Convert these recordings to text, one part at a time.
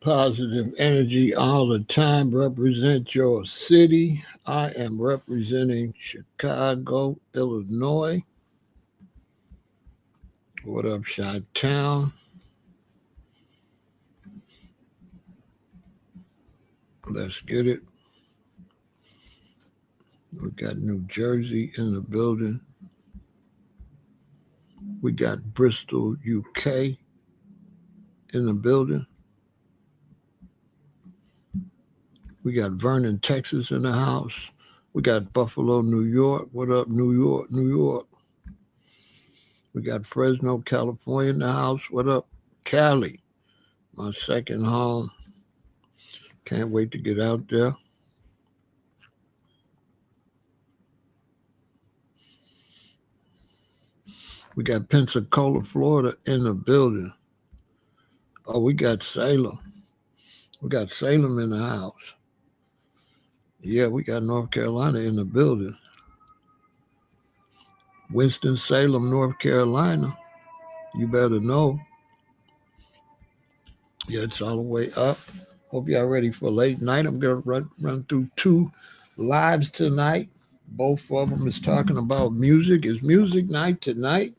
positive energy all the time. Represent your city. I am representing Chicago, Illinois. What up, Chi-Town? Let's get it. We got New Jersey in the building. We got Bristol, UK in the building. We got Vernon, Texas in the house. We got Buffalo, New York. What up, New York, New York? We got Fresno, California in the house. What up, Cali? My second home. Can't wait to get out there. We got Pensacola, Florida in the building. Oh, we got Salem. We got Salem in the house. Yeah, we got North Carolina in the building. Winston-Salem, North Carolina. You better know. Yeah, it's all the way up. Hope y'all ready for late night. I'm going to run through two lives tonight. Both of them is talking about music. Is music night tonight?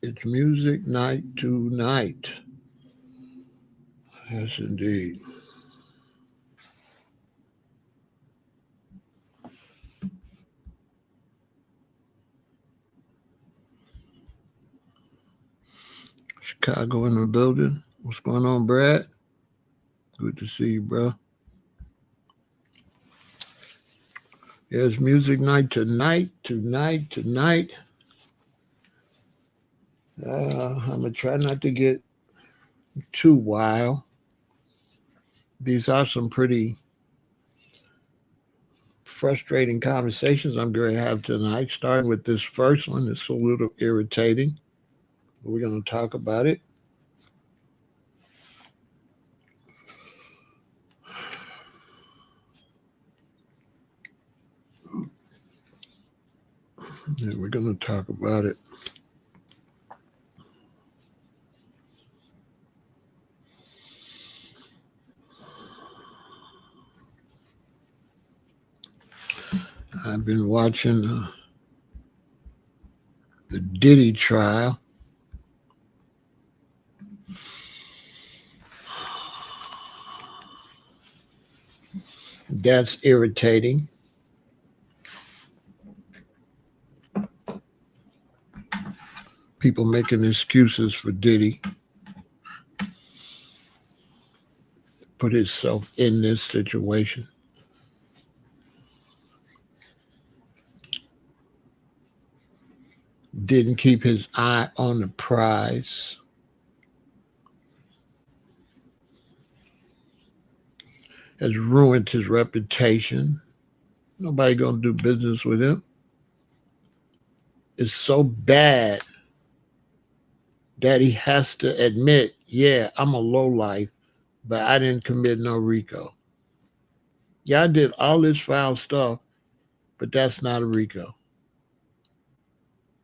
It's music night tonight. Yes, indeed. Chicago in the building. What's going on, Brad? Good to see you, bro. It's music night tonight. I'm going to try not to get too wild. These are some pretty frustrating conversations I'm going to have tonight, starting with this first one. It's a little irritating. We're going to talk about it. And we're going to talk about it. I've been watching the Diddy trial. That's irritating. People making excuses for Diddy. Put himself in this situation. Didn't keep his eye on the prize. Has ruined his reputation. Nobody gonna do business with him. It's so bad that he has to admit, yeah, I'm a lowlife, but I didn't commit no RICO. Yeah, I did all this foul stuff, but that's not a RICO.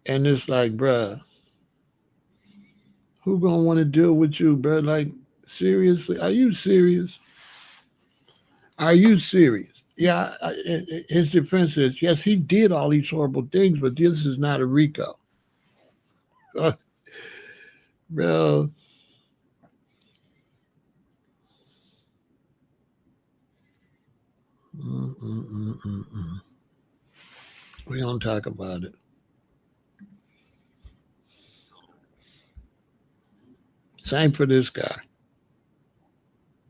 And it's like, bruh, who gonna want to deal with you, bruh? Like, seriously? Are you serious? Are you serious? Yeah, his defense is, yes, he did all these horrible things, but this is not a RICO. Bro. We don't talk about it. Same for this guy.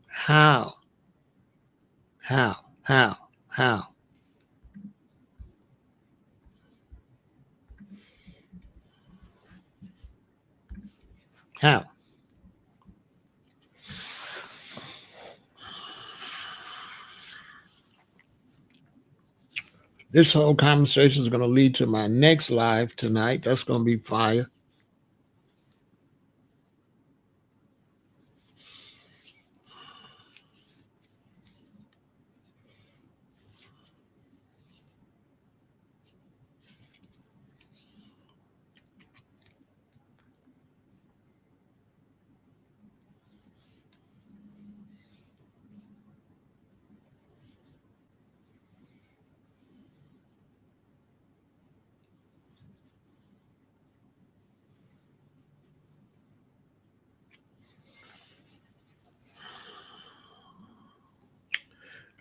How? How? How? How? How? This whole conversation is going to lead to my next live tonight. That's going to be fire.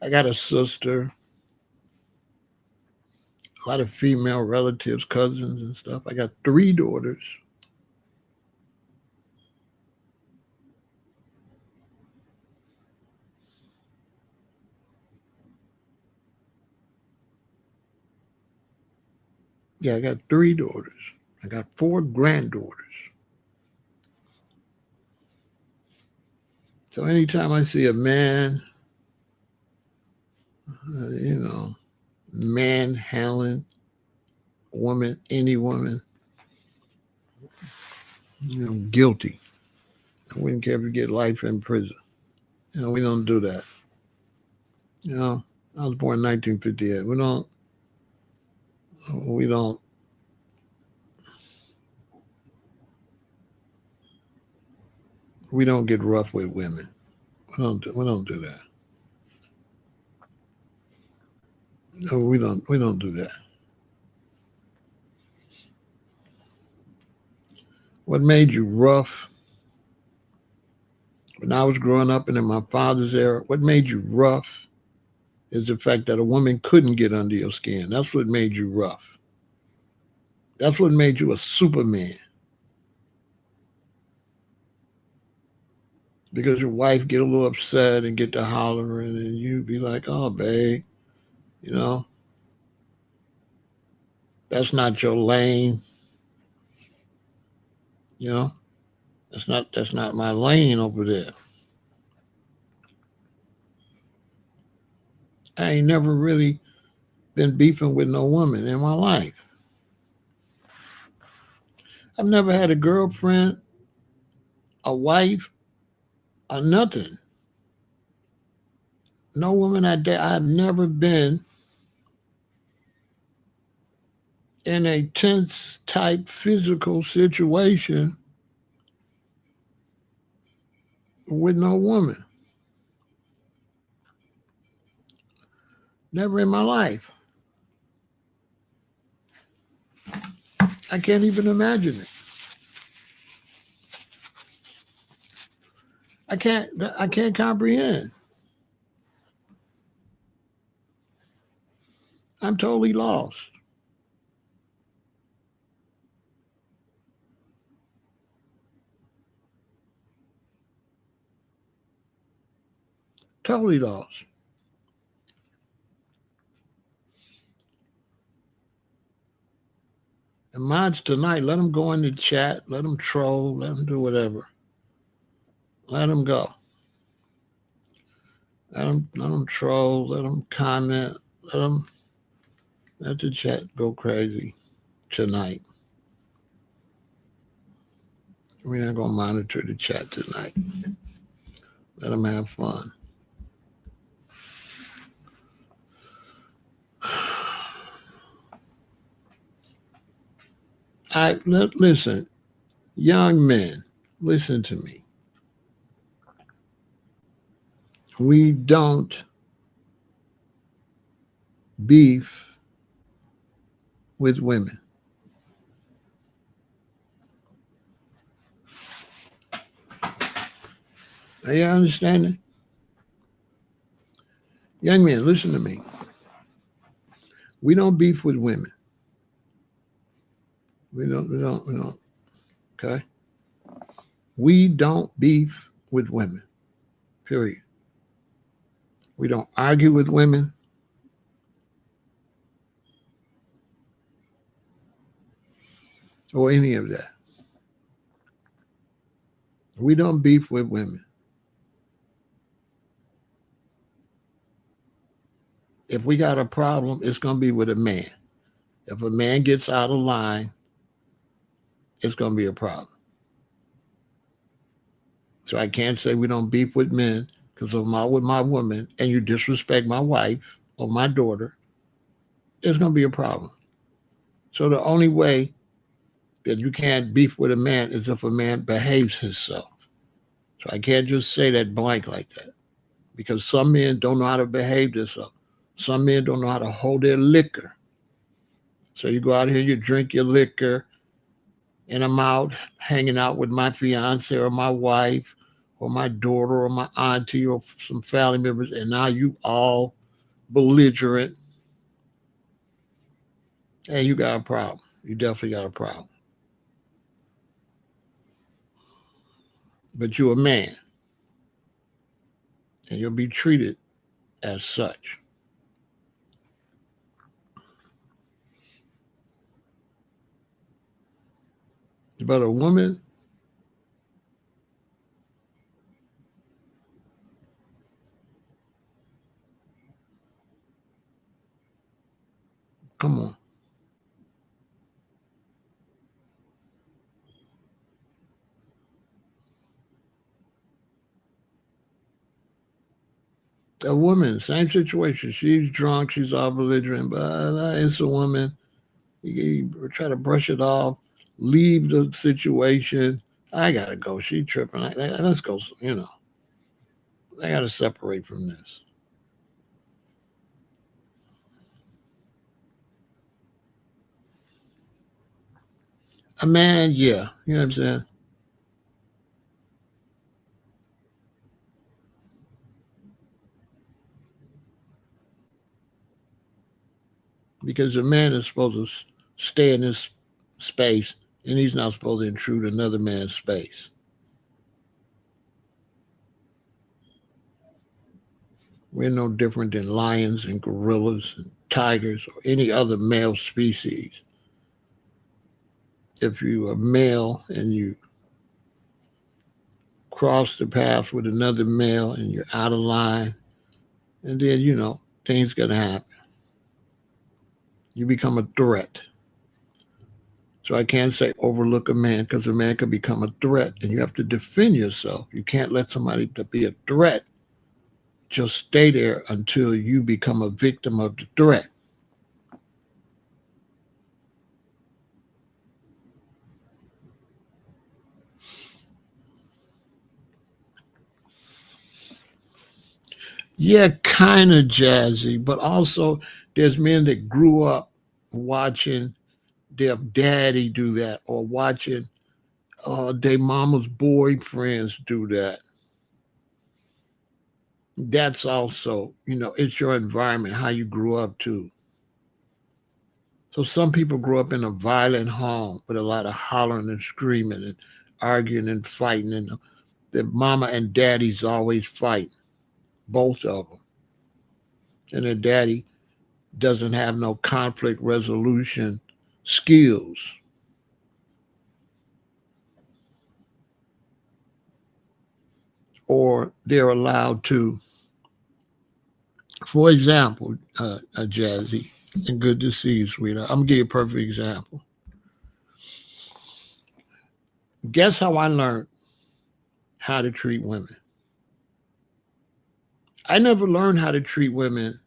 I got a sister, a lot of female relatives, cousins and stuff. I got 3 daughters. Yeah, I got 3 daughters. I got 4 granddaughters. So anytime I see a man, manhandling a woman, any woman, guilty. I wouldn't care if you get life in prison. We don't do that. I was born in 1958. We don't get rough with women. We don't do that. No, we don't do that. What made you rough? When I was growing up and in my father's era, what made you rough is the fact that a woman couldn't get under your skin. That's what made you rough. That's what made you a Superman. Because your wife get a little upset and get to hollering and you be like, oh, babe, that's not your lane. That's not my lane over there. I ain't never really been beefing with no woman in my life. I've never had a girlfriend, a wife, or nothing. No woman I date. I've never been in a tense type physical situation with no woman. Never in my life. I can't even imagine it. I can't comprehend. I'm totally lost. Totally lost. And mods tonight, let them go in the chat, let them troll, let them do whatever. Let them go. Let them troll, let them comment, let the chat go crazy tonight. We're not going to monitor the chat tonight. Let them have fun. Listen, young men, listen to me. We don't beef with women. Are you understanding? Young men, listen to me. We don't beef with women. We don't. Okay? We don't beef with women. Period. We don't argue with women. Or any of that. We don't beef with women. If we got a problem, it's going to be with a man. If a man gets out of line, it's going to be a problem. So I can't say we don't beef with men because if I'm out with my woman and you disrespect my wife or my daughter, it's going to be a problem. So the only way that you can't beef with a man is if a man behaves himself. So I can't just say that blank like that because some men don't know how to behave themselves. Some men don't know how to hold their liquor. So you go out here, you drink your liquor, and I'm out hanging out with my fiance or my wife or my daughter or my auntie or some family members, and now you all belligerent, and you got a problem. You definitely got a problem. But you're a man, and you'll be treated as such. But a woman, come on. A woman, same situation. She's drunk, she's all belligerent, but it's a woman. You try to brush it off, leave the situation. I gotta go. She tripping. Let's go. I gotta separate from this. A man, yeah, you know what I'm saying. Because a man is supposed to stay in this space, and he's not supposed to intrude another man's space. We're no different than lions and gorillas and tigers or any other male species. If you're a male and you cross the path with another male and you're out of line, and then, things going to happen. You become a threat. So I can't say overlook a man because a man can become a threat and you have to defend yourself. You can't let somebody to be a threat just stay there until you become a victim of the threat. Yeah, kind of jazzy, but also there's men that grew up watching their daddy do that or watching their mama's boyfriends do that. That's also, it's your environment, how you grew up too. So some people grew up in a violent home with a lot of hollering and screaming and arguing and fighting, and the mama and daddy's always fighting, both of them. And the daddy doesn't have no conflict resolution skills. Or they're allowed to, for example, Jazzy, and good to see you, sweetheart. I'm going to give you a perfect example. Guess how I learned how to treat women? I never learned how to treat women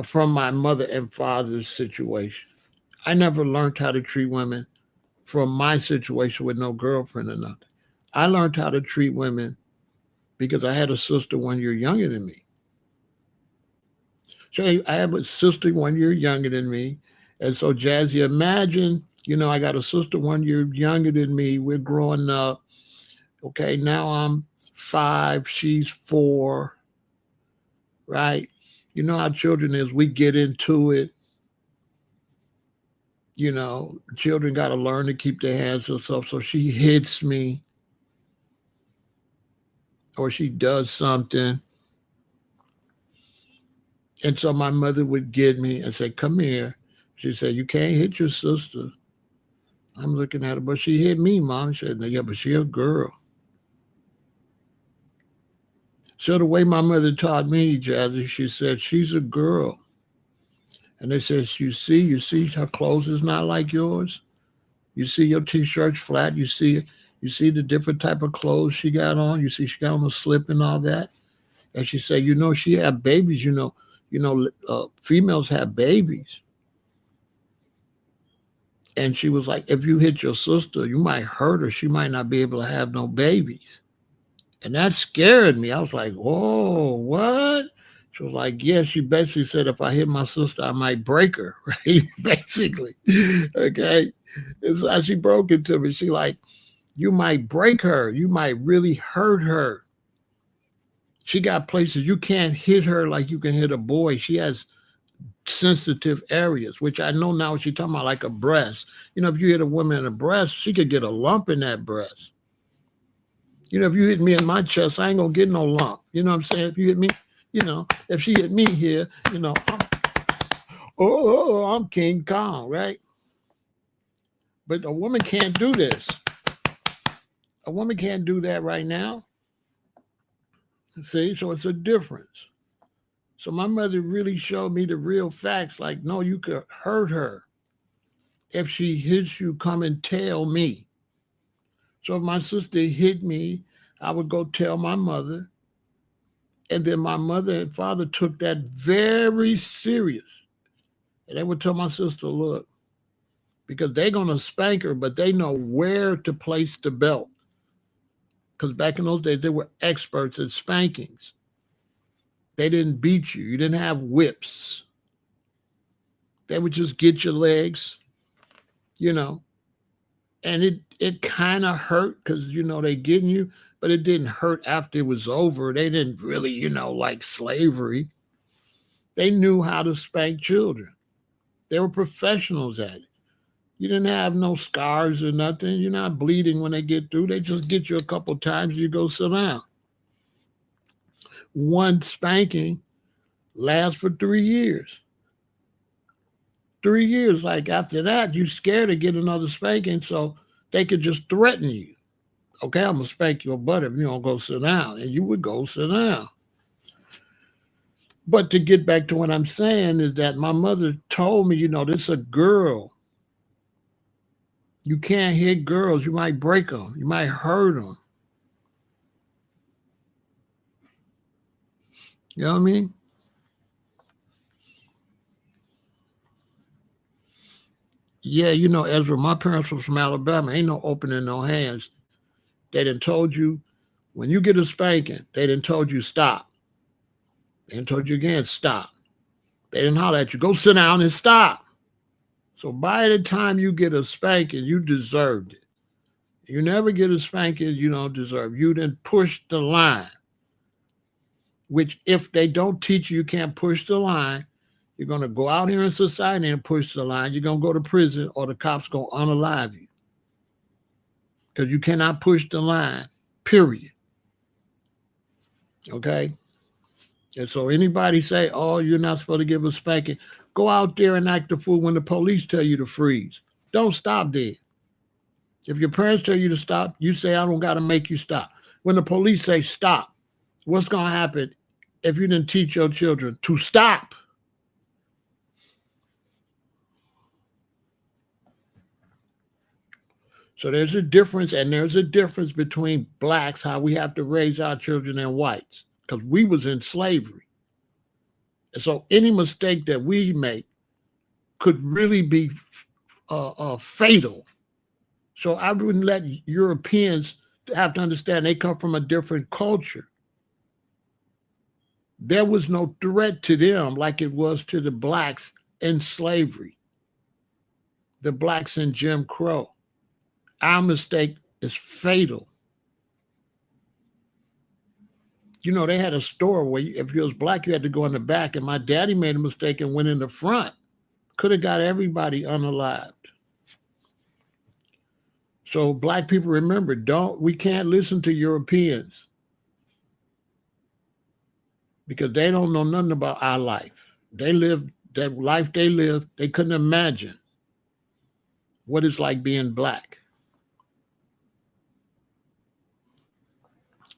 from my mother and father's situation. I never learned how to treat women from my situation with no girlfriend or nothing. I learned how to treat women because I had a sister 1 year younger than me. So I have a sister 1 year younger than me. And so, Jazzy, imagine, I got a sister 1 year younger than me. We're growing up. Okay, now I'm 5, she's 4, right? You know how children is, we get into it. Children got to learn to keep their hands to themselves. So she hits me or she does something. And so my mother would get me and say, come here. She said, you can't hit your sister. I'm looking at her, but she hit me, Mom. She said, yeah, but she a girl. So the way my mother taught me, Jazzy, she said, she's a girl. And they said, you see her clothes is not like yours. You see your t-shirt's flat. You see the different type of clothes she got on. You see she got on a slip and all that. And she said, she had babies. Females have babies. And she was like, if you hit your sister, you might hurt her. She might not be able to have no babies. And that scared me. I was like, whoa, what? She was like, yeah, she basically said if I hit my sister, I might break her, right? Basically. Okay. And so she broke it to me. She like, You might break her. You might really hurt her. She got places you can't hit her like you can hit a boy. She has sensitive areas, which I know now what you're talking about, like a breast. You know, if you hit a woman in a breast, she could get a lump in that breast. You know, if you hit me in my chest, I ain't gonna get no lump. You know what I'm saying? If you hit me, you know, if she hit me here, you know, I'm King Kong, right? But a woman can't do this. A woman can't do that right now. See, so it's a difference. So my mother really showed me the real facts. Like, no, you could hurt her. If she hits you, come and tell me. So if my sister hit me, I would go tell my mother. And then my mother and father took that very serious. And they would tell my sister, look, because they're going to spank her, but they know where to place the belt. Because back in those days, they were experts at spankings. They didn't beat you. You didn't have whips. They would just get your legs, you know. And it kind of hurt because, you know, they getting you, but it didn't hurt after it was over. They didn't really, you know, like slavery. They knew how to spank children. They were professionals at it. You didn't have no scars or nothing. You're not bleeding when they get through. They just get you a couple times, you go sit down. One spanking lasts for 3 years. 3 years, like after that, you're scared to get another spanking, so they could just threaten you. Okay, I'm gonna spank your butt if you don't go sit down, and you would go sit down. But to get back to what I'm saying is that my mother told me, you know, this is a girl. You can't hit girls. You might break them. You might hurt them. You know what I mean? Yeah, you know, Ezra, my parents were from Alabama. Ain't no opening no hands. They done told you when you get a spanking, they done told you stop. They done told you again, stop. They didn't holler at you, go sit down and stop. So by the time you get a spanking, you deserved it. You never get a spanking you don't deserve. You didn't push the line, which if they don't teach you, you can't push the line. You're going to go out here in society and push the line. You're going to go to prison or the cops going to unalive you because you cannot push the line, period. Okay? And so anybody say, oh, you're not supposed to give a spanking, go out there and act the fool when the police tell you to freeze. Don't stop there. If your parents tell you to stop, you say, I don't got to make you stop. When the police say stop, what's going to happen if you didn't teach your children to stop? So there's a difference, and there's a difference between blacks, how we have to raise our children, and whites, because we was in slavery. And so any mistake that we make could really be fatal. So I wouldn't let Europeans have to understand they come from a different culture. There was no threat to them like it was to the blacks in slavery, the blacks in Jim Crow. Our mistake is fatal. You know, they had a store where if you was black, you had to go in the back, and my daddy made a mistake and went in the front. Could have got everybody unalived. So black people, remember, we can't listen to Europeans because they don't know nothing about our life. They lived that life they lived. They couldn't imagine what it's like being black.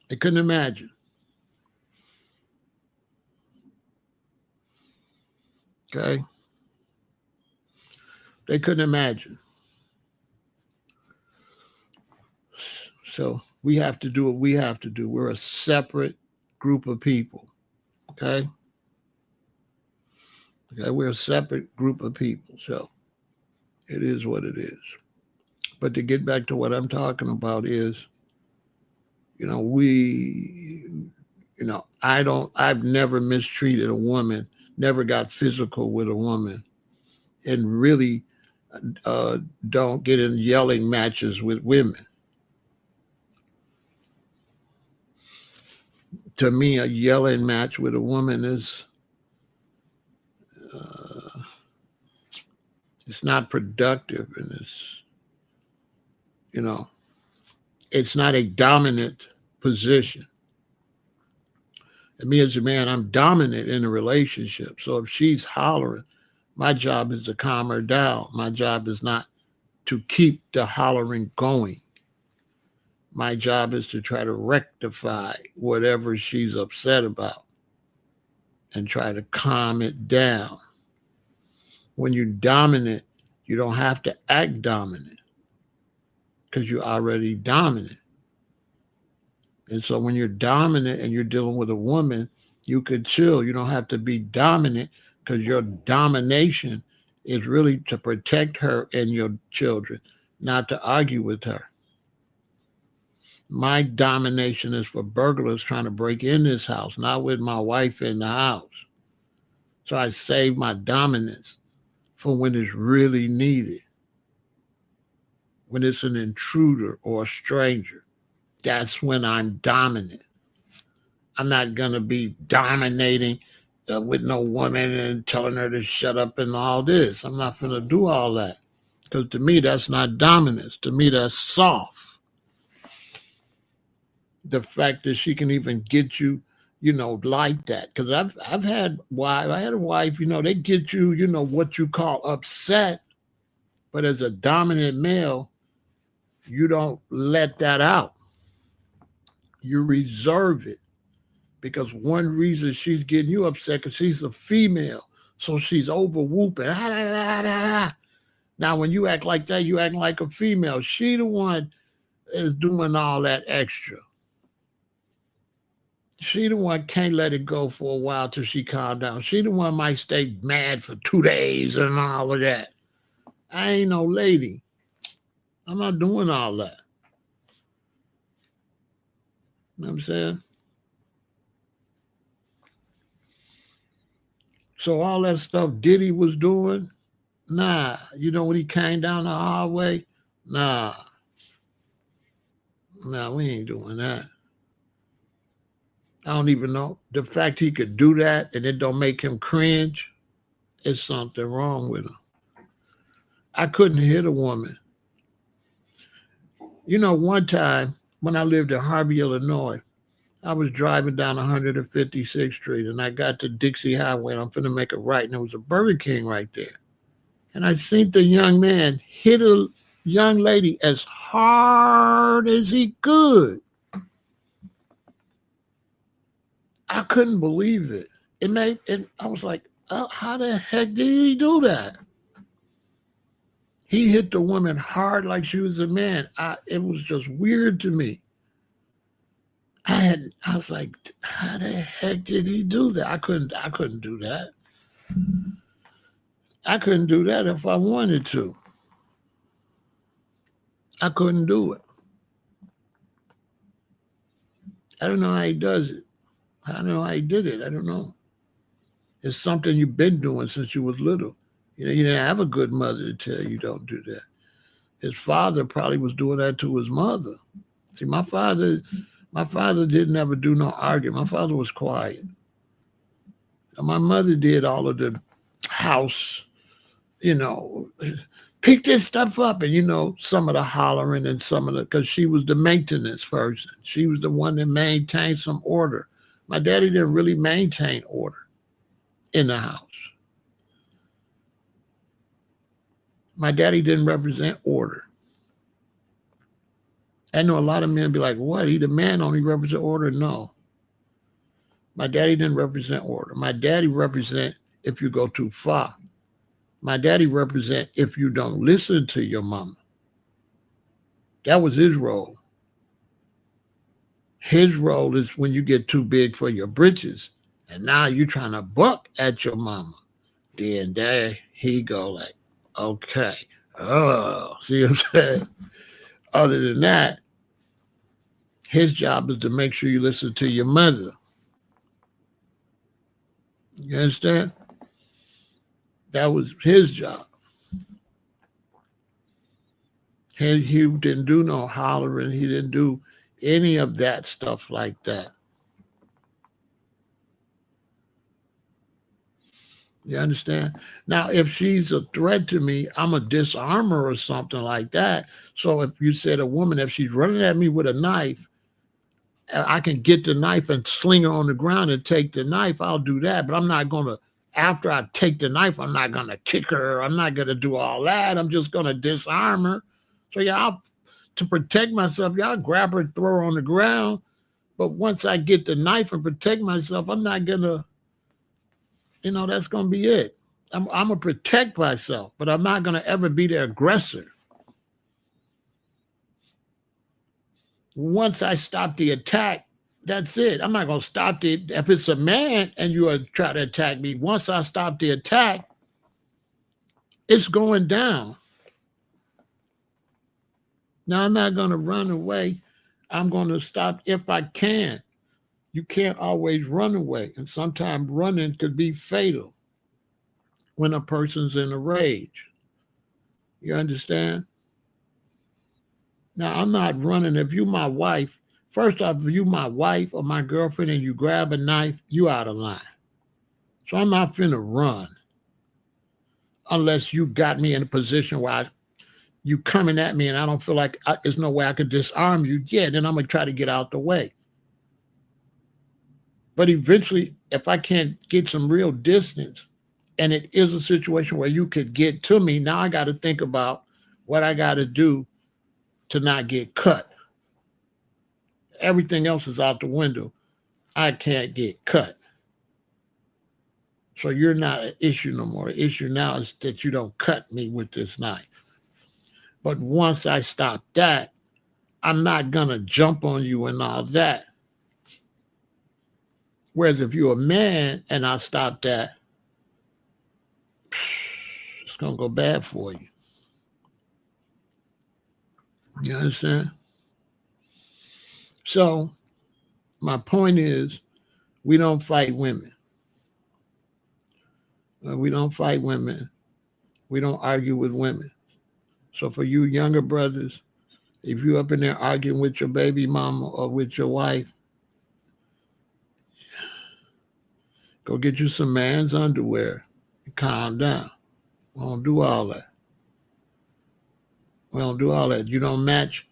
They couldn't imagine. Okay? They couldn't imagine. So we have to do what we have to do. We're a separate group of people. Okay? Okay, we're a separate group of people. So it is what it is. But to get back to what I'm talking about is, you know, I've never mistreated a woman, never got physical with a woman, and really don't get in yelling matches with women. To me, a yelling match with a woman is it's not productive, and you know, it's not a dominant position. And me as a man, I'm dominant in a relationship. So if she's hollering, my job is to calm her down. My job is not to keep the hollering going. My job is to try to rectify whatever she's upset about and try to calm it down. When you're dominant, you don't have to act dominant because you're already dominant. And so when you're dominant and you're dealing with a woman, you could chill. You don't have to be dominant because your domination is really to protect her and your children, not to argue with her. My domination is for burglars trying to break in this house, not with my wife in the house. So I save my dominance for when it's really needed, when it's an intruder or a stranger. That's when I'm dominant. I'm not going to be dominating with no woman and telling her to shut up and all this. I'm not going to do all that because to me, that's not dominance. To me, that's soft. The fact that she can even get you, like that. Because I've had I had a wife, they get you, what you call upset. But as a dominant male, you don't let that out. You reserve it. Because one reason she's getting you upset because she's a female. So she's over whooping. Now, when you act like that, you act like a female. She the one is doing all that extra. She the one can't let it go for a while till she calm down. She the one might stay mad for 2 days and all of that. I ain't no lady. I'm not doing all that. You know what I'm saying? So all that stuff Diddy was doing, nah. When he came down the hallway, nah. Nah, we ain't doing that. I don't even know. The fact he could do that and it don't make him cringe, it's something wrong with him. I couldn't hit a woman. One time when I lived in Harvey, Illinois, I was driving down 156th Street and I got to Dixie Highway and I'm finna make a right and there was a Burger King right there. And I seen the young man hit a young lady as hard as he could. I couldn't believe it. And I was like, oh, how the heck did he do that? He hit the woman hard like she was a man. It was just weird to me. I was like, how the heck did he do that? I couldn't do that. I couldn't do that if I wanted to. I couldn't do it. I don't know how he does it. I don't know how he did it. I don't know. It's something you've been doing since you was little. You didn't have a good mother to tell you don't do that. His father probably was doing that to his mother. See, my father didn't ever do no arguing. My father was quiet. And my mother did all of the house, pick this stuff up and, some of the hollering and because she was the maintenance person. She was the one that maintained some order. My daddy didn't really maintain order in the house. My daddy didn't represent order. I know a lot of men be like, what? He the man only represent order? No. My daddy didn't represent order. My daddy represent if you go too far. My daddy represent if you don't listen to your mama. That was his role. His role is when you get too big for your britches and now you're trying to buck at your mama. Then there he go like, okay. Oh, see what I'm saying? Other than that, his job is to make sure you listen to your mother. You understand? That was his job. He didn't do no hollering. He didn't do any of that stuff like that. You understand? Now, if she's a threat to me, I'm a disarmer or something like that. So if you said a woman, if she's running at me with a knife, I can get the knife and sling her on the ground and take the knife, I'll do that. But I'm not going to, after I take the knife, I'm not going to kick her. I'm not going to do all that. I'm just going to disarm her. So, yeah, to protect myself, y'all grab her and throw her on the ground. But once I get the knife and protect myself, I'm not going to, that's going to be it. I'm going to protect myself, but I'm not going to ever be the aggressor. Once I stop the attack, that's it. I'm not going to stop it. If it's a man and you are trying to attack me, once I stop the attack, it's going down. Now, I'm not going to run away. I'm going to stop if I can. You can't always run away. And sometimes running could be fatal when a person's in a rage. You understand? Now, I'm not running. If you my wife, first off, if you my wife or my girlfriend and you grab a knife, you out of line. So I'm not finna run unless you got me in a position where you coming at me and I don't feel like there's no way I could disarm you. Yeah, then I'm going to try to get out the way. But eventually, if I can't get some real distance and it is a situation where you could get to me, now I got to think about what I got to do to not get cut. Everything else is out the window. I can't get cut. So you're not an issue no more. The issue now is that you don't cut me with this knife. But once I stop that, I'm not going to jump on you and all that. Whereas if you're a man and I stop that, it's going to go bad for you. You understand? So my point is, we don't fight women. We don't fight women. We don't argue with women. So for you younger brothers, if you're up in there arguing with your baby mama or with your wife, go get you some man's underwear and calm down. We don't do all that. We don't do all that. You don't match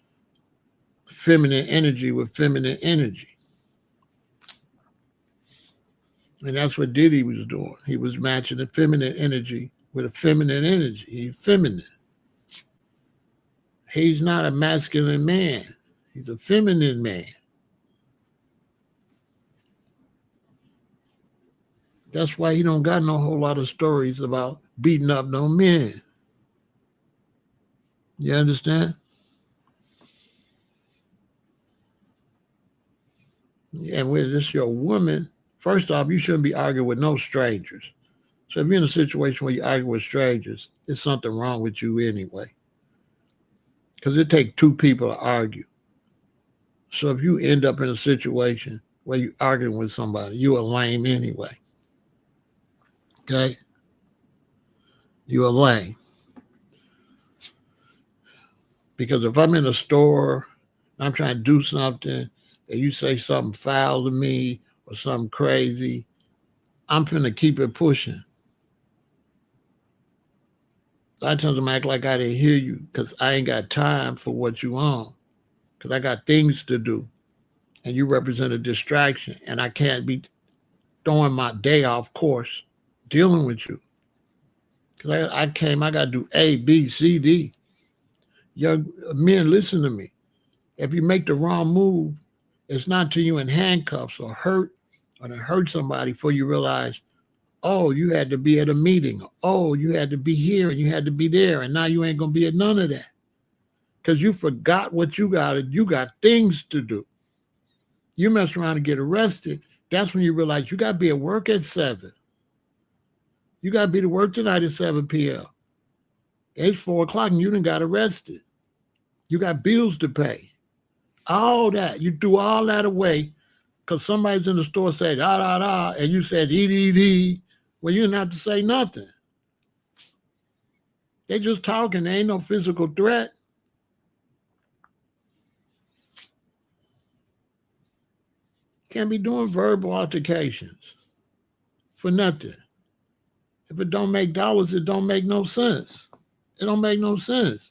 feminine energy with feminine energy. And that's what Diddy was doing. He was matching the feminine energy with a feminine energy. He's feminine. He's not a masculine man. He's a feminine man. That's why he don't got no whole lot of stories about beating up no men. You understand? And when it's your woman, first off, you shouldn't be arguing with no strangers. So if you're in a situation where you argue with strangers, there's something wrong with you anyway. Because it takes two people to argue. So if you end up in a situation where you're arguing with somebody, you're a lame anyway. Okay? You're a lame. Because if I'm in a store, I'm trying to do something, and you say something foul to me or something crazy, I'm finna keep it pushing. A lot of times I'm act like I didn't hear you because I ain't got time for what you on. Because I got things to do. And you represent a distraction. And I can't be throwing my day off course dealing with you. Because I got to do A, B, C, D. Young men, listen to me. If you make the wrong move, it's not till you in handcuffs or to hurt somebody before you realize, oh, you had to be at a meeting. Oh, you had to be here and you had to be there. And now you ain't going to be at none of that. Because you forgot what you got. You got things to do. You mess around and get arrested. That's when you realize you got to be at work at 7. You got to be to work tonight at 7 p.m. It's 4 o'clock and you done got arrested. You got bills to pay. All that. You threw all that away because somebody's in the store saying, da, da, da, and you said, EDD. Well, you didn't have to say nothing. They just talking. There ain't no physical threat. Can't be doing verbal altercations for nothing. If it don't make dollars, it don't make no sense. It don't make no sense.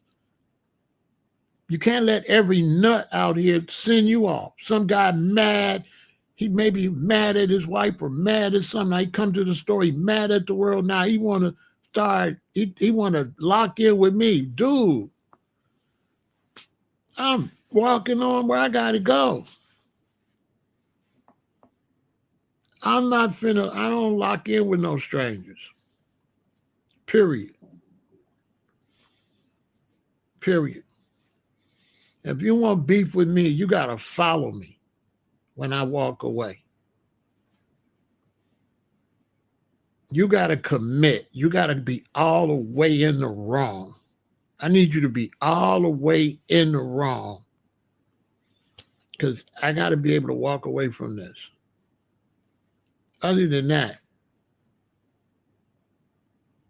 You can't let every nut out here send you off. Some guy mad, he may be mad at his wife or mad at something. He come to the store, he mad at the world. Now he want to start, he want to lock in with me. Dude, I'm walking on where I got to go. I'm not finna, I don't lock in with no strangers. Period. Period. If you want beef with me, you got to follow me when I walk away. You got to commit. You got to be all the way in the wrong. I need you to be all the way in the wrong because I got to be able to walk away from this. Other than that,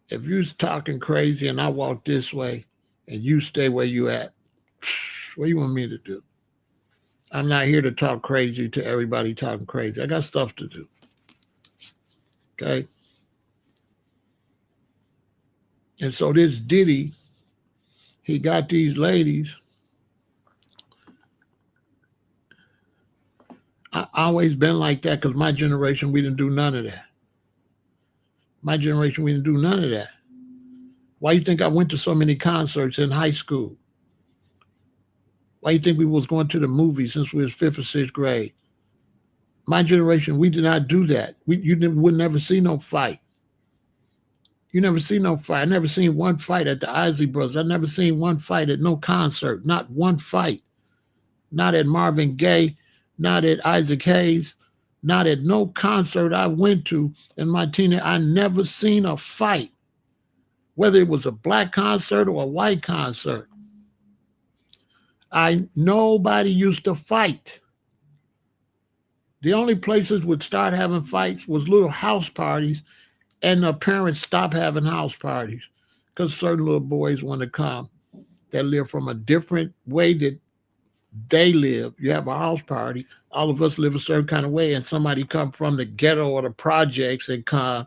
if you're talking crazy and I walk this way and you stay where you at, what do you want me to do? I'm not here to talk crazy to everybody talking crazy. I got stuff to do. Okay? And so this Diddy, he got these ladies. I always been like that because my generation, we didn't do none of that. My generation, we didn't do none of that. Why you think I went to so many concerts in high school? Why you think we was going to the movies since we was 5th or 6th grade? My generation, we did not do that. You would never see no fight. You never see no fight. I never seen one fight at the Isley Brothers. I never seen one fight at no concert. Not one fight. Not at Marvin Gaye. Not at Isaac Hayes. Not at no concert I went to in my teenage. I never seen a fight. Whether it was a black concert or a white concert. Nobody used to fight. The only places would start having fights was little house parties, and the parents stopped having house parties because certain little boys want to come that live from a different way that they live. You have a house party. All of us live a certain kind of way, and somebody come from the ghetto or the projects and come,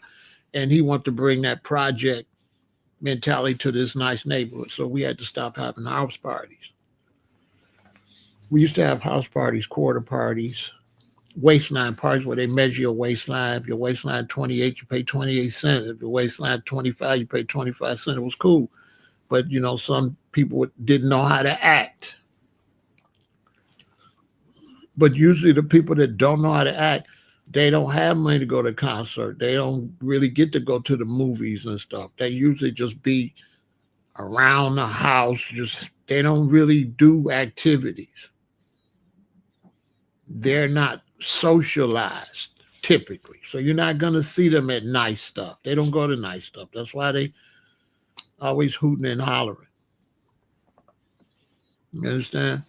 and he want to bring that project mentality to this nice neighborhood. So we had to stop having house parties. We used to have house parties, quarter parties, waistline parties where they measure your waistline. If your waistline 28, you pay 28 cents. If your waistline 25, you pay 25 cents. It was cool. But, some people didn't know how to act. But usually the people that don't know how to act, they don't have money to go to a concert. They don't really get to go to the movies and stuff. They usually just be around the house. They don't really do activities. They're not socialized typically. So you're not going to see them at nice stuff. They don't go to nice stuff. That's why they always hooting and hollering. You understand?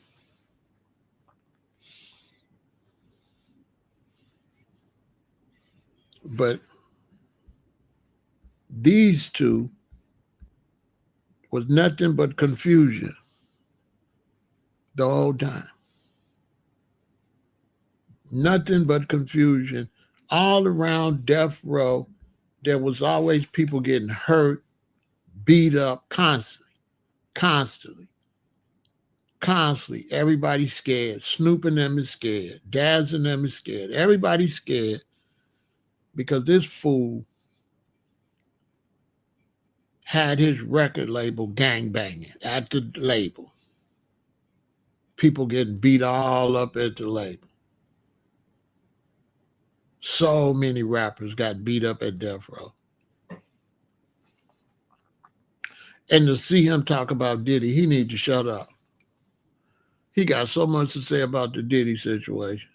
But these two was nothing but confusion the whole time. Nothing but confusion. All around death row, there was always people getting hurt, beat up constantly. Everybody's scared. Snoop and them is scared. Daz and them is scared. Everybody's scared because this fool had his record label gangbanging at the label. People getting beat all up at the label. So many rappers got beat up at death row. And to see him talk about Diddy, he need to shut up. He got so much to say about the Diddy situation.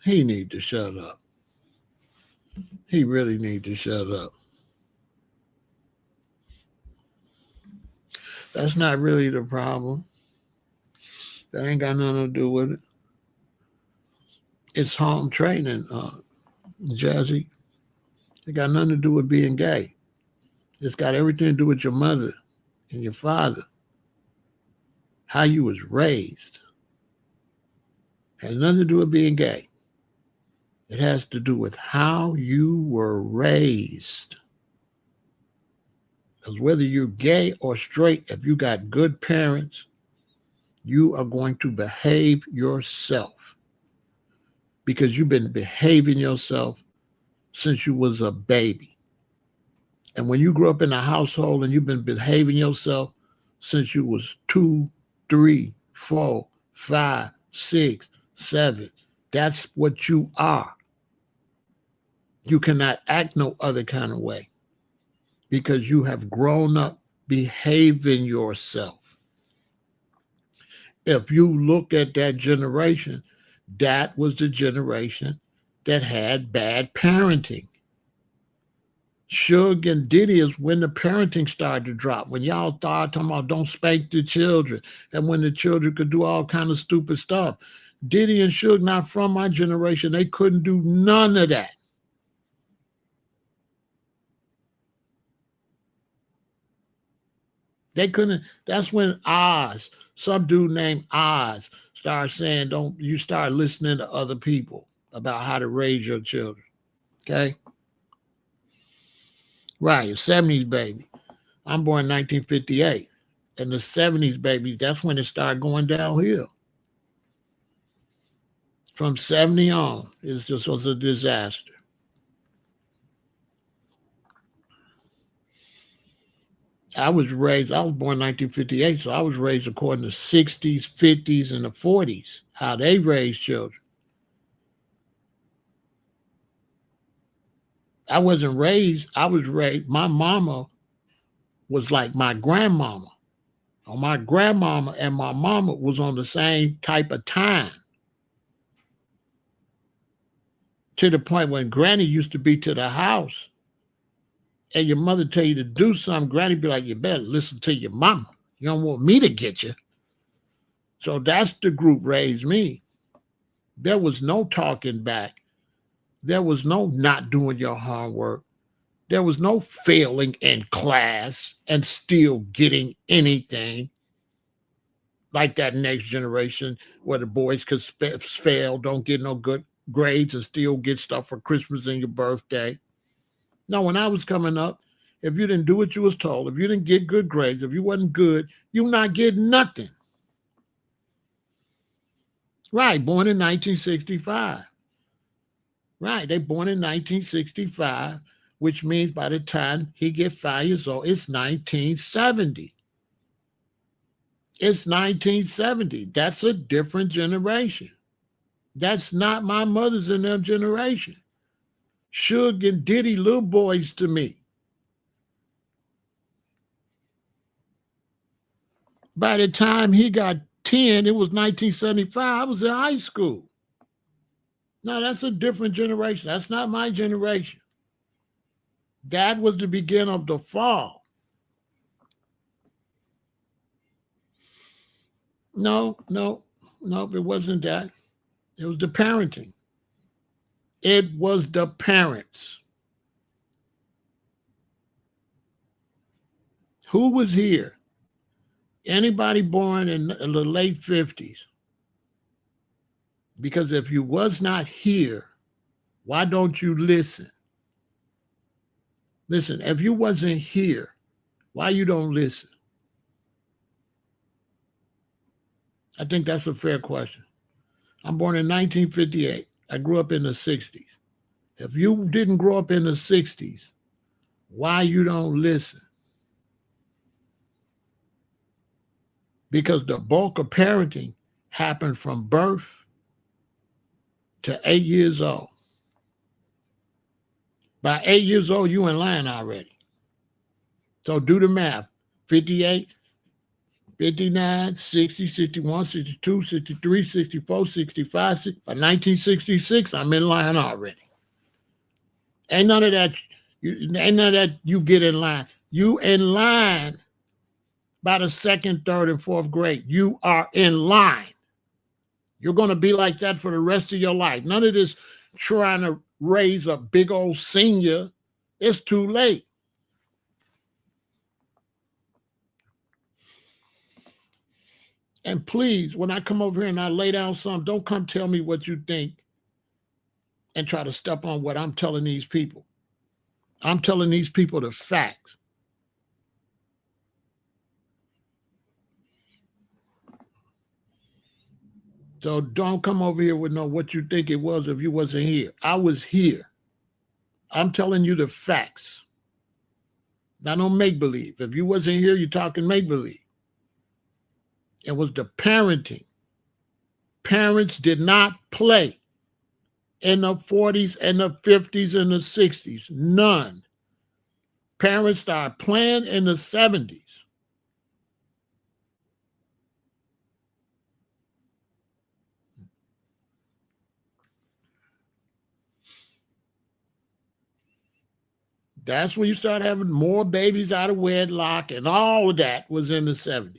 He need to shut up. He really need to shut up. That's not really the problem. That ain't got nothing to do with it. It's home training, Jazzy. It got nothing to do with being gay. It's got everything to do with your mother and your father. How you was raised. Has nothing to do with being gay. It has to do with how you were raised. Because whether you're gay or straight, if you got good parents, you are going to behave yourself because you've been behaving yourself since you was a baby. And when you grew up in a household and you've been behaving yourself since you was 2, 3, 4, 5, 6, 7, that's what you are. You cannot act no other kind of way because you have grown up behaving yourself. If you look at that generation, that was the generation that had bad parenting. Suge and Diddy is when the parenting started to drop. When y'all started talking about don't spank the children, and when the children could do all kind of stupid stuff. Diddy and Suge, not from my generation, they couldn't do none of that. They couldn't. That's when Oz, some dude named Oz, started saying, don't you start listening to other people about how to raise your children. Okay? Right, a 70s baby. I'm born in 1958. And the 70s babies, that's when it started going downhill. From 70 on, it just was a disaster. I was born in 1958, so I was raised according to 60s, 50s, and the 40s, how they raised children. I was raised, my mama was like my grandmama. My grandmama and my mama was on the same type of time. To the point when Granny used to be to the house and your mother tell you to do something, Granny be like, you better listen to your mama. You don't want me to get you. So that's the group raised me. There was no talking back. There was no not doing your homework. There was no failing in class and still getting anything like that next generation where the boys could fail, don't get no good grades and still get stuff for Christmas and your birthday. No, when I was coming up, if you didn't do what you was told, if you didn't get good grades, if you wasn't good, you not getting nothing. Right, born in 1965. Right, they born in 1965, which means by the time he get 5 years old, it's 1970. It's 1970. That's a different generation. That's not my mother's and their generation. Suge and Diddy little boys to me. By the time he got 10, it was 1975. I was in high school. No, that's a different generation. That's not my generation. That was the beginning of the fall. No, it wasn't that. It was the parenting. It was the parents. Who was here? Anybody born in the late 50s? Because if you was not here, why don't you listen? Listen, if you wasn't here, why you don't listen? I think that's a fair question. I'm born in 1958. I grew up in the 60s. If you didn't grow up in the 60s, why you don't listen? Because the bulk of parenting happened from birth to 8 years old. By 8 years old, you in line already. So do the math. 58, 59, 60, 61, 62, 63, 64, 65. By 1966, I'm in line already. Ain't none of that you get in line. You in line by the second, third, and fourth grade. You are in line. You're going to be like that for the rest of your life. None of this trying to raise a big old senior. It's too late. And please, when I come over here and I lay down something, don't come tell me what you think and try to step on what I'm telling these people. I'm telling these people the facts. So don't come over here with no what you think it was if you wasn't here. I was here. I'm telling you the facts. Not no make-believe. If you wasn't here, you're talking make-believe. It was the parenting. Parents did not play in the 40s and the 50s and the 60s. None. Parents started playing in the 70s. That's when you start having more babies out of wedlock, and all of that was in the 70s.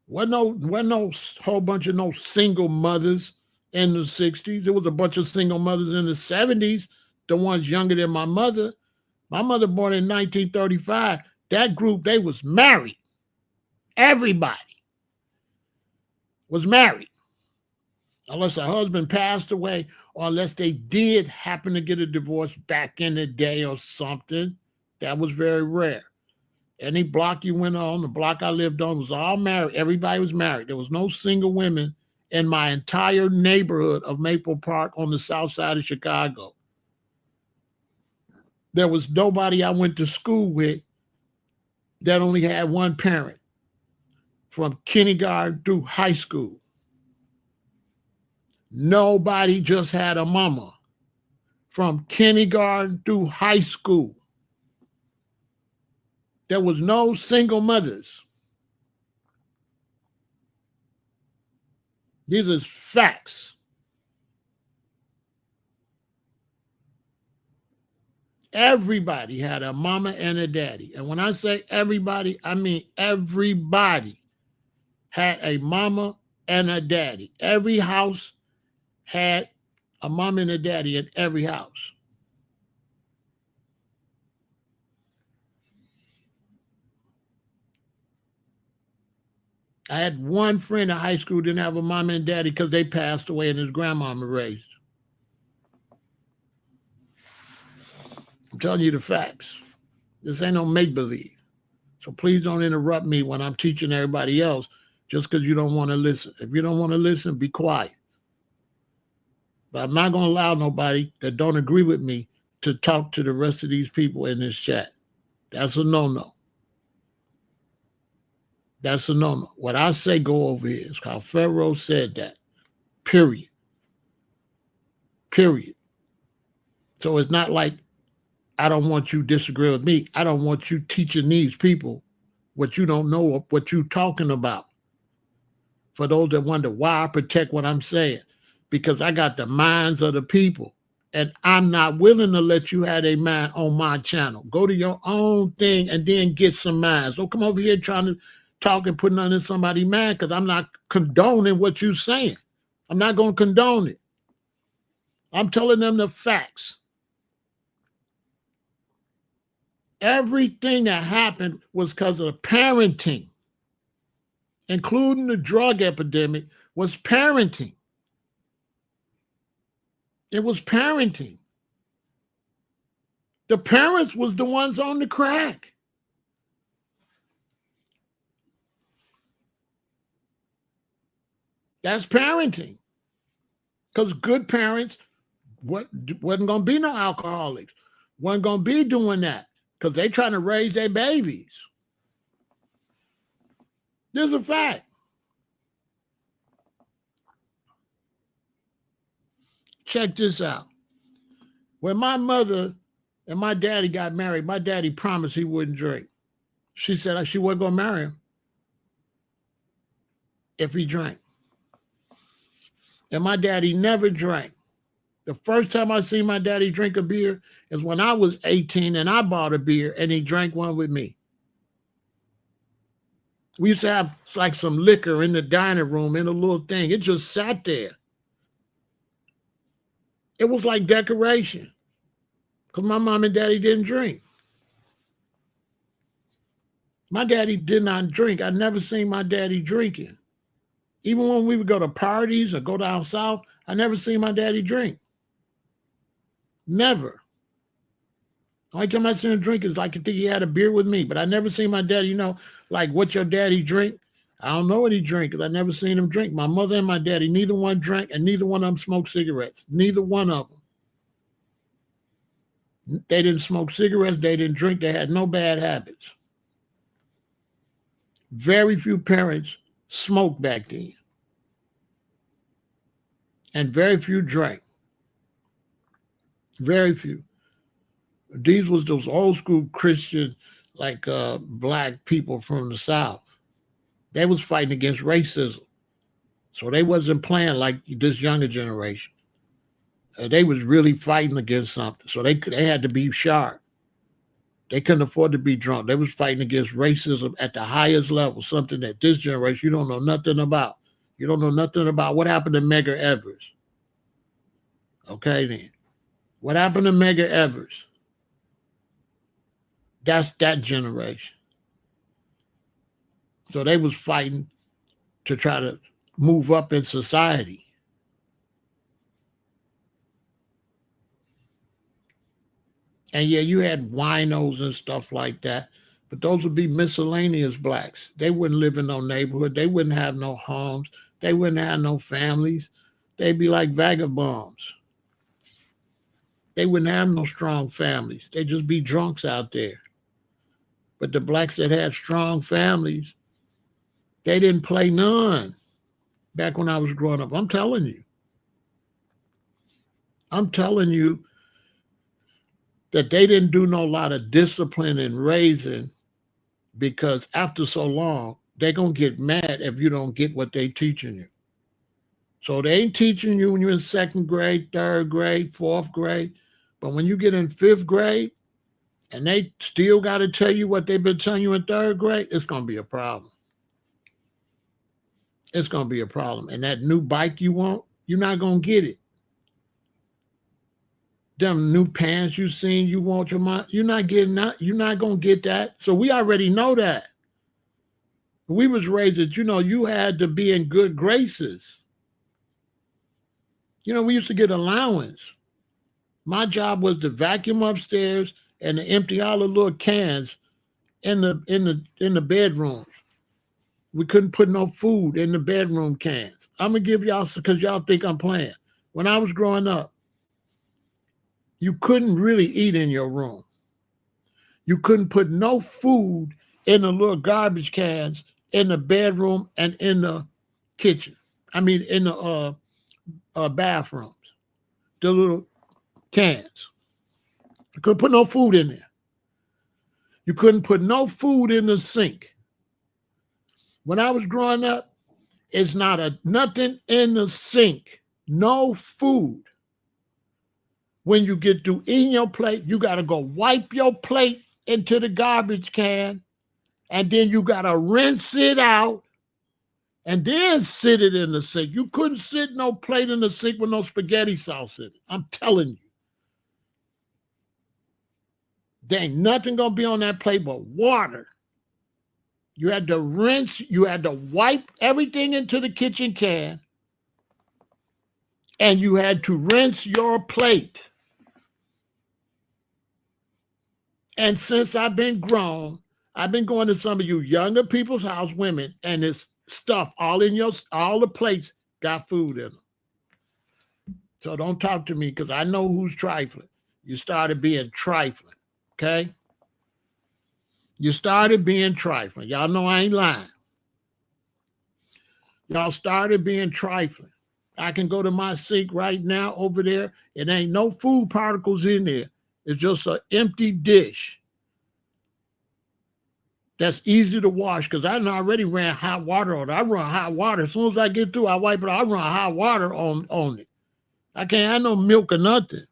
Wasn't no whole bunch of no single mothers in the 60s. There was a bunch of single mothers in the 70s, the ones younger than my mother. My mother born in 1935. That group, they was married. Everybody was married. Unless a husband passed away, or unless they did happen to get a divorce back in the day or something. That was very rare. Any block you went on, the block I lived on was all married. Everybody was married. There was no single women in my entire neighborhood of Maple Park on the south side of Chicago. There was nobody I went to school with that only had one parent from kindergarten through high school. Nobody just had a mama from kindergarten through high school. There was no single mothers. These are facts. Everybody had a mama and a daddy. And when I say everybody, I mean everybody had a mama and a daddy. Every house had a mom and a daddy in every house. I had one friend in high school didn't have a mom and daddy because they passed away and his grandmama raised. I'm telling you the facts. This ain't no make-believe. So please don't interrupt me when I'm teaching everybody else just because you don't want to listen. If you don't want to listen, be quiet. But I'm not going to allow nobody that don't agree with me to talk to the rest of these people in this chat. That's a no-no. That's a no-no. What I say go over here is how Pharaoh said that. Period. Period. So it's not like I don't want you to disagree with me. I don't want you teaching these people what you don't know, what you're talking about. For those that wonder why I protect what I'm saying, because I got the minds of the people, and I'm not willing to let you have a mind on my channel. Go to your own thing and then get some minds. Don't come over here trying to talk and put nothing in somebody's mind, because I'm not condoning what you're saying. I'm not going to condone it. I'm telling them the facts. Everything that happened was because of parenting, including the drug epidemic, was parenting. It was parenting. The parents was the ones on the crack. That's parenting. Because good parents wasn't going to be no alcoholics. Wasn't going to be doing that because they trying to raise their babies. This is a fact. Check this out. When my mother and my daddy got married, my daddy promised he wouldn't drink. She said she wasn't going to marry him if he drank. And my daddy never drank. The first time I seen my daddy drink a beer is when I was 18 and I bought a beer and he drank one with me. We used to have like some liquor in the dining room in a little thing. It just sat there. It was like decoration because my mom and daddy didn't drink. My daddy did not drink. I never seen my daddy drinking. Even when we would go to parties or go down south, I never seen my daddy drink. Never. Only time I seen him drink is like I think he had a beer with me, but I never seen my daddy, like what your daddy drink. I don't know what he drank because I never seen him drink. My mother and my daddy, neither one drank, and neither one of them smoked cigarettes. Neither one of them. They didn't smoke cigarettes. They didn't drink. They had no bad habits. Very few parents smoked back then. And very few drank. Very few. These was those old school Christian, like black people from the South. They was fighting against racism. So they wasn't playing like this younger generation. They was really fighting against something. So they had to be sharp. They couldn't afford to be drunk. They was fighting against racism at the highest level, something that this generation, you don't know nothing about. You don't know nothing about what happened to Medgar Evers. Okay, then. What happened to Medgar Evers? That's that generation. So they was fighting to try to move up in society. And yeah, you had winos and stuff like that, but those would be miscellaneous blacks. They wouldn't live in no neighborhood. They wouldn't have no homes. They wouldn't have no families. They'd be like vagabonds. They wouldn't have no strong families. They'd just be drunks out there. But the blacks that had strong families, they didn't play none back when I was growing up. I'm telling you. I'm telling you that they didn't do no lot of discipline and raising, because after so long, they're going to get mad if you don't get what they teaching you. So they ain't teaching you when you're in second grade, third grade, fourth grade. But when you get in fifth grade and they still got to tell you what they've been telling you in third grade, it's going to be a problem. It's going to be a problem. And that new bike you want, you're not going to get it. Them new pants you seen, you want your mom, you're not getting that. You're not going to get that. So we already know that. We was raised that, you had to be in good graces. We used to get allowance. My job was to vacuum upstairs and to empty all the little cans in the bedrooms. We couldn't put no food in the bedroom cans. I'm going to give y'all, because y'all think I'm playing. When I was growing up, you couldn't really eat in your room. You couldn't put no food in the little garbage cans in the bedroom and in the kitchen. I mean, in the bathrooms, the little cans. You couldn't put no food in there. You couldn't put no food in the sink. When I was growing up, it's nothing in the sink. No food. When you get through eating your plate, you got to go wipe your plate into the garbage can, and then you got to rinse it out and then sit it in the sink. You couldn't sit no plate in the sink with no spaghetti sauce in it. I'm telling you. There ain't nothing going to be on that plate but water. You had to rinse, you had to wipe everything into the kitchen can, and you had to rinse your plate. And since I've been grown, I've been going to some of you younger people's house, women, and it's stuff all the plates got food in them. So don't talk to me, because I know who's trifling. You started being trifling, okay? You started being trifling. Y'all know I ain't lying. Y'all started being trifling. I can go to my sink right now over there. It ain't no food particles in there. It's just an empty dish. That's easy to wash, because I already ran hot water on it. I run hot water. As soon as I get through, I wipe it. I run hot water on it. I can't have no milk or nothing.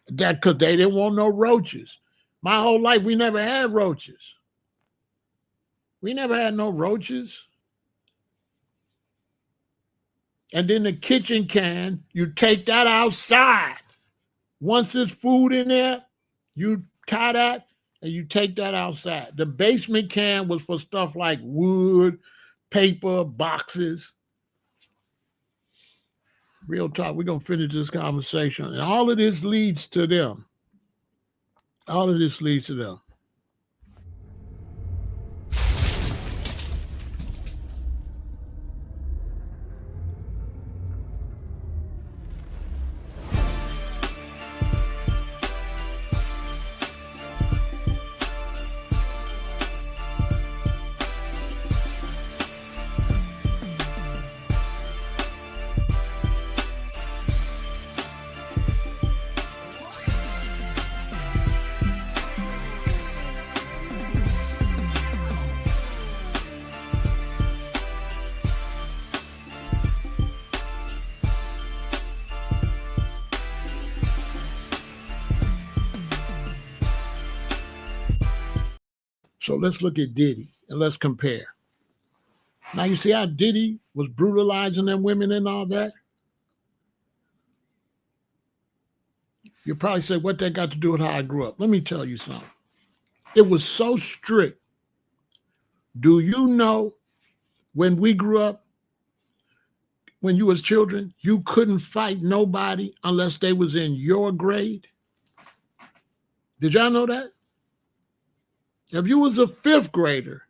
That because they didn't want no roaches. My whole life, we never had roaches. We never had no roaches. And then the kitchen can, you take that outside. Once there's food in there, you tie that and you take that outside. The basement can was for stuff like wood, paper, boxes. Real talk, we're going to finish this conversation. And all of this leads to them. All of this leads to them. So let's look at Diddy and let's compare. Now you see how Diddy was brutalizing them women and all that? You probably say, what that got to do with how I grew up? Let me tell you something. It was so strict. Do you know when we grew up, when you was children, you couldn't fight nobody unless they was in your grade? Did y'all know that? If you was a fifth grader,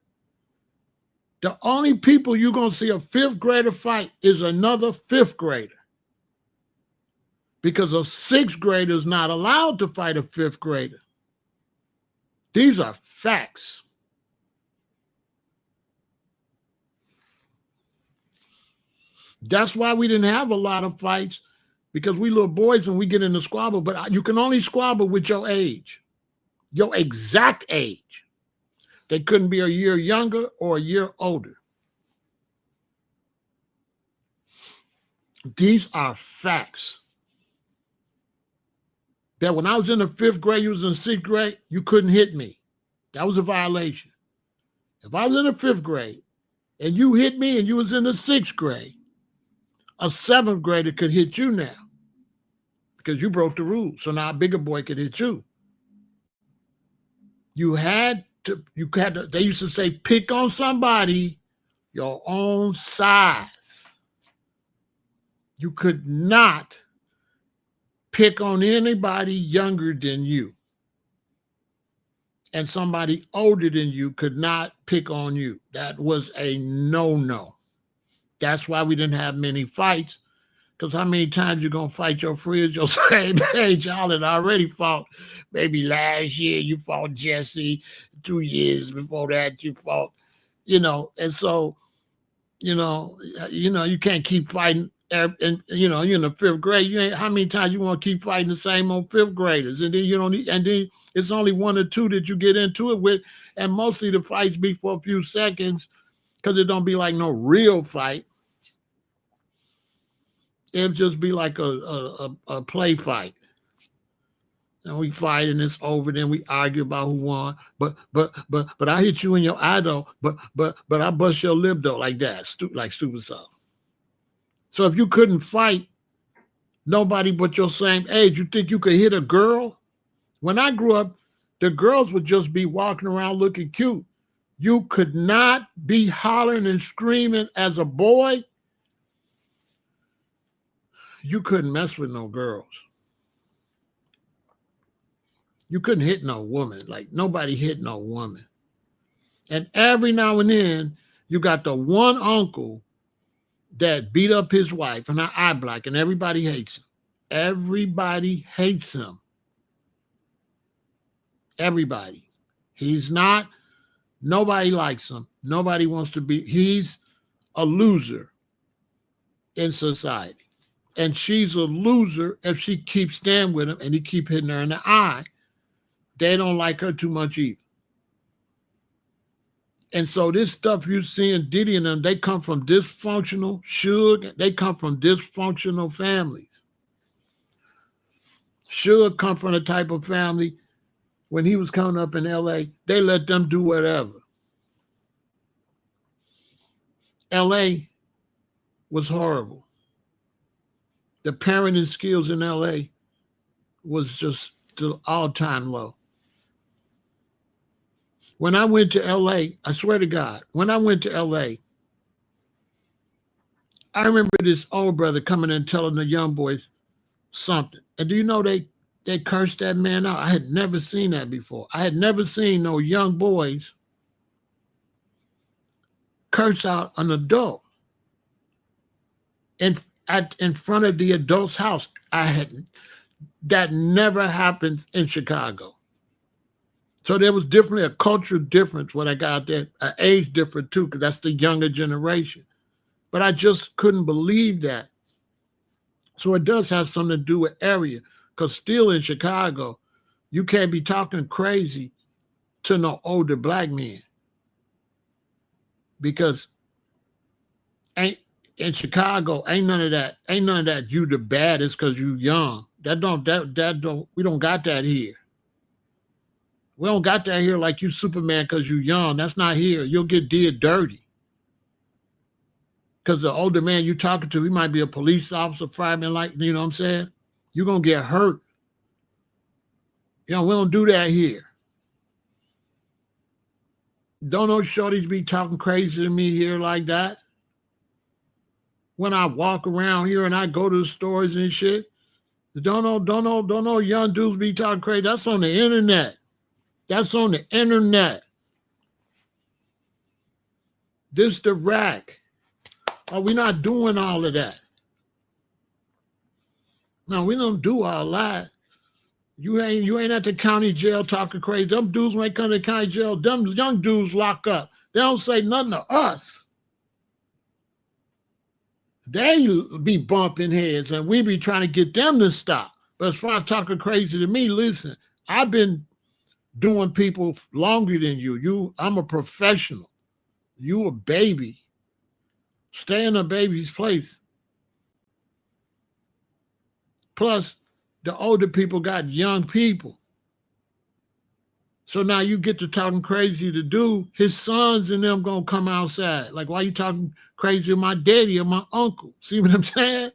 the only people you're going to see a fifth grader fight is another fifth grader. Because a sixth grader is not allowed to fight a fifth grader. These are facts. That's why we didn't have a lot of fights, because we little boys and we get in the squabble, but you can only squabble with your age, your exact age. They couldn't be a year younger or a year older. These are facts. That when I was in the fifth grade, you was in the sixth grade, you couldn't hit me. That was a violation. If I was in the fifth grade and you hit me and you was in the sixth grade, a seventh grader could hit you now because you broke the rules. So now a bigger boy could hit you. They used to say, pick on somebody your own size. You could not pick on anybody younger than you. And somebody older than you could not pick on you. That was a no-no. That's why we didn't have many fights. Because how many times you going to fight your friends your same age? Y'all had already fought. Maybe last year you fought Jesse. 2 years before that you fought, And so, you can't keep fighting. And you're in the fifth grade. How many times you want to keep fighting the same old fifth graders? And then then it's only one or two that you get into it with, and mostly the fights be for a few seconds because it don't be like no real fight. It'll just be like a play fight. And we fight and it's over, then we argue about who won. But I hit you in your eye though, but I bust your lip though, like that, like stupid stuff. So if you couldn't fight nobody but your same age, you think you could hit a girl? When I grew up, the girls would just be walking around looking cute. You could not be hollering and screaming as a boy. You couldn't mess with no girls. You couldn't hit no woman. Like nobody hit no woman. And every now and then, you got the one uncle that beat up his wife and her eye black, and everybody hates him. Everybody hates him. Everybody. Nobody likes him. Nobody wants to be, he's a loser in society. And she's a loser if she keeps staying with him and he keep hitting her in the eye. They don't like her too much either. And so this stuff you see in Diddy and them, they come from dysfunctional, Suge, they come from dysfunctional families. Suge come from the type of family, when he was coming up in LA, they let them do whatever. LA was horrible. The parenting skills in LA was just the all-time low. When I went to LA, I swear to God, when I went to LA, I remember this old brother coming and telling the young boys something. And do you know they cursed that man out? I had never seen that before. I had never seen no young boys curse out an adult in front of the adult's house. That never happened in Chicago. So there was definitely a cultural difference when I got there, an age difference too, because that's the younger generation. But I just couldn't believe that. So it does have something to do with area, because still in Chicago, you can't be talking crazy to no older black men, because in Chicago ain't none of that. You the baddest because you young. We don't got that here. We don't got that here like you Superman because you young. That's not here. You'll get did dirty. Because the older man you talking to, he might be a police officer, fireman, like, you know what I'm saying? You're going to get hurt. We don't do that here. Don't no shorties be talking crazy to me here like that. When I walk around here and I go to the stores and shit, don't know young dudes be talking crazy. That's on the internet. That's on the internet. This the rack. Oh, we're not doing all of that. No, we don't do all that. You ain't at the county jail talking crazy. Them dudes when they come to the county jail, them young dudes lock up. They don't say nothing to us. They be bumping heads and we be trying to get them to stop. But as far as talking crazy to me, listen, I've been doing people longer than you. I'm a professional. You a baby. Stay in a baby's place. Plus, the older people got young people. So now you get to talking crazy to do, his sons and them gonna come outside. Like, why you talking crazy to my daddy or my uncle? See what I'm saying?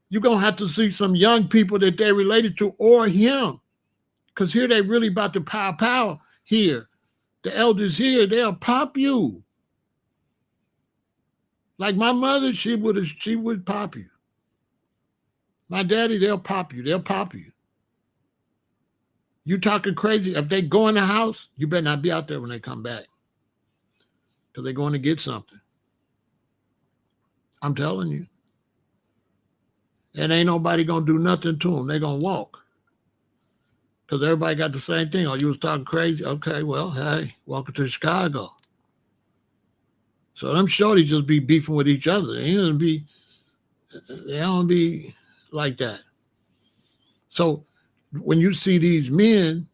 You're gonna have to see some young people that they related to or him. Because here they really about to power here. The elders here, they'll pop you. Like my mother, she would pop you. My daddy, they'll pop you. They'll pop you. You talking crazy. If they go in the house, you better not be out there when they come back. Because they're going to get something. I'm telling you. And ain't nobody going to do nothing to them. They're going to walk. Because everybody got the same thing. Oh, you was talking crazy? Okay, well, hey, welcome to Chicago. So them shorties just be beefing with each other. They don't be like that. So when you see these men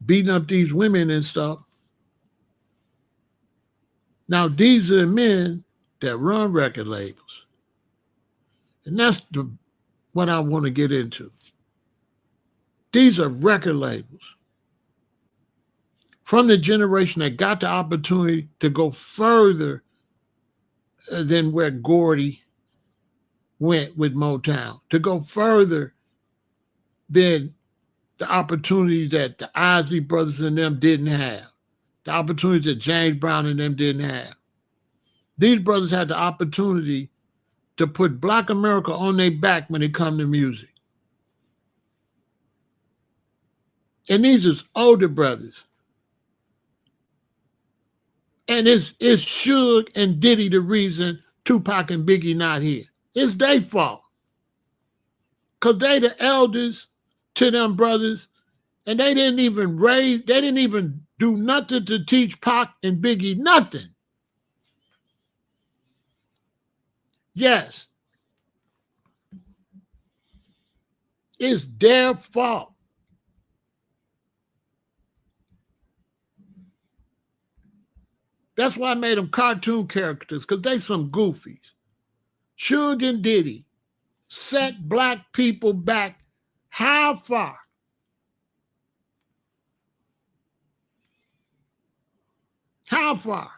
beating up these women and stuff, now these are the men that run record labels. And that's what I want to get into. These are record labels from the generation that got the opportunity to go further than where Gordy went with Motown, to go further than the opportunities that the Isley brothers and them didn't have, the opportunities that James Brown and them didn't have. These brothers had the opportunity to put Black America on their back when it come to music. And these is older brothers. And it's Suge and Diddy the reason Tupac and Biggie not here. It's their fault. Because they the elders to them brothers, and they didn't even do nothing to teach Pac and Biggie nothing. Yes. It's their fault. That's why I made them cartoon characters, because they some goofies. Suge and Diddy set Black people back how far? How far?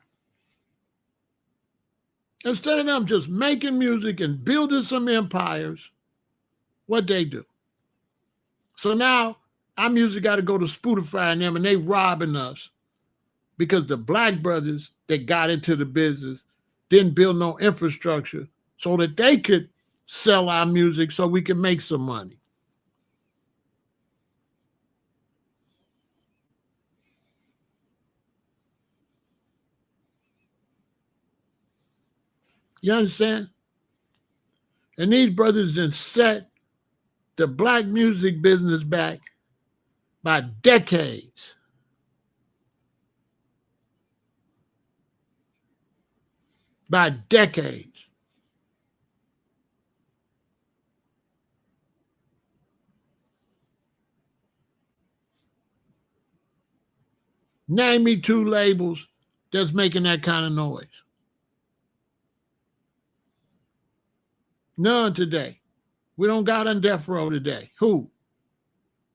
Instead of them just making music and building some empires, what they do? So now our music got to go to Spotify and them, and they robbing us because the Black brothers that got into the business didn't build no infrastructure so that they could sell our music so we can make some money. You understand? And these brothers then set the Black music business back by decades. By decades. Name me two labels that's making that kind of noise. None today. We don't got on death row today. Who?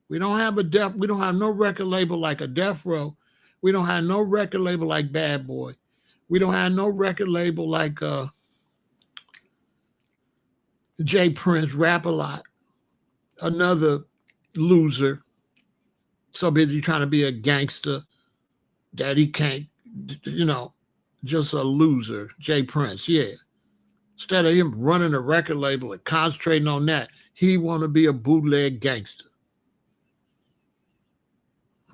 We don't have we don't have no record label like a Death Row. We don't have no record label like Bad Boy. We don't have no record label like Jay Prince, Rap a Lot, another loser, so busy trying to be a gangster that he can't, you know, just a loser. Jay Prince, yeah. Instead of him running a record label and concentrating on that, he want to be a bootleg gangster.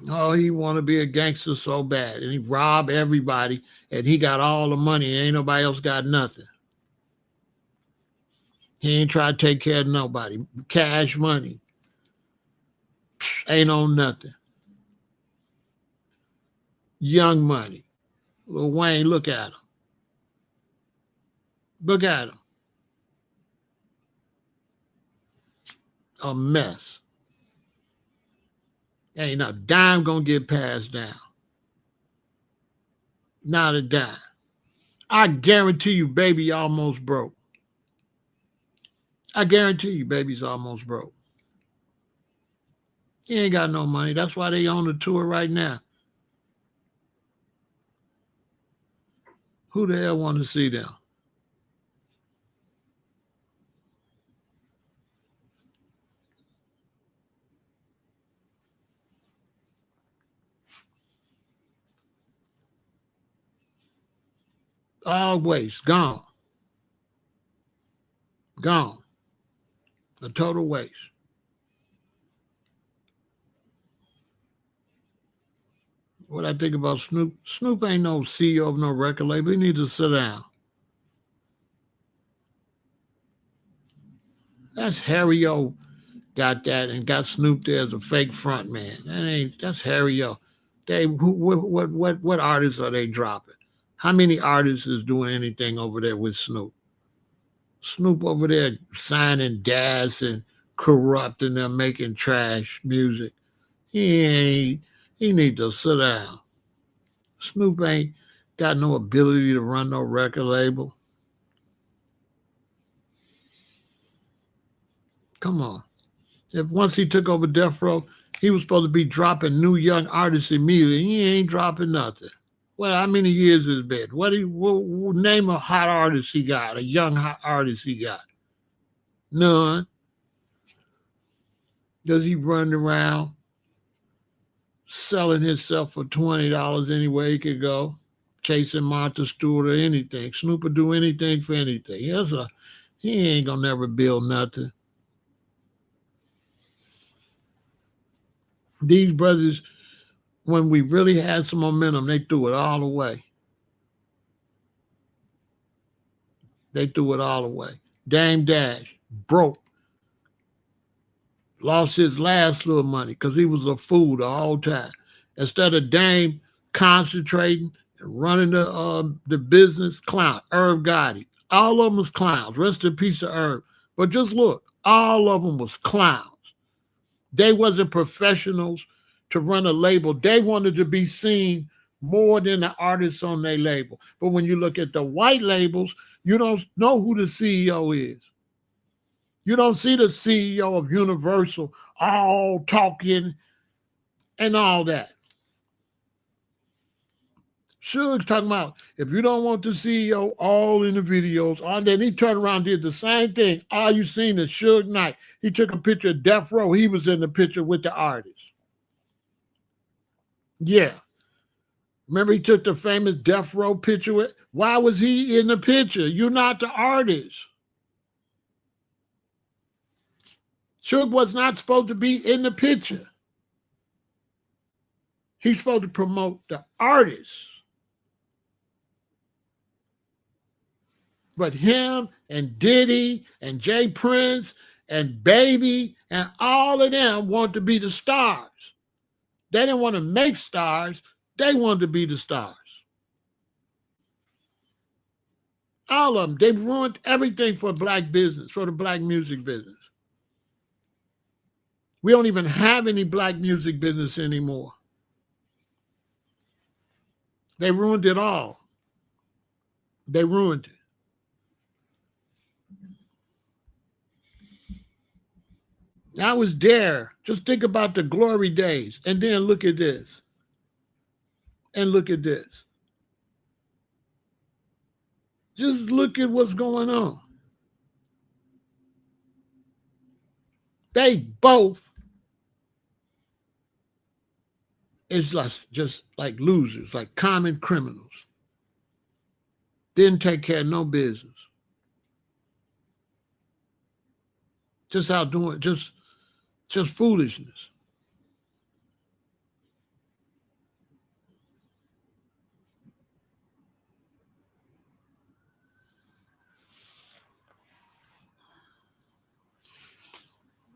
Oh, he want to be a gangster so bad, and he rob everybody, and he got all the money, and ain't nobody else got nothing. He ain't try to take care of nobody. Cash money. Ain't on nothing. Young money. Lil Wayne, look at him. Look at him. A mess. Ain't a dime gonna get passed down. Not a dime. I guarantee you, baby almost broke. I guarantee you, baby's almost broke. He ain't got no money. That's why they on the tour right now. Who the hell want to see them? All waste. Gone. Gone. A total waste. What I think about Snoop, Snoop ain't no CEO of no record label. He needs to sit down. That's Harry O got that and got Snoop there as a fake front man. That's Harry O. What artists are they dropping? How many artists is doing anything over there with Snoop? Snoop over there signing Daz and corrupting them, making trash music. He need to sit down. Snoop ain't got no ability to run no record label. Come on. If once he took over Death Row, he was supposed to be dropping new young artists immediately. He ain't dropping nothing. Well, how many years has it been? Name a hot artist he got, a young hot artist he got? None. Does he run around selling himself for $20 anywhere he could go, chasing Martha Stewart or anything? Snoop would do anything for anything. He ain't gonna never build nothing. These brothers, when we really had some momentum, they threw it all away. They threw it all away. Dame Dash, broke. Lost his last little money because he was a fool the whole time. Instead of Dame concentrating and running the business, clown, Irv Gotti. All of them was clowns. Rest in peace to Irv. But just look, all of them was clowns. They wasn't professionals to run a label. They wanted to be seen more than the artists on their label. But when you look at the white labels, you don't know who the CEO is. You don't see the CEO of Universal all talking and all that. Suge's talking about if you don't want the CEO all in the videos, and then he turned around and did the same thing. All you seen is Suge Knight. He took a picture of Death Row. He was in the picture with the artist. Yeah. Remember he took the famous Death Row picture with? Why was he in the picture? You're not the artist. Suge was not supposed to be in the picture. He's supposed to promote the artist. But him and Diddy and Jay Prince and Baby and all of them wanted to be the stars. They didn't want to make stars. They wanted to be the stars. All of them. They ruined everything for black business, for the black music business. We don't even have any black music business anymore. They ruined it all. They ruined it. I was there. Just think about the glory days. And then look at this. And look at this. Just look at what's going on. They both is like just like losers, like common criminals. Didn't take care of no business. Just out doing just foolishness.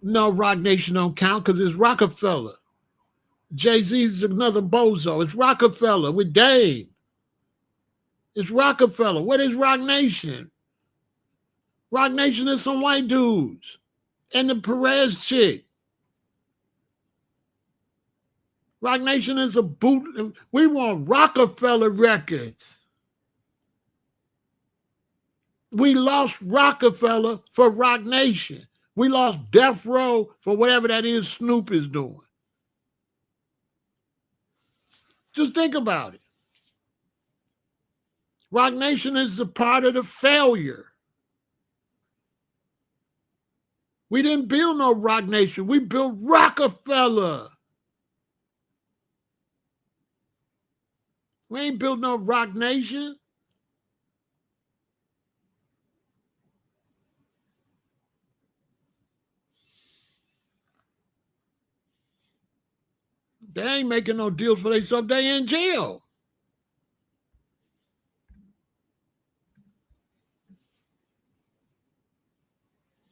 No, Rock Nation don't count because it's Rockefeller. Jay-Z's another bozo. It's Rockefeller with Dave. It's Rockefeller. What is Rock Nation? Rock Nation is some white dudes. And the Perez chick. Rock Nation is a boot. We want Rockefeller records. We lost Rockefeller for Rock Nation. We lost Death Row for whatever that is Snoop is doing. Just think about it. Rock Nation is a part of the failure. We didn't build no Rock Nation. We built Rockefeller. We ain't built no Rock Nation. They ain't making no deals for themselves. They in jail.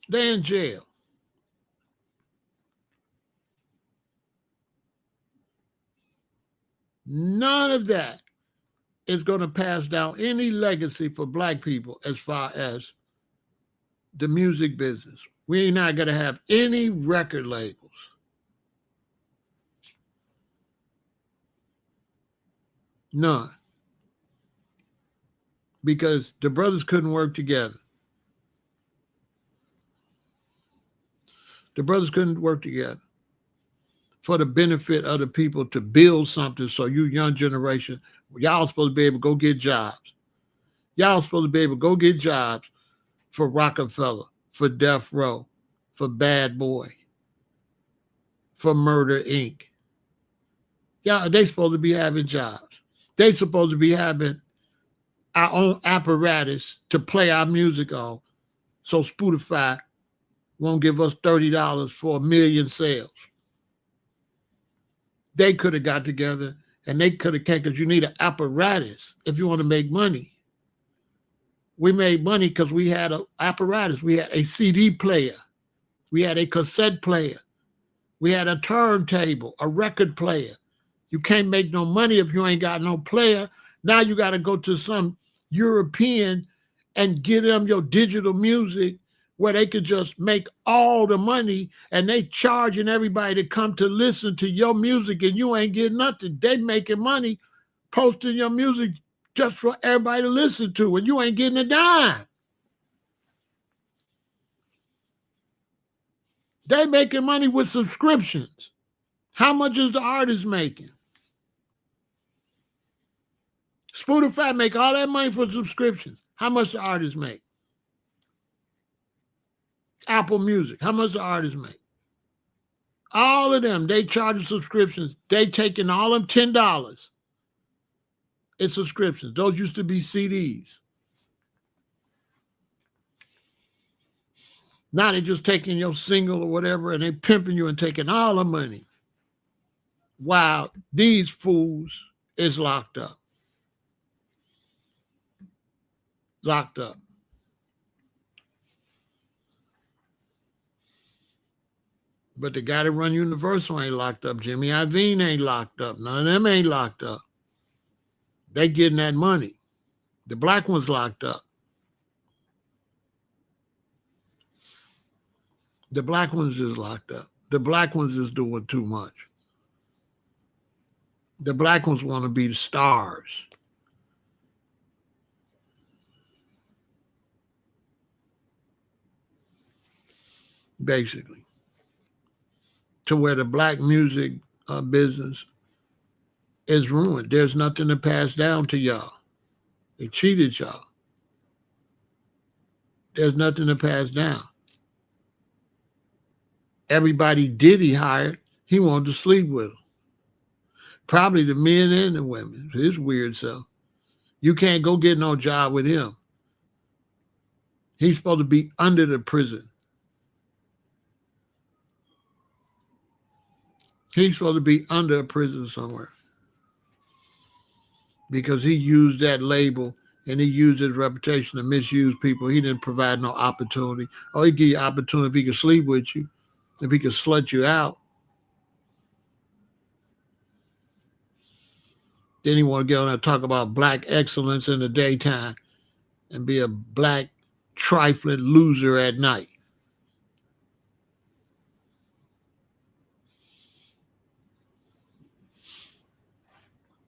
They in jail. None of that is going to pass down any legacy for black people as far as the music business. We ain't not going to have any record labels. None. Because the brothers couldn't work together. The brothers couldn't work together for the benefit of the people to build something so you young generation, y'all supposed to be able to go get jobs. Y'all supposed to be able to go get jobs for Rockefeller, for Death Row, for Bad Boy, for Murder Inc. Y'all, they supposed to be having jobs. They supposed to be having our own apparatus to play our music on so Spotify won't give us $30 for 1 million sales. They could have got together and they could have came because you need an apparatus if you want to make money. We made money because we had an apparatus. We had a CD player. We had a cassette player. We had a turntable, a record player. You can't make no money if you ain't got no player. Now you got to go to some European and give them your digital music where they could just make all the money and they charging everybody to come to listen to your music and you ain't getting nothing. They making money posting your music just for everybody to listen to and you ain't getting a dime. They making money with subscriptions. How much is the artist making? Spotify make all that money for subscriptions. How much the artist make? Apple Music, how much the artists make? All of them, they charge subscriptions. They taking all them $10. It's subscriptions. Those used to be CDs. Now they just taking your single or whatever and they pimping you and taking all the money. While these fools is locked up. Locked up. But the guy that run Universal ain't locked up. Jimmy Iovine ain't locked up. None of them ain't locked up. They getting that money. The black one's locked up. The black ones is locked up. The black ones is doing too much. The black ones want to be the stars. Basically. to where the black music business is ruined. There's nothing to pass down to y'all. They cheated y'all. There's nothing to pass down. Everybody Diddy hired, he wanted to sleep with them. Probably the men and the women. His weird self. You can't go get no job with him. He's supposed to be under the prison. He's supposed to be under a prison somewhere. Because he used that label and he used his reputation to misuse people. He didn't provide no opportunity. Oh, he give you opportunity if he could sleep with you, if he could slut you out. Then he want to get on and talk about black excellence in the daytime and be a black trifling loser at night.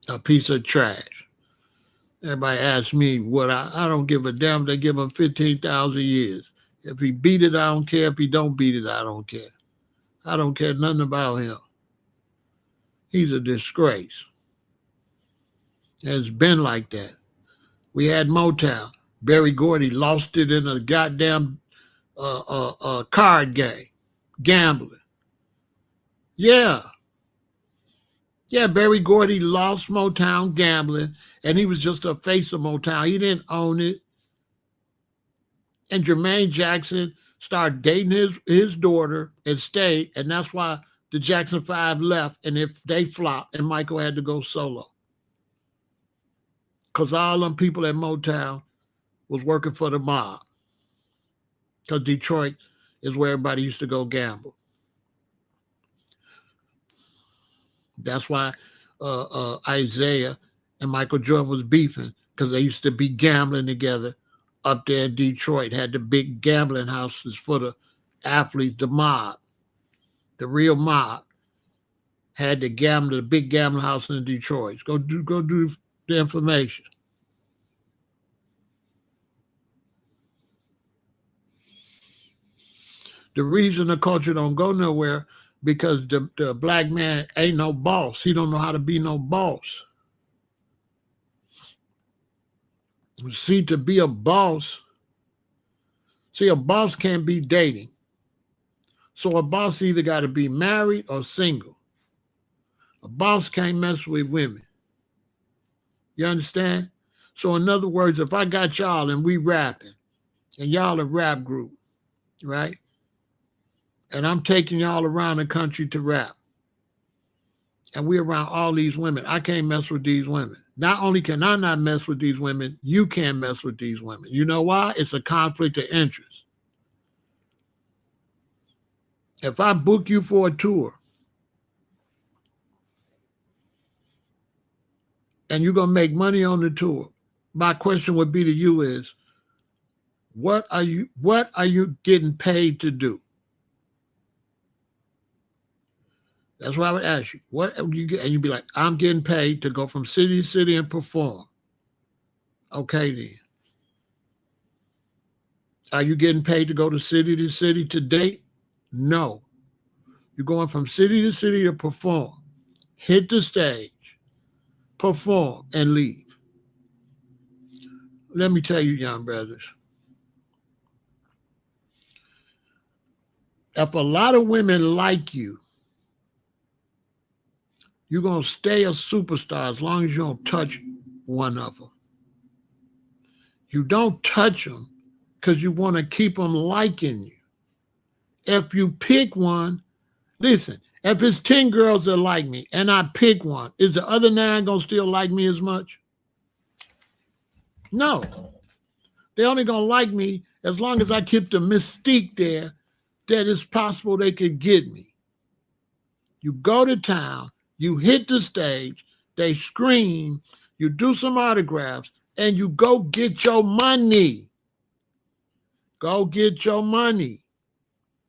A piece of trash. Everybody asks me what I don't give a damn. They give him 15,000 years. If he beat it, I don't care. If he don't beat it, I don't care. I don't care nothing about him. He's a disgrace. It's been like that. We had Motown. Berry Gordy lost it in a goddamn card game, gambling. Yeah, Berry Gordy lost Motown gambling, and he was just a face of Motown. He didn't own it. And Jermaine Jackson started dating his daughter and stayed, and that's why the Jackson 5 left, and if they flopped, and Michael had to go solo. Because all them people at Motown was working for the mob. Because Detroit is where everybody used to go gamble. That's why Isaiah and Michael Jordan was beefing, because they used to be gambling together up there in Detroit, had the big gambling houses for the athletes, the mob, the real mob, had the big gambling house in Detroit. Go do the information. The reason the culture don't go nowhere, because the black man ain't no boss. He don't know how to be no boss. See, to be a boss, a boss can't be dating. So a boss either got to be married or single. A boss can't mess with women. You understand? So in other words, if I got y'all and we rapping, and y'all a rap group, right? And I'm taking y'all around the country to rap, and we around all these women, I can't mess with these women. Not only can I not mess with these women, you can't mess with these women. You know why? It's a conflict of interest. If I book you for a tour and you're going to make money on the tour, my question would be to you is, what are you getting paid to do? That's what I would ask you. What you get? And you'd be like, I'm getting paid to go from city to city and perform. Okay, then. Are you getting paid to go to city to date? No. You're going from city to city to perform. Hit the stage, perform, and leave. Let me tell you, young brothers, if a lot of women like you, you're going to stay a superstar as long as you don't touch one of them. You don't touch them because you want to keep them liking you. If you pick one, listen, if it's 10 girls that like me and I pick one, is the other 9 going to still like me as much? No. They're only going to like me as long as I keep the mystique there that it's possible they could get me. You go to town, you hit the stage, they scream, you do some autographs, and you go get your money. Go get your money.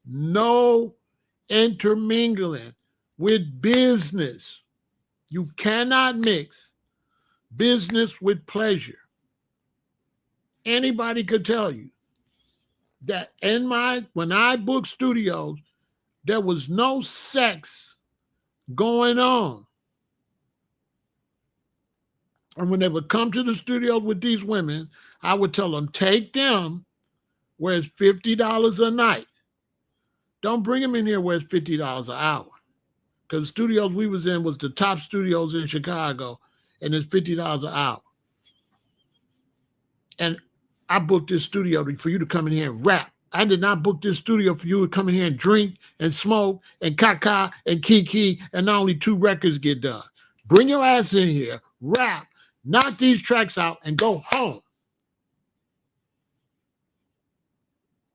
No intermingling with business. You cannot mix business with pleasure. Anybody could tell you that when I book studios, There was no sex going on. And when they would come to the studio with these women, I would tell them, take them where it's $50 a night. Don't bring them in here where it's $50 an hour. Because the studios we was in was the top studios in Chicago, and it's $50 an hour. And I booked this studio for you to come in here and rap. I did not book this studio for you to come in here and drink and smoke and caca and kiki and not only 2 records get done. Bring your ass in here, rap, knock these tracks out, and go home.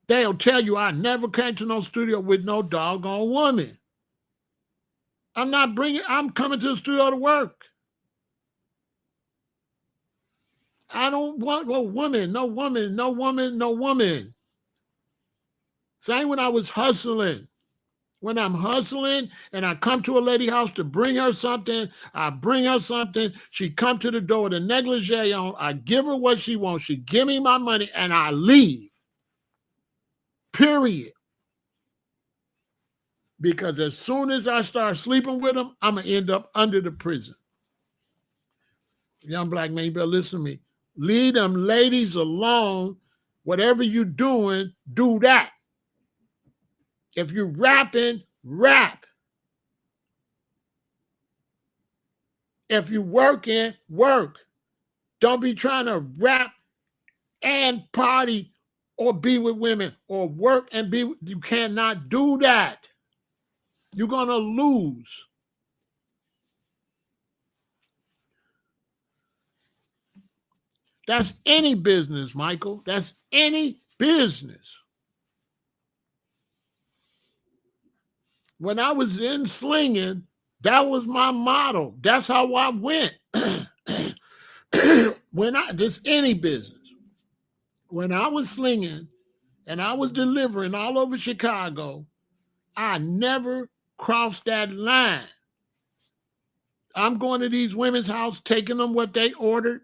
They'll tell you I never came to no studio with no doggone woman. I'm coming to the studio to work. I don't want no woman, no woman, no woman, no woman. Same when I was hustling. When I'm hustling and I come to a lady house to bring her something, I bring her something. She come to the door with a negligee on. I give her what she wants. She give me my money and I leave. Period. Because as soon as I start sleeping with them, I'm going to end up under the prison. Young black man, you better listen to me. Leave them ladies alone. Whatever you doing, do that. If you're rapping, rap. If you're working, work. Don't be trying to rap and party or be with women or work and be. You cannot do that. You're going to lose. That's any business, Michael. That's any business. When I was in slinging, that was my motto. That's how I went. This any business. When I was slinging and I was delivering all over Chicago, I never crossed that line. I'm going to these women's house, taking them what they ordered.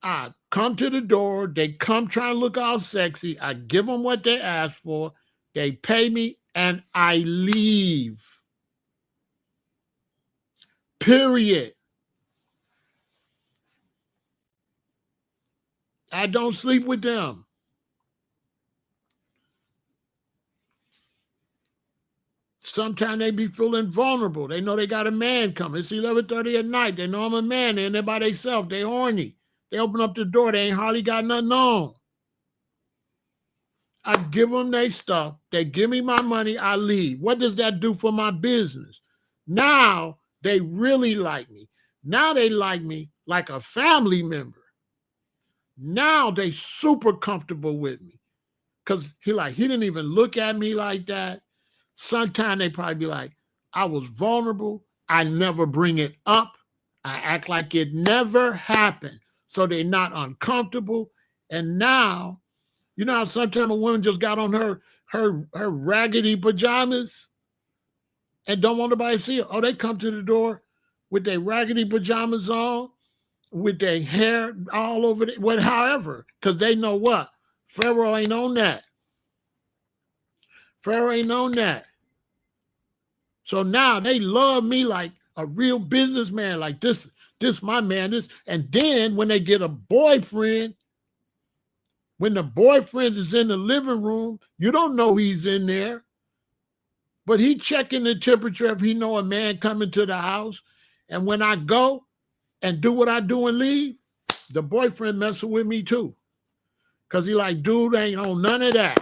I come to the door. They come trying to look all sexy. I give them what they asked for. They pay me and I leave. Period. I don't sleep with them. Sometimes they be feeling vulnerable. They know they got a man coming. It's 11:30 at night. They know I'm a man. They're in there by themselves. They horny. They open up the door. They ain't hardly got nothing on. I give them their stuff. They give me my money. I leave. What does that do for my business? Now they really like me. Now they like me like a family member. Now they super comfortable with me. Because he didn't even look at me like that. Sometimes they probably be like, I was vulnerable. I never bring it up. I act like it never happened. So they're not uncomfortable. And now, you know how sometimes a woman just got on her raggedy pajamas and don't want nobody to see her. Oh, they come to the door with their raggedy pajamas on, with their hair all over it, however, because they know what? Pharaoh ain't on that. Pharaoh ain't on that. So now they love me like a real businessman, like this my man is. And then when they get a boyfriend, when the boyfriend is in the living room, you don't know he's in there, but he checking the temperature if he know a man coming to the house. And when I go and do what I do and leave, the boyfriend messing with me too. Because he like, dude, ain't on none of that.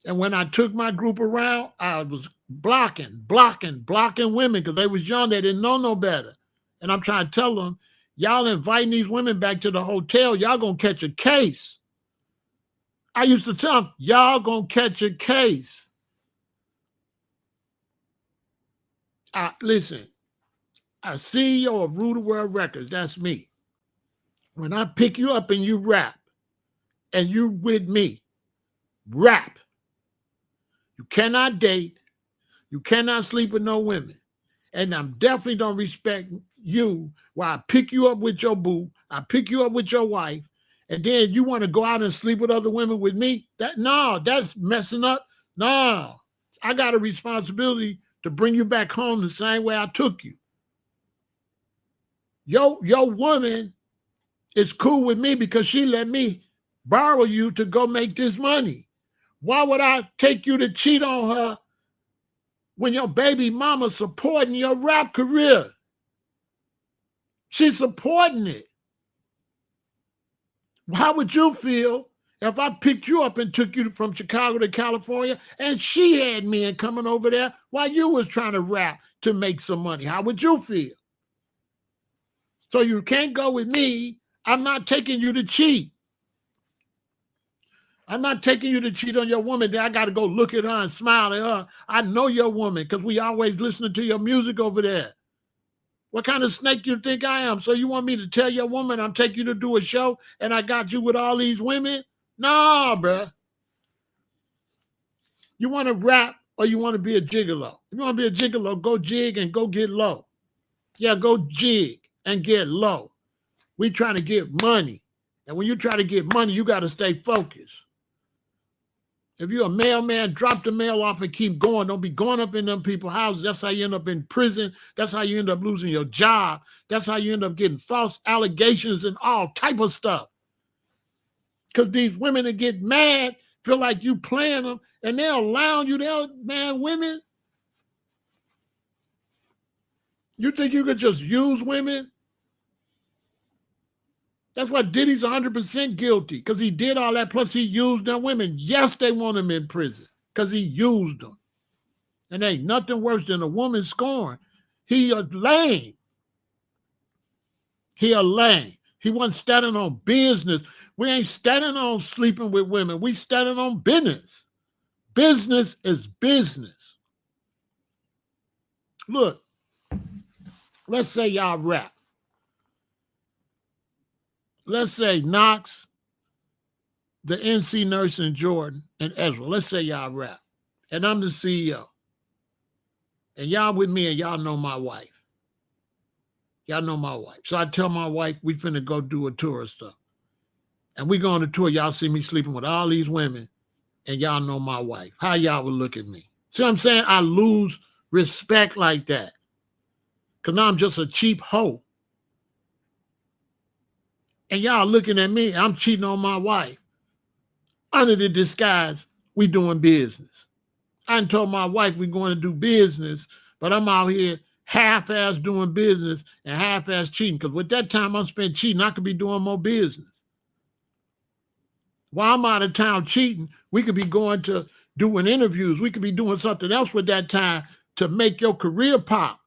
And when I took my group around, I was blocking women because they was young. They didn't know no better. And I'm trying to tell them, y'all inviting these women back to the hotel, y'all going to catch a case. I used to tell them, y'all going to catch a case. Listen, a CEO of Rude World Records, that's me. When I pick you up and you rap, and you with me, rap. You cannot date. You cannot sleep with no women. And I'm definitely don't respect you while I pick you up with your boo, I pick you up with your wife, and then you want to go out and sleep with other women with me? That's messing up No, I got a responsibility to bring you back home the same way I took you. Your woman is cool with me because she let me borrow you to go make this money. Why would I take you to cheat on her when your baby mama supporting your rap career? She's supporting it. How would you feel if I picked you up and took you from Chicago to California and she had men coming over there while you was trying to rap to make some money? How would you feel? So you can't go with me. I'm not taking you to cheat. I'm not taking you to cheat on your woman. Then I got to go look at her and smile at her. I know your woman because we always listening to your music over there. What kind of snake you think I am? So you want me to tell your woman I'm taking you to do a show and I got you with all these women? Nah, bruh. You want to rap or you want to be a gigolo? If you want to be a gigolo, go jig and go get low. Yeah, go jig and get low. We trying to get money. And when you try to get money, you got to stay focused. If you're a mailman, drop the mail off and keep going. Don't be going up in them people's houses. That's how you end up in prison. That's how you end up losing your job. That's how you end up getting false allegations and all type of stuff. Because these women that get mad feel like you playing them and they're allowing you, man, women. You think you could just use women? That's why Diddy's 100% guilty, because he did all that, plus he used them women. Yes, they want him in prison, because he used them. And ain't nothing worse than a woman scorned. He a lame. He a lame. He wasn't standing on business. We ain't standing on sleeping with women. We standing on business. Business is business. Look, let's say y'all rap. Let's say Knox, the MC Nurse, and Jordan, and Ezra. Let's say y'all rap. And I'm the CEO. And y'all with me and y'all know my wife. Y'all know my wife. So I tell my wife, we finna go do a tour of stuff. And we go on the tour, y'all see me sleeping with all these women, and y'all know my wife. How y'all would look at me? See what I'm saying? I lose respect like that. Because now I'm just a cheap hoe. And y'all looking at me, I'm cheating on my wife. Under the disguise, we doing business. I done told my wife we going to do business, but I'm out here half-ass doing business and half-ass cheating. Because with that time I spent cheating, I could be doing more business. While I'm out of town cheating, we could be going to doing interviews. We could be doing something else with that time to make your career pop.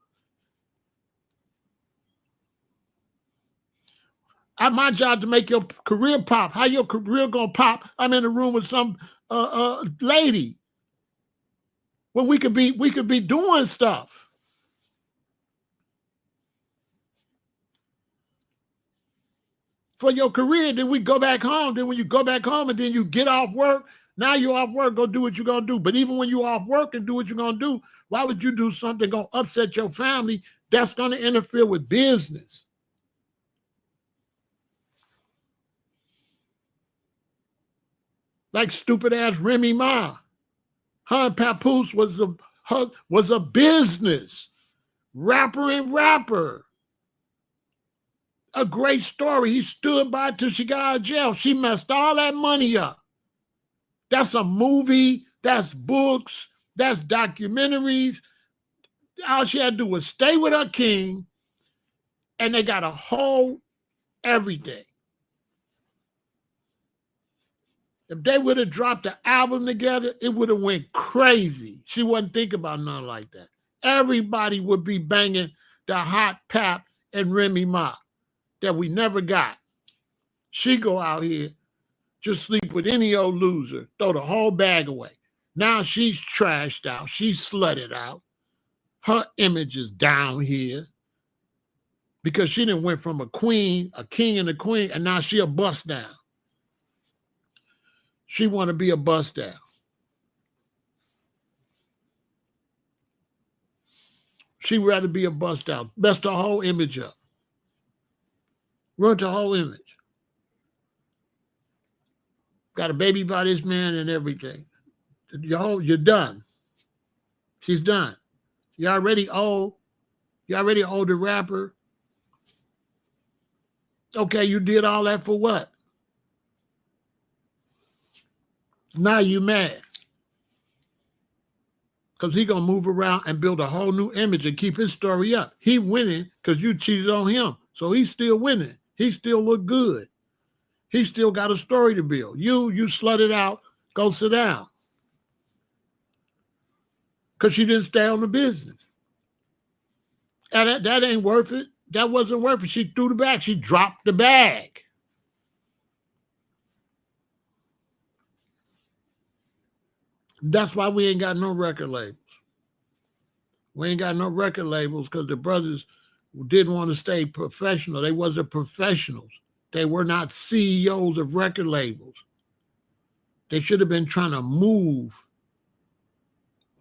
My job to make your career pop. How your career gonna pop? I'm in the room with some lady. When we could be doing stuff. For your career, then we go back home. Then when you go back home and then you get off work, now you're off work, go do what you're gonna do. But even when you're off work and do what you're gonna do, why would you do something gonna upset your family that's gonna interfere with business? Like stupid ass Remy Ma. Her and Papoose was a business. Rapper and rapper. A great story. He stood by till she got out of jail. She messed all that money up. That's a movie. That's books. That's documentaries. All she had to do was stay with her king, and they got a whole everything. If they would have dropped the album together, it would have went crazy. She wasn't thinking about nothing like that. Everybody would be banging the hot Pap and Remy Ma that we never got. She go out here, just sleep with any old loser, throw the whole bag away. Now she's trashed out. She's slutted out. Her image is down here because she done went from a queen, a king and a queen, and now she a bust down. She want to be a bust down. She'd rather be a bust down. Messed her whole image up. Ruined her whole image. Got a baby by this man and everything. You're done. She's done. You already owe the rapper. Okay, you did all that for what? Now you mad. Because he going to move around and build a whole new image and keep his story up. He winning because you cheated on him. So he's still winning. He still look good. He still got a story to build. You slutted out, go sit down. Because she didn't stay on the business. And that ain't worth it. That wasn't worth it. She threw the bag. She dropped the bag. That's why we ain't got no record labels. We ain't got no record labels because the brothers didn't want to stay professional. They wasn't professionals. They were not CEOs of record labels. They should have been trying to move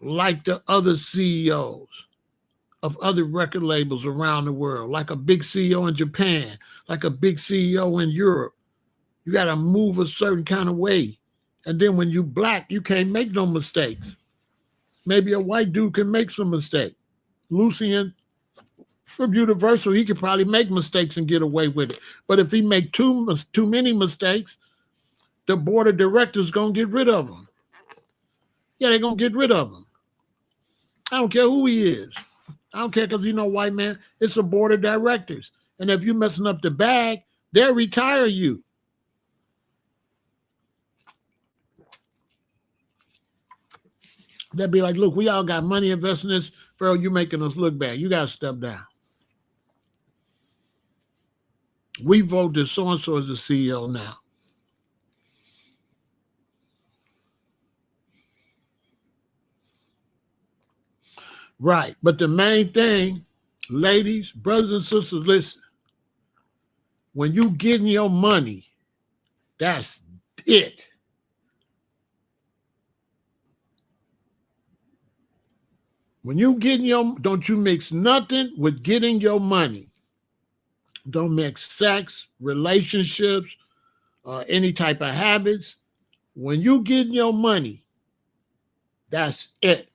like the other CEOs of other record labels around the world, like a big CEO in Japan, like a big CEO in Europe. You got to move a certain kind of way. And then when you black, you can't make no mistakes. Maybe a white dude can make some mistakes. Lucian from Universal, he could probably make mistakes and get away with it. But if he make too many mistakes, the board of directors going to get rid of him. Yeah, they're going to get rid of him. I don't care who he is. I don't care because white man, it's a board of directors. And if you're messing up the bag, they'll retire you. They'll be like, look, we all got money investing in this. Pharaoh, you're making us look bad. You got to step down. We voted so-and-so as the CEO now. Right. But the main thing, ladies, brothers and sisters, listen. When you getting your money, that's it. When you getting don't you mix nothing with getting your money. Don't mix sex, relationships, any type of habits. When you getting your money, that's it.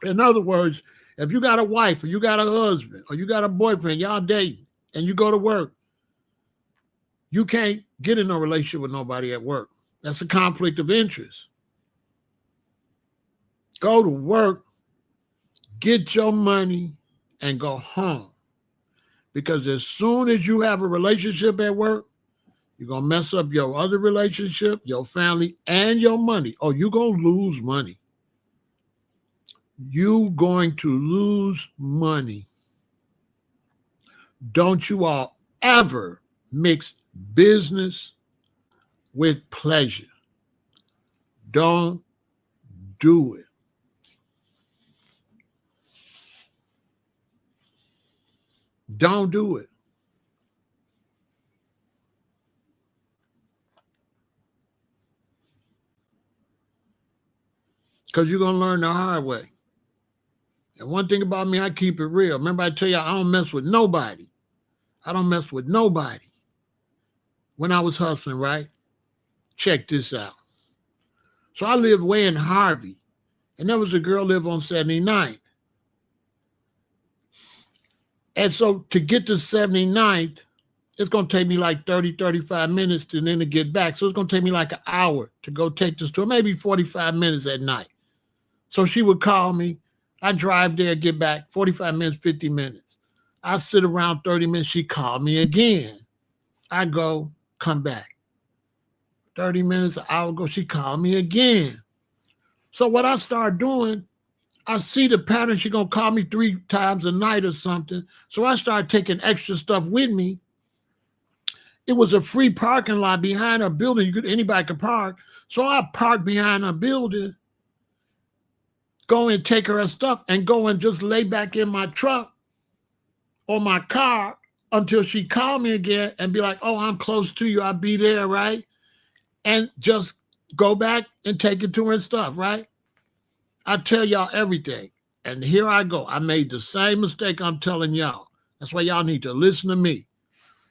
In other words, if you got a wife or you got a husband or you got a boyfriend, y'all dating, and you go to work, you can't get in a relationship with nobody at work. That's a conflict of interest. Go to work, get your money, and go home. Because as soon as you have a relationship at work, you're going to mess up your other relationship, your family, and your money. Oh, you're going to lose money. You're going to lose money. Don't you all ever mix business with pleasure. Don't do it. Don't do it. Because you're going to learn the hard way. And one thing about me, I keep it real. Remember I tell you, I don't mess with nobody. I don't mess with nobody. When I was hustling, right? Check this out. So I lived way in Harvey. And there was a girl live on 79th. And so to get to 79th, it's going to take me like 30, 35 minutes and then to get back. So it's going to take me like an hour to go take this to her, maybe 45 minutes at night. So she would call me. I drive there, get back, 45 minutes, 50 minutes. I sit around 30 minutes. She called me again. I go, come back. 30 minutes, an hour ago, she called me again. So what I start doing, I see the pattern. She's going to call me 3 times a night or something. So I started taking extra stuff with me. It was a free parking lot behind her building. Anybody could park. So I parked behind her building, go and take her stuff and go and just lay back in my truck or my car until she called me again and be like, oh, I'm close to you. I'll be there, right? And just go back and take it to her and stuff, right? I tell y'all everything. And here I go. I made the same mistake I'm telling y'all. That's why y'all need to listen to me.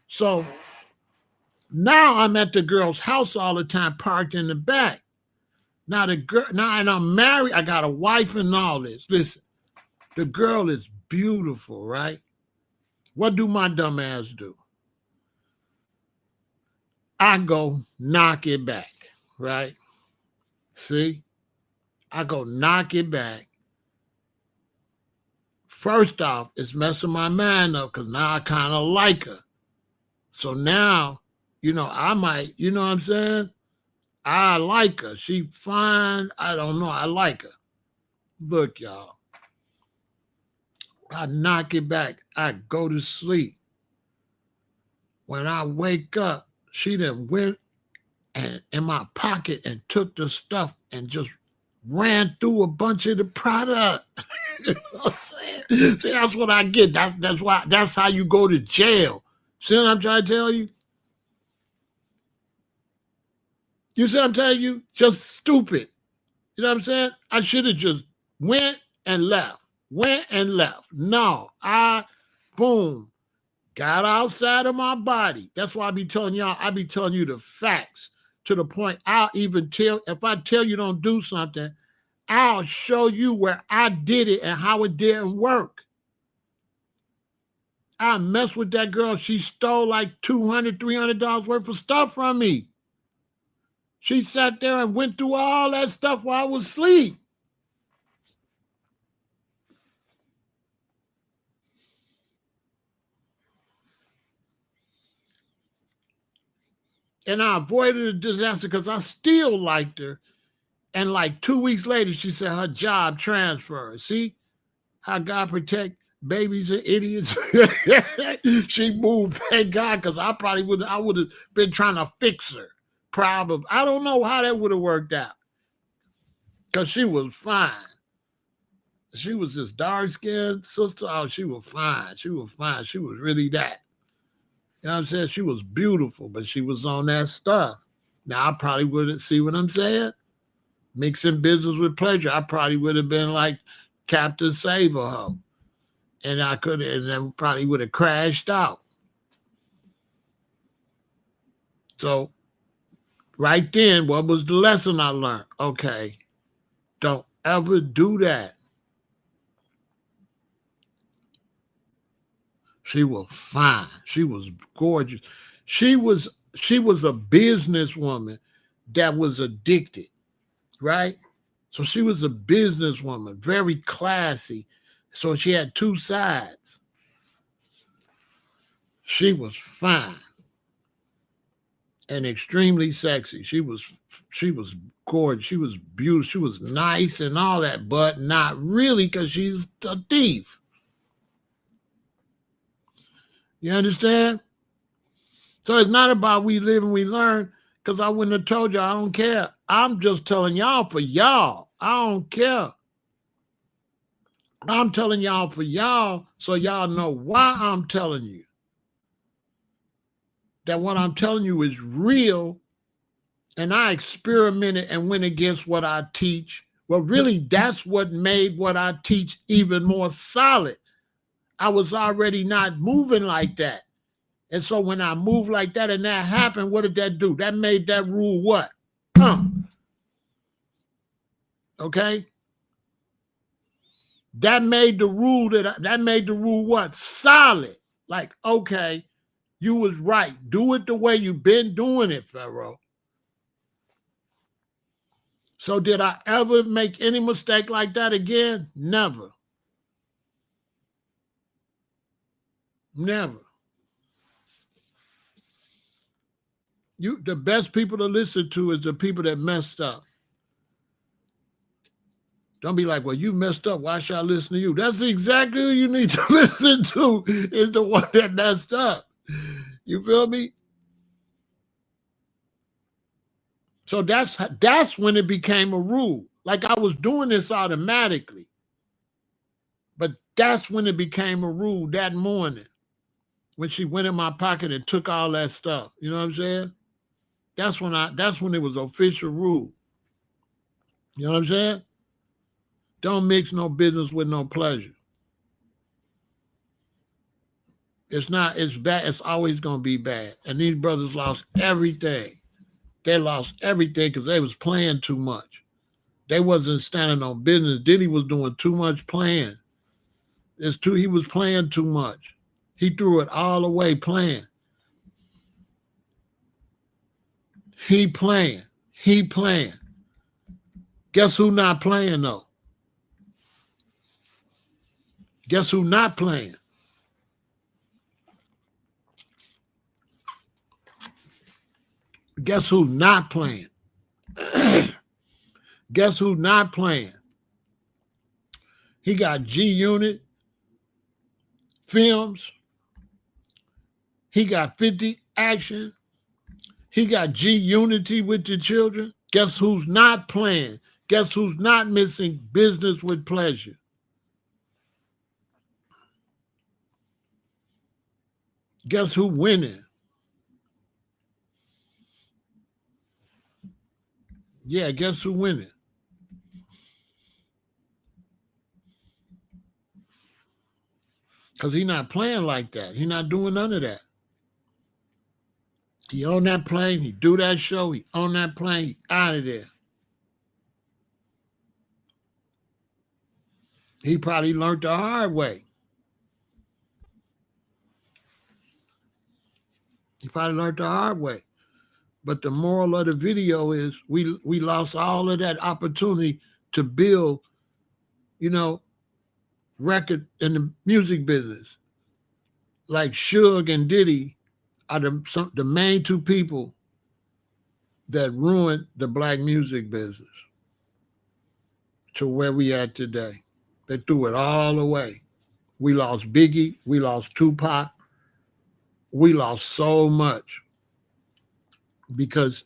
So now I'm at the girl's house all the time, parked in the back. Now the girl, now and I'm married, I got a wife and all this. Listen, the girl is beautiful, right? What do my dumb ass do? I go knock it back, right? See? I go knock it back. First off, it's messing my mind up because now I kind of like her. So now, I might, you know what I'm saying? I like her. She fine. I don't know. I like her. Look, y'all. I knock it back. I go to sleep. When I wake up, she then went and in my pocket and took the stuff and just ran through a bunch of the product. You know what I'm saying? See, that's what I get. That's how you go to jail. See what I'm trying to tell you? You see what I'm telling you? Just stupid. You know what I'm saying? I should have just went and left. Went and left. No, boom, got outside of my body. That's why I be telling y'all, I be telling you the facts to the point I'll even if I tell you don't do something, I'll show you where I did it and how it didn't work. I messed with that girl. She stole like $200, $300 worth of stuff from me. She sat there and went through all that stuff while I was asleep. And I avoided a disaster because I still liked her. And like 2 weeks later, she said her job transferred. See how God protect babies and idiots? She moved, thank God, because I would have been trying to fix her. Probably. I don't know how that would have worked out. Because she was fine. She was this dark-skinned sister. Oh, she was fine. She was fine. She was really that. You know what I'm saying? She was beautiful, but she was on that stuff. Now, I probably wouldn't see what I'm saying. Mixing business with pleasure. I probably would have been like Captain Saberho. And then probably would have crashed out. So, right then, what was the lesson I learned? Okay, don't ever do that. She was fine. She was gorgeous. She was a businesswoman that was addicted, right? So she was a businesswoman, very classy. So she had two sides. She was fine and extremely sexy. She was gorgeous. She was beautiful. She was nice and all that, but not really because she's a thief. You understand? So it's not about we live and we learn, because I wouldn't have told you I don't care. I'm just telling y'all for y'all. I don't care. I'm telling y'all for y'all so y'all know why I'm telling you. That what I'm telling you is real, and I experimented and went against what I teach. Well, really, that's what made what I teach even more solid. I was already not moving like that. And so when I moved like that and that happened, what did that do? That made that rule what? Okay? That made the rule what? Solid. Like, okay, you was right. Do it the way you've been doing it, Pharaoh. So did I ever make any mistake like that again? Never. Never. The best people to listen to is the people that messed up. Don't be like, well, you messed up. Why should I listen to you? That's exactly who you need to listen to, is the one that messed up. You feel me? So that's when it became a rule. Like I was doing this automatically. But that's when it became a rule that morning. When she went in my pocket and took all that stuff. You know what I'm saying? That's when it was official rule. You know what I'm saying? Don't mix no business with no pleasure. It's bad. It's always going to be bad. And these brothers lost everything. They lost everything because they was playing too much. They wasn't standing on business. Diddy was doing too much playing. He was playing too much. He threw it all away playing. He playing. Guess who not playing though? Guess who not playing? Guess who not playing? Guess who not playing? He got G-Unit Films. He got 50 Action. He got G-Unity with the children. Guess who's not playing? Guess who's not missing business with pleasure? Guess who winning? Yeah, guess who winning? Because he's not playing like that. He's not doing none of that. He on that plane, he do that show, he on that plane, he out of there. He probably learned the hard way. But the moral of the video is we lost all of that opportunity to build, record in the music business. Like Suge and Diddy are the main two people that ruined the black music business to where we at today. They threw it all away. We lost Biggie. We lost Tupac. We lost so much because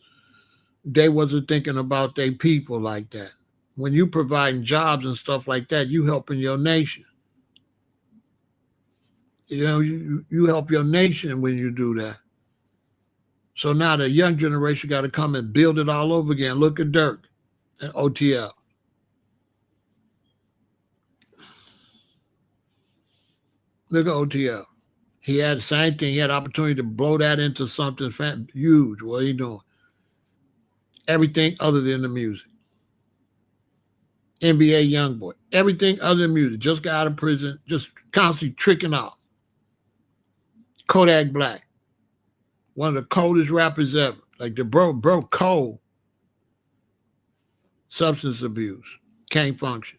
they wasn't thinking about their people like that. When you providing jobs and stuff like that, you helping your nation. You help your nation when you do that. So now the young generation got to come and build it all over again. Look at Dirk and OTL. Look at OTL. He had the same thing. He had opportunity to blow that into something huge. What are you doing? Everything other than the music. NBA YoungBoy. Everything other than music. Just got out of prison. Just constantly tricking off. Kodak Black. One of the coldest rappers ever. Like the bro cold. Substance abuse. Can't function.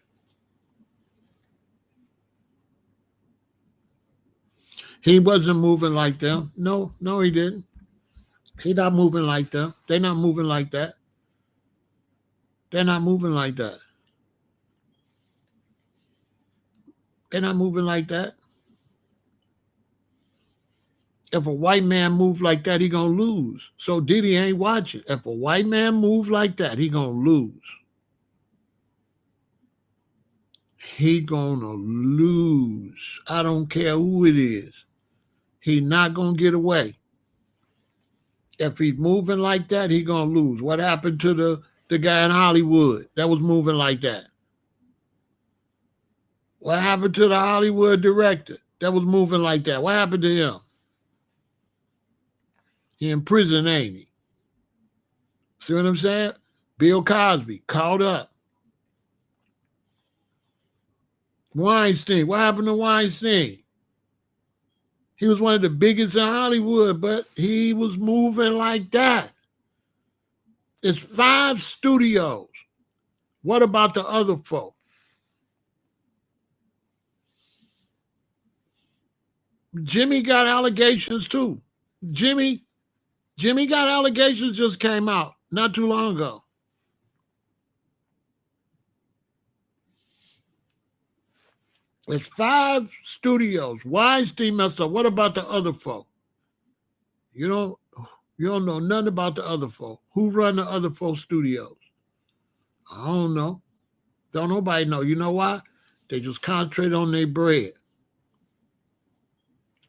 He wasn't moving like them. No, he didn't. He not moving like them. They're not moving like that. They're not moving like that. They're not moving like that. If a white man move like that, he gonna lose. So Diddy ain't watching. If a white man move like that, he gonna lose. He gonna lose. I don't care who it is. He not gonna get away. If he's moving like that, he gonna lose. What happened to the guy in Hollywood that was moving like that? What happened to the Hollywood director that was moving like that? What happened to him? He in prison, ain't he? See what I'm saying? Bill Cosby, caught up. Weinstein, what happened to Weinstein? He was one of the biggest in Hollywood, but he was moving like that. It's 5 studios. What about the other folk? Jimmy got allegations too. Jimmy got allegations, just came out not too long ago. It's 5 studios. Weinstein messed up. What about the other folk? You don't know nothing about the other folk. Who run the other folk studios? I don't know. Don't nobody know. You know why? They just concentrate on their bread.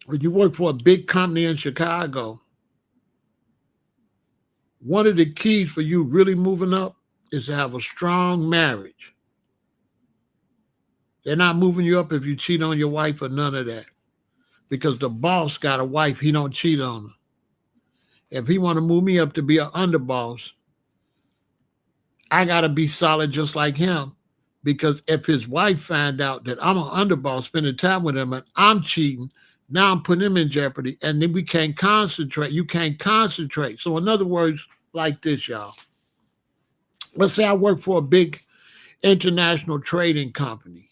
When you work for a big company in Chicago, one of the keys for you really moving up is to have a strong marriage. They're not moving you up if you cheat on your wife or none of that. Because the boss got a wife, he don't cheat on her. If he want to move me up to be an underboss, I got to be solid just like him. Because if his wife find out that I'm an underboss spending time with him and I'm cheating, now I'm putting him in jeopardy. And then we can't concentrate. You can't concentrate. So in other words, like this, y'all. Let's say I work for a big international trading company.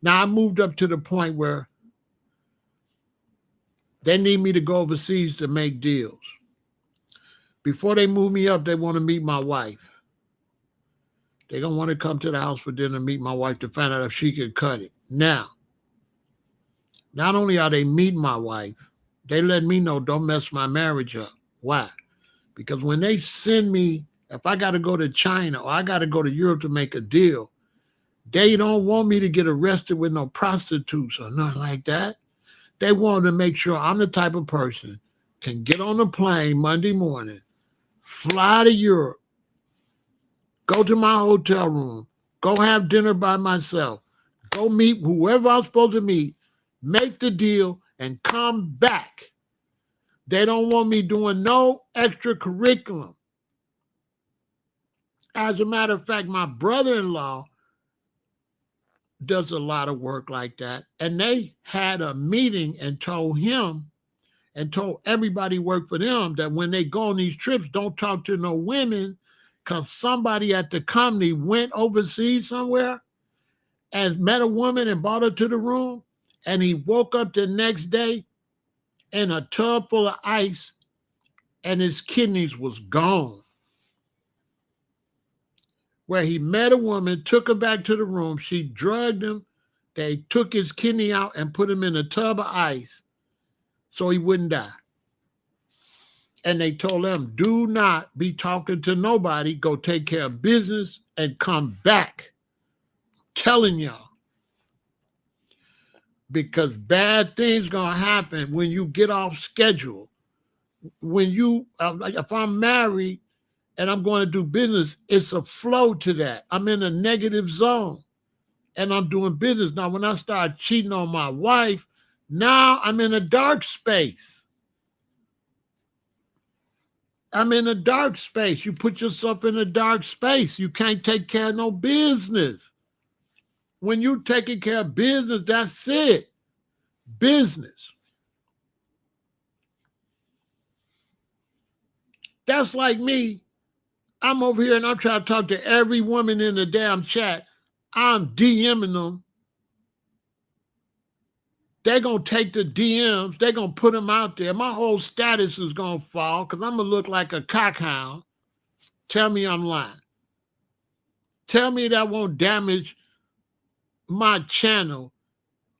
Now I moved up to the point where they need me to go overseas to make deals. Before they move me up, they want to meet my wife. They're going to want to come to the house for dinner and meet my wife to find out if she can cut it. Now, not only are they meeting my wife, they let me know don't mess my marriage up. Why? Because when they send me, if I got to go to China or I got to go to Europe to make a deal, they don't want me to get arrested with no prostitutes or nothing like that. They want to make sure I'm the type of person can get on a plane Monday morning, fly to Europe, go to my hotel room, go have dinner by myself, go meet whoever I'm supposed to meet, make the deal, and come back. They don't want me doing no extra curriculum. As a matter of fact, my brother-in-law does a lot of work like that. And they had a meeting and told him and told everybody work for them that when they go on these trips, don't talk to no women because somebody at the company went overseas somewhere and met a woman and brought her to the room. And he woke up the next day in a tub full of ice and his kidneys was gone. Where he met a woman, took her back to the room. She drugged him. They took his kidney out and put him in a tub of ice so he wouldn't die. And they told him, do not be talking to nobody. Go take care of business and come back. I'm telling y'all. Because bad things going to happen when you get off schedule. When you, like if I'm married, and I'm going to do business, it's a flow to that. I'm in a negative zone and I'm doing business. Now, when I start cheating on my wife, now I'm in a dark space. I'm in a dark space. You put yourself in a dark space. You can't take care of no business. When you're taking care of business, that's it. Business. That's like me. I'm over here and I'm trying to talk to every woman in the damn chat. I'm DMing them. They're going to take the DMs. They're going to put them out there. My whole status is going to fall because I'm going to look like a cockhound. Tell me I'm lying. Tell me that won't damage my channel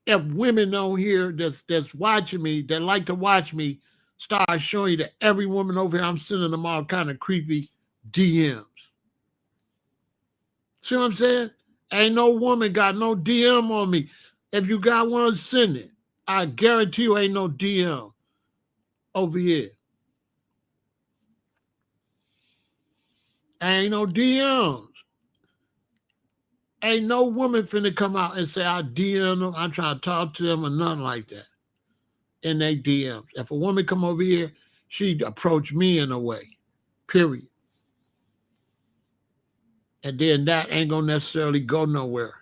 if women on here that's watching me, that like to watch me, start showing you that every woman over here, I'm sending them all kind of creepy DMs. See what I'm saying? Ain't no woman got no DM on me. If you got one, send it. I guarantee you ain't no DM over here. Ain't no DMs. Ain't no woman finna come out and say, I DM them, I'm trying to talk to them or nothing like that in their DMs. If a woman come over here, she'd approach me in a way, period. And then that ain't gonna necessarily go nowhere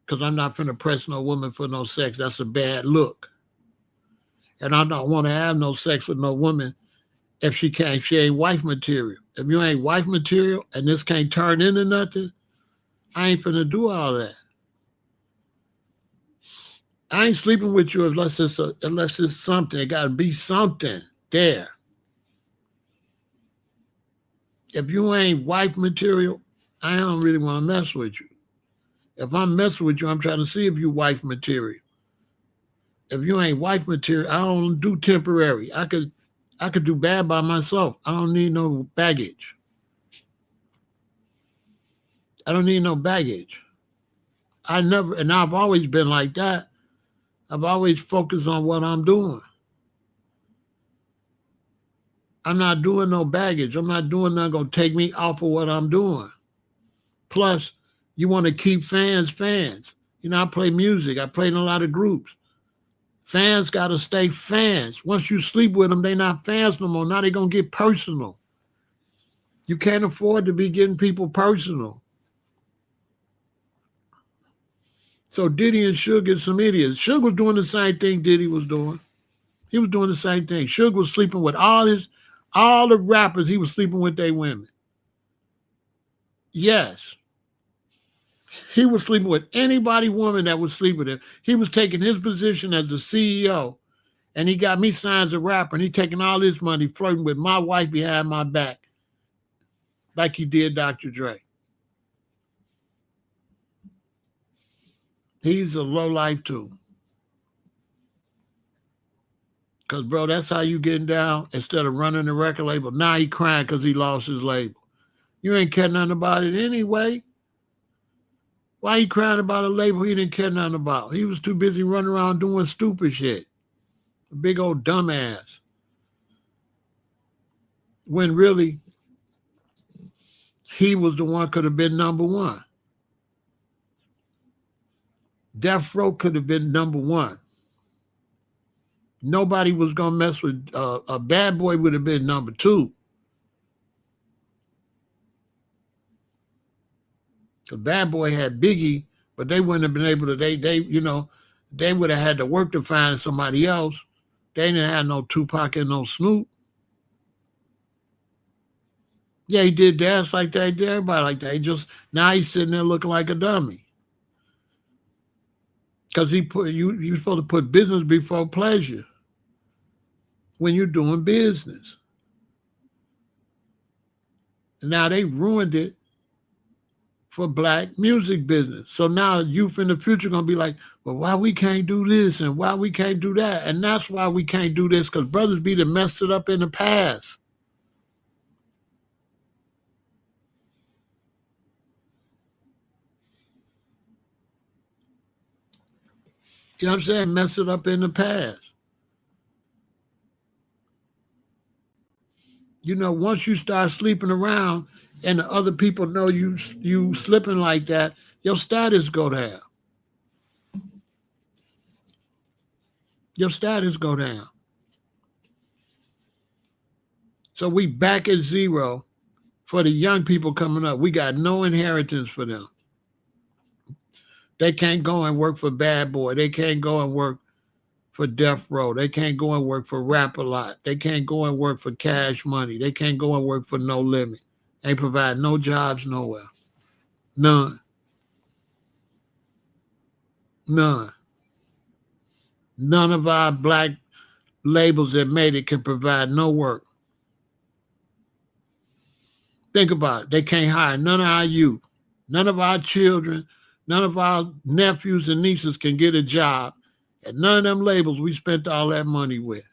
because I'm not finna press no woman for no sex. That's a bad look. And I don't want to have no sex with no woman if she ain't wife material. If you ain't wife material and this can't turn into nothing, I ain't finna do all that. I ain't sleeping with you unless it's something. It gotta be something there. If you ain't wife material, I don't really want to mess with you. If I'm messing with you, I'm trying to see if you wife material. If you ain't wife material, I don't do temporary. I could do bad by myself. I don't need no baggage. I don't need no baggage. I've always been like that. I've always focused on what I'm doing. I'm not doing no baggage. I'm not doing nothing gonna take me off of what I'm doing. Plus, you want to keep fans. You know, I play music. I play in a lot of groups. Fans got to stay fans. Once you sleep with them, they not fans no more. Now they going to get personal. You can't afford to be getting people personal. So Diddy and Suge is some idiots. Suge was doing the same thing Diddy was doing. He was doing the same thing. Suge was sleeping with all the rappers. He was sleeping with their women. Yes. He was sleeping with anybody woman that was sleeping with him. He was taking his position as the CEO, and he got me signed as a rapper, and he taking all his money, flirting with my wife behind my back, like he did Dr. Dre. He's a lowlife too. Because, bro, that's how you getting down instead of running the record label. Now he crying because he lost his label. You ain't care nothing about it anyway. Why he crying about a label he didn't care nothing about? He was too busy running around doing stupid shit. A big old dumbass. When really, he was the one could have been number one. Death Row could have been number one. Nobody was going to mess with a Bad Boy would have been number two. The Bad Boy had Biggie, but they wouldn't have been able to, they would have had to work to find somebody else. They didn't have no Tupac and no Snoop. Yeah, he did dance like that. He did everybody like that. Now he's sitting there looking like a dummy. Because you're supposed to put business before pleasure when you're doing business. And now they ruined it for black music business. So now youth in the future going to be like, well, why we can't do this and why we can't do that? And that's why we can't do this, because brothers be done messed it up in the past. You know what I'm saying? Mess it up in the past. You know, once you start sleeping around and the other people know you slipping like that, your status go down. Your status go down. So we back at zero for the young people coming up. We got no inheritance for them. They can't go and work for Bad Boy. They can't go and work for Death Row. They can't go and work for Rap-A-Lot. They can't go and work for Cash Money. They can't go and work for No Limit. They provide no jobs nowhere. None. None. None of our black labels that made it can provide no work. Think about it. They can't hire none of our youth. None of our children, none of our nephews and nieces can get a job. And none of them labels we spent all that money with.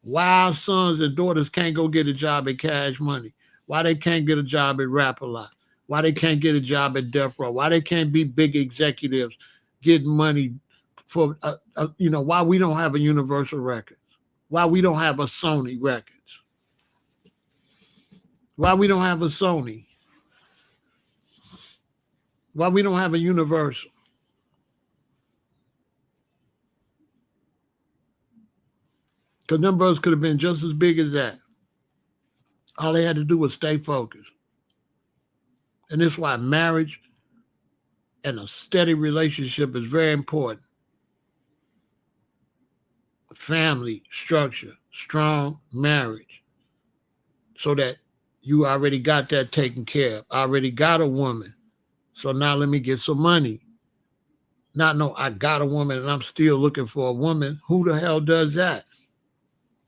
Why our sons and daughters can't go get a job at Cash Money? Why they can't get a job at Rap-A-Lot? Why they can't get a job at Death Row? Why they can't be big executives getting money for, why we don't have a Universal Records? Why we don't have a Sony Records? Why we don't have a Sony? Why we don't have a Universal? Because them brothers could have been just as big as that. All they had to do was stay focused. And that's why marriage and a steady relationship is very important. Family structure, strong marriage, so that you already got that taken care of. I already got a woman. So now let me get some money. Not no, I got a woman and I'm still looking for a woman. Who the hell does that?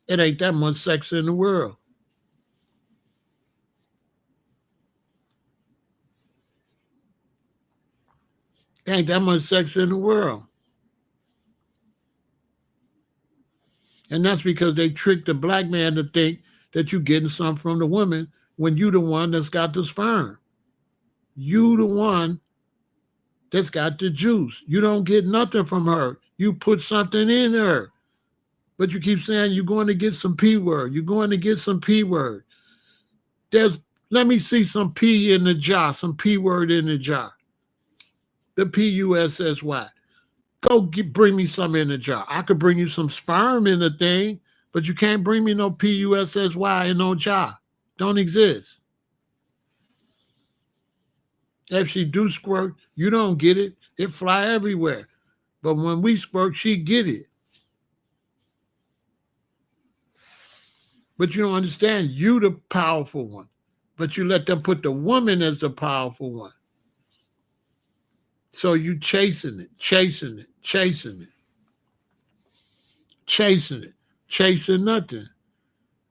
It ain't that much sex in the world. There ain't that much sex in the world. And that's because they tricked the black man to think that you're getting something from the woman when you the one that's got the sperm. You the one that's got the juice. You don't get nothing from her. You put something in her. But you keep saying you're going to get some P word. You're going to get some P word. Let me see some P in the jar, some P word in the jar. The P-U-S-S-Y. Bring me some in the jar. I could bring you some sperm in the thing, but you can't bring me no P-U-S-S-Y in no jar. Don't exist. If she do squirt, you don't get it. It fly everywhere. But when we squirt, she get it. But you don't understand, you the powerful one. But you let them put the woman as the powerful one. So you chasing it, chasing it, chasing it, chasing it, chasing nothing.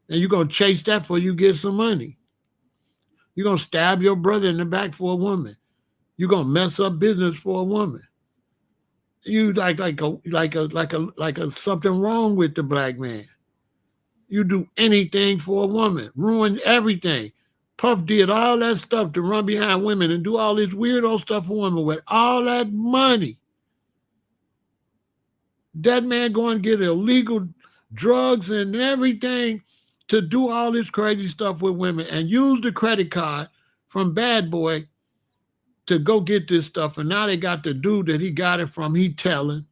And you're going to chase that before you get some money. You're going to stab your brother in the back for a woman. You're going to mess up business for a woman. You like a something wrong with the black man. You do anything for a woman, ruin everything. Puff did all that stuff to run behind women and do all this weirdo stuff for women with all that money. That man going to get illegal drugs and everything to do all this crazy stuff with women and use the credit card from Bad Boy to go get this stuff. And now they got the dude that he got it from. He telling,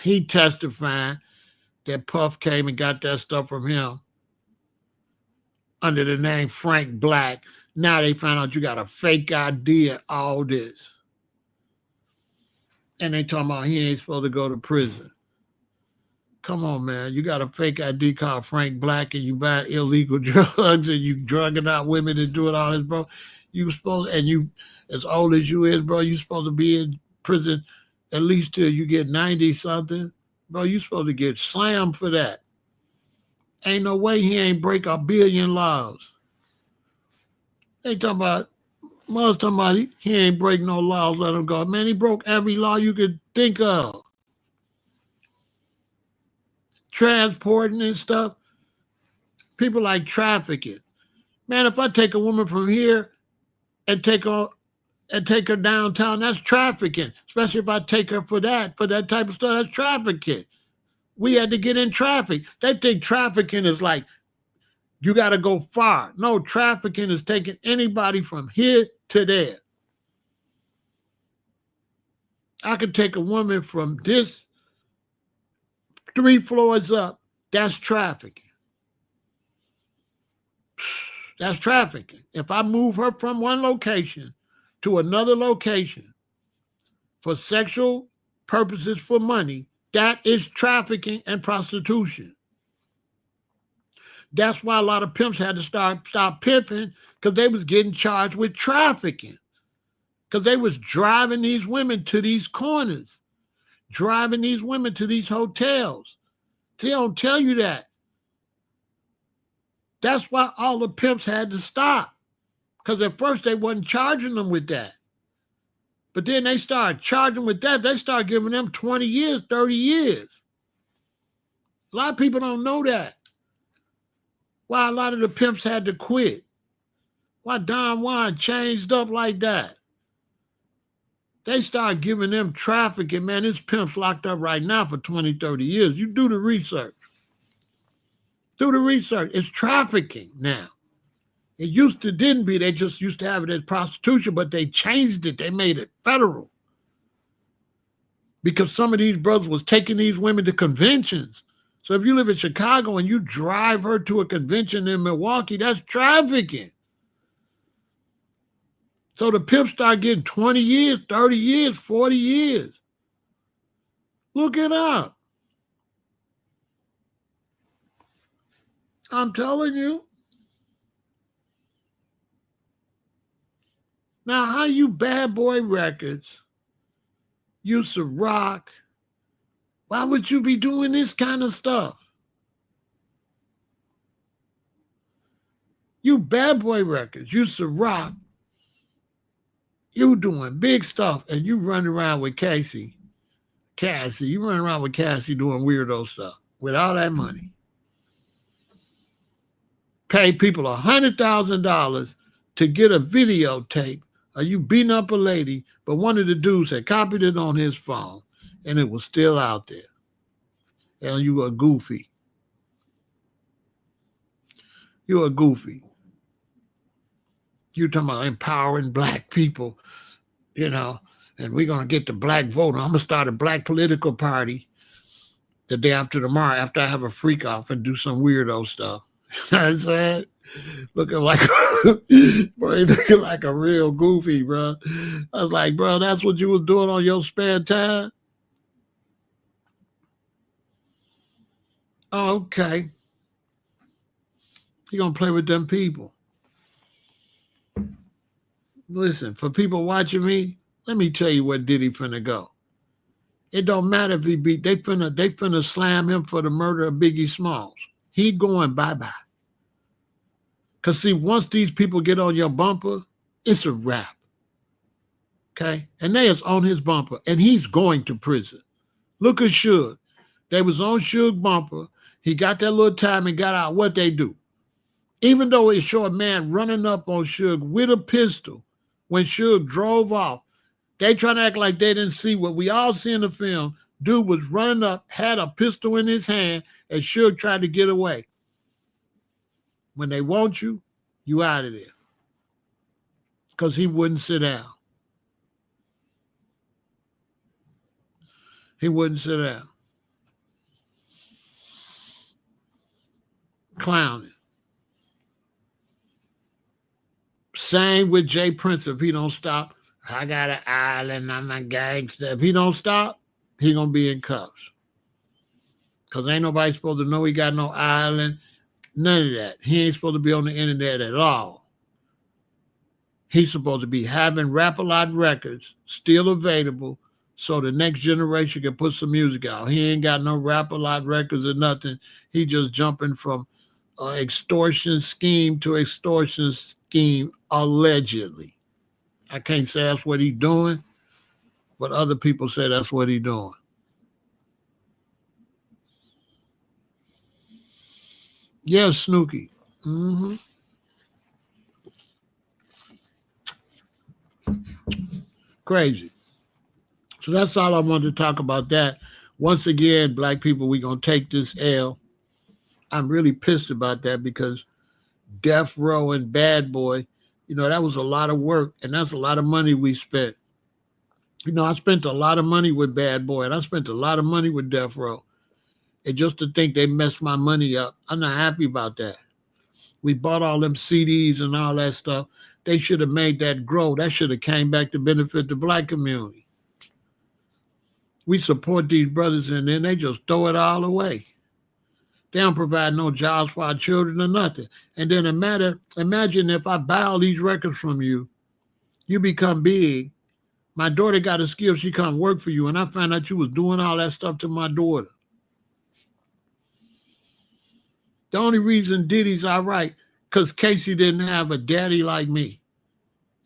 he testifying that Puff came and got that stuff from him under the name Frank Black. Now they found out you got a fake ID and all this. And they talking about he ain't supposed to go to prison. Come on, man. You got a fake ID called Frank Black and you buy illegal drugs and you drugging out women and doing all this, bro. You supposed, and you, as old as you is, bro, you supposed to be in prison at least till you get 90 something. Bro, you supposed to get slammed for that. Ain't no way he ain't break 1 billion laws. They talking about, mother's talking about he ain't break no laws, let him go. Man, he broke every law you could think of. Transporting and stuff. People like trafficking. Man, if I take a woman from here and take her downtown, that's trafficking. Especially if I take her for that type of stuff, that's trafficking. We had to get in traffic. They think trafficking is like, you got to go far. No, trafficking is taking anybody from here to there. I could take a woman from this 3 floors up. That's trafficking. That's trafficking. If I move her from one location to another location for sexual purposes for money, that is trafficking and prostitution. That's why a lot of pimps had to stop pimping, because they was getting charged with trafficking. Because they was driving these women to these corners, driving these women to these hotels. They don't tell you that. That's why all the pimps had to stop. Because at first they wasn't charging them with that. But then they started charging with that. They started giving them 20 years, 30 years. A lot of people don't know that. Why a lot of the pimps had to quit. Why Don Juan changed up like that. They started giving them trafficking. Man, this pimp's locked up right now for 20, 30 years. You do the research. Do the research. It's trafficking now. It used to didn't be. They just used to have it as prostitution, but they changed it. They made it federal. Because some of these brothers was taking these women to conventions. So if you live in Chicago and you drive her to a convention in Milwaukee, that's trafficking. So the pimps start getting 20 years, 30 years, 40 years. Look it up. I'm telling you. Now, how you Bad Boy Records, you Ciroc, why would you be doing this kind of stuff? You Bad Boy Records, you Ciroc, you doing big stuff, and you running around with Cassie, you running around with Cassie doing weirdo stuff with all that money. Pay people $100,000 to get a videotape of you beating up a lady, but one of the dudes had copied it on his phone, and it was still out there. And you were goofy. You were goofy. You talking about empowering black people, you know, and we're going to get the black vote. I'm going to start a black political party the day after tomorrow, after I have a freak off and do some weirdo stuff. You know what I'm saying? Looking like, bro, he looking like a real goofy, bro. I was like, bro, that's what you was doing on your spare time? Oh, okay. You gonna play with them people. Listen, for people watching me, let me tell you where Diddy finna go. It don't matter if he beat, they finna slam him for the murder of Biggie Smalls. He going bye-bye. Cause see, once these people get on your bumper, it's a wrap. Okay? And they is on his bumper, and he's going to prison. Look at Suge. They was on Suge bumper. He got that little time and got out. What they do? Even though it showed a man running up on Suge with a pistol when Suge drove off, they trying to act like they didn't see what we all see in the film. Dude was running up, had a pistol in his hand, and Suge tried to get away. When they want you, you out of there. Because he wouldn't sit down. He wouldn't sit down. Clowning. Same with Jay Prince. If he don't stop, I got an island, I'm a gangster. If he don't stop, he gonna be in cuffs. Because ain't nobody supposed to know he got no island. None of that. He ain't supposed to be on the internet at all. He's supposed to be having Rap-A-Lot records still available so the next generation can put some music out. He ain't got no Rap-A-Lot records or nothing. He just jumping from extortion scheme to extortion scheme, allegedly. I can't say that's what he's doing, but other people say that's what he's doing. Yeah, Snooky. Mm-hmm. Crazy. So that's all I wanted to talk about that. Once again, black people, we're going to take this L. I'm really pissed about that because Death Row and Bad Boy, that was a lot of work and that's a lot of money we spent. I spent a lot of money with Bad Boy and I spent a lot of money with Death Row. And just to think they messed my money up, I'm not happy about that. We bought all them CDs and all that stuff. They should have made that grow. That should have came back to benefit the black community. We support these brothers and then they just throw it all away. They don't provide no jobs for our children or nothing. And then imagine if I buy all these records from you, you become big. My daughter got a skill, she come work for you, and I found out you was doing all that stuff to my daughter. The only reason Diddy's all right, because Casey didn't have a daddy like me.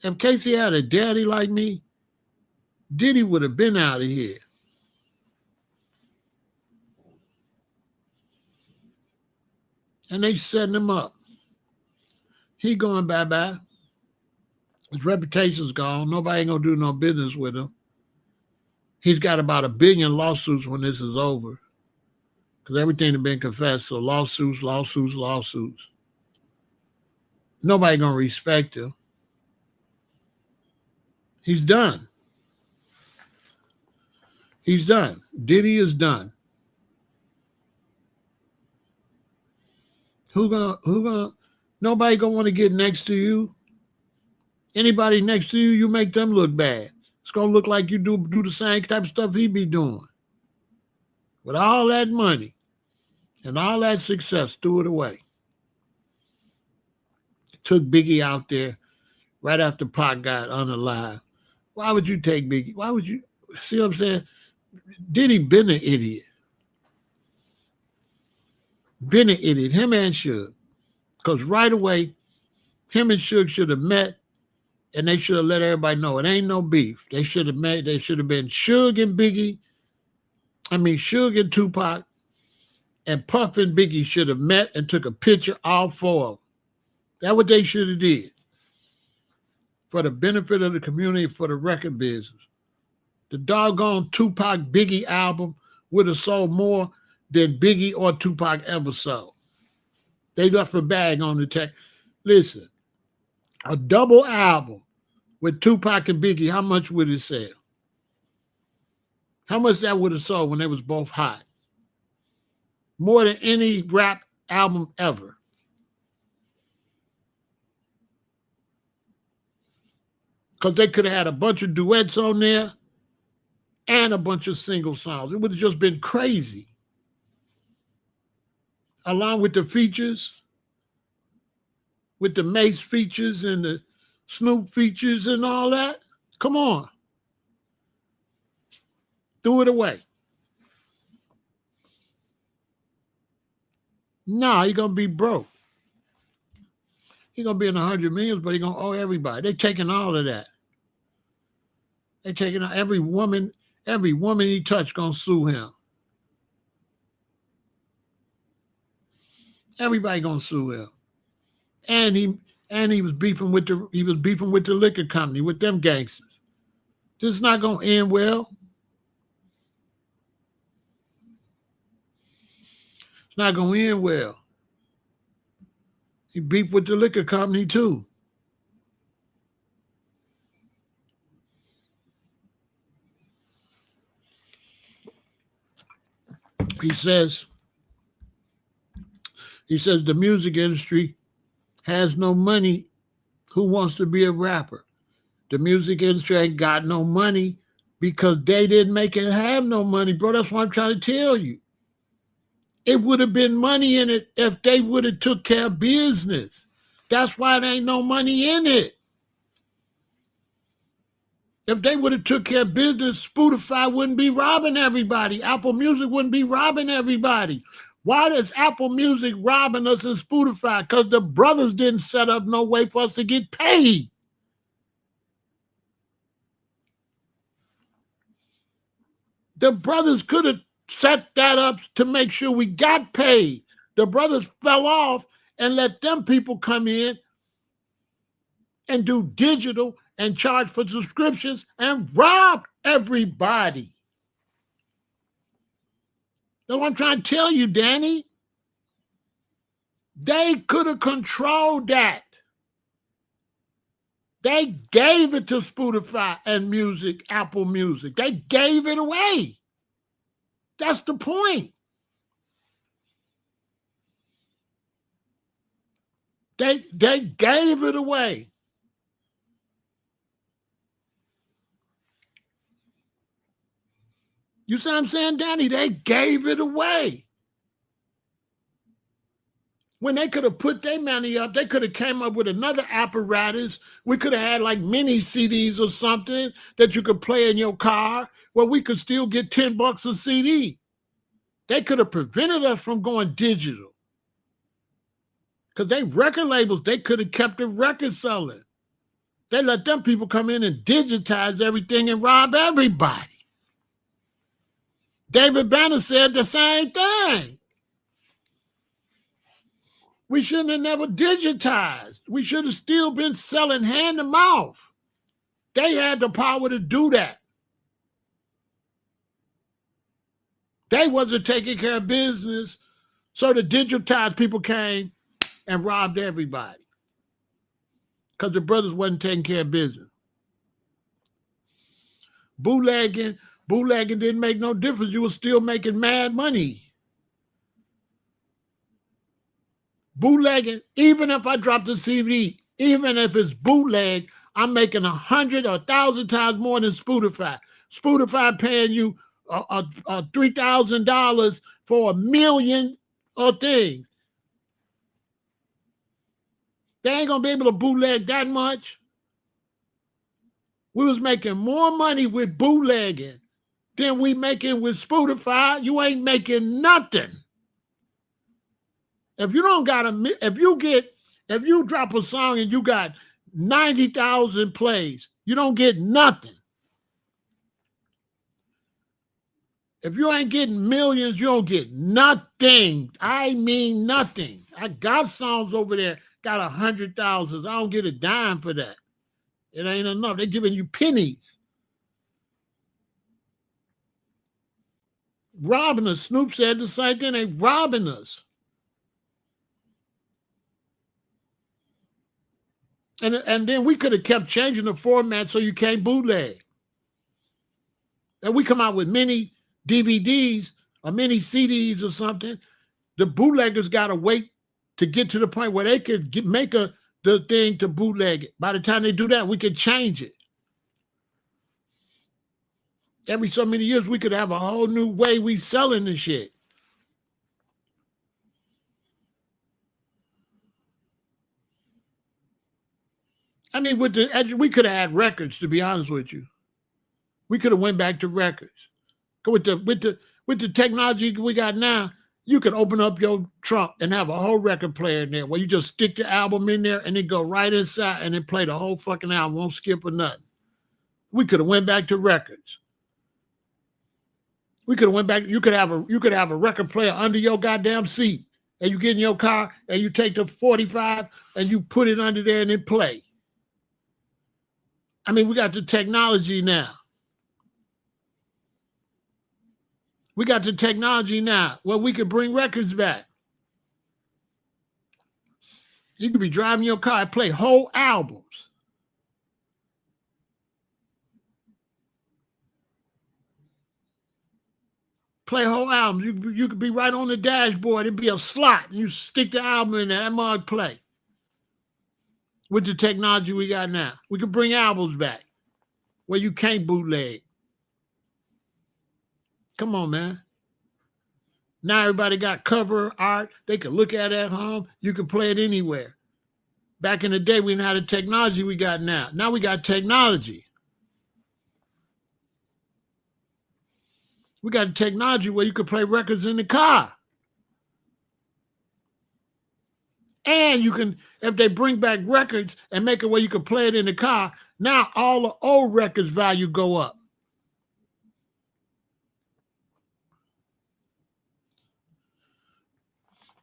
If Casey had a daddy like me, Diddy would have been out of here. And they setting him up. He going bye-bye. His reputation's gone. Nobody ain't going to do no business with him. He's got about 1 billion lawsuits when this is over. Because everything has been confessed. So lawsuits. Nobody going to respect him. He's done. He's done. Diddy is done. Nobody gonna want to get next to you. Anybody next to you, you make them look bad. It's gonna look like you do the same type of stuff he be doing. With all that money and all that success, threw it away. Took Biggie out there right after Pac got unalive. Why would you take Biggie? Why would you? See what I'm saying? Diddy been an idiot. Been an idiot. Him and Suge. Because right away, him and Suge should have met and they should have let everybody know it ain't no beef. They should have been Suge and Biggie. Suge and Tupac and Puff and Biggie should have met and took a picture, all four of them. That's what they should have did. For the benefit of the community, for the record business. The doggone Tupac Biggie album would have sold more than Biggie or Tupac ever sold. They left a bag on the table. Listen, a double album with Tupac and Biggie, how much would it sell? How much that would have sold when they was both hot? More than any rap album ever. Because they could have had a bunch of duets on there and a bunch of single songs. It would have just been crazy. Along with the features, with the Mace features and the Snoop features and all that. Come on. Threw it away. No, you're going to be broke. He's going to be in 100 millions, but he's going to owe everybody. They're taking all of that. They're taking every woman he touched going to sue him. Everybody going to sue him. And he was beefing with the liquor company, with them gangsters. This is not going to end well. It's not going to end well. He beefed with the liquor company too. He says the music industry has no money. Who wants to be a rapper? The music industry ain't got no money because they didn't make it have no money, bro. That's what I'm trying to tell you. It would have been money in it if they would have took care of business. That's why there ain't no money in it. If they would have took care of business, Spotify wouldn't be robbing everybody. Apple Music wouldn't be robbing everybody. Why is Apple Music robbing us in Spotify? Because the brothers didn't set up no way for us to get paid. The brothers could have set that up to make sure we got paid. The brothers fell off and let them people come in and do digital and charge for subscriptions and rob everybody. That's what I'm trying to tell you, Danny. They could have controlled that. They gave it to Spotify and Music, Apple Music. They gave it away. That's the point. They gave it away. You see what I'm saying, Danny? They gave it away. When they could have put their money up, they could have came up with another apparatus. We could have had like mini CDs or something that you could play in your car where we could still get $10 a CD. They could have prevented us from going digital. Because they record labels, they could have kept the record selling. They let them people come in and digitize everything and rob everybody. David Banner said the same thing. We shouldn't have never digitized. We should have still been selling hand to mouth. They had the power to do that. They wasn't taking care of business, so the digitized people came and robbed everybody because the brothers wasn't taking care of business. Bootlegging didn't make no difference. You were still making mad money. Bootlegging, even if I drop the CD, even if it's bootleg, I'm making 100 or 1,000 times more than Spotify. Spotify paying you $3,000 for 1 million of things. They ain't gonna be able to bootleg that much. We was making more money with bootlegging than we making with Spotify. You ain't making nothing. If you don't got if you drop a song and you got 90,000 plays, you don't get nothing. If you ain't getting millions, you don't get nothing. I mean nothing. I got songs over there, got 100,000. I don't get a dime for that. It ain't enough. They're giving you pennies. Robbing us. Snoop said the same thing. They robbing us. And then we could have kept changing the format so you can't bootleg. And we come out with many DVDs or many CDs or something. The bootleggers got to wait to get to the point where they could make the thing to bootleg it. By the time they do that, we could change it. Every so many years, we could have a whole new way we selling the shit. I mean, we could have had records, to be honest with you. We could have went back to records. With the technology we got now, you could open up your trunk and have a whole record player in there where you just stick the album in there and it go right inside and it play the whole fucking album, won't skip or nothing. We could have went back to records. We could have went back. You could have a record player under your goddamn seat, and you get in your car and you take the 45 and you put it under there and it play. I mean, we got the technology now. We got the technology now where we could bring records back. You could be driving your car and play whole albums. Play whole albums. You could be right on the dashboard. It'd be a slot. You stick the album in there. That mug play. With the technology we got now, we could bring albums back where you can't bootleg. Come on, man. Now everybody got cover art. They can look at it at home. You can play it anywhere. Back in the day, we didn't have the technology we got now. Now we got technology. We got technology where you could play records in the car. And you can, if they bring back records and make it where you can play it in the car, now all the old records value go up.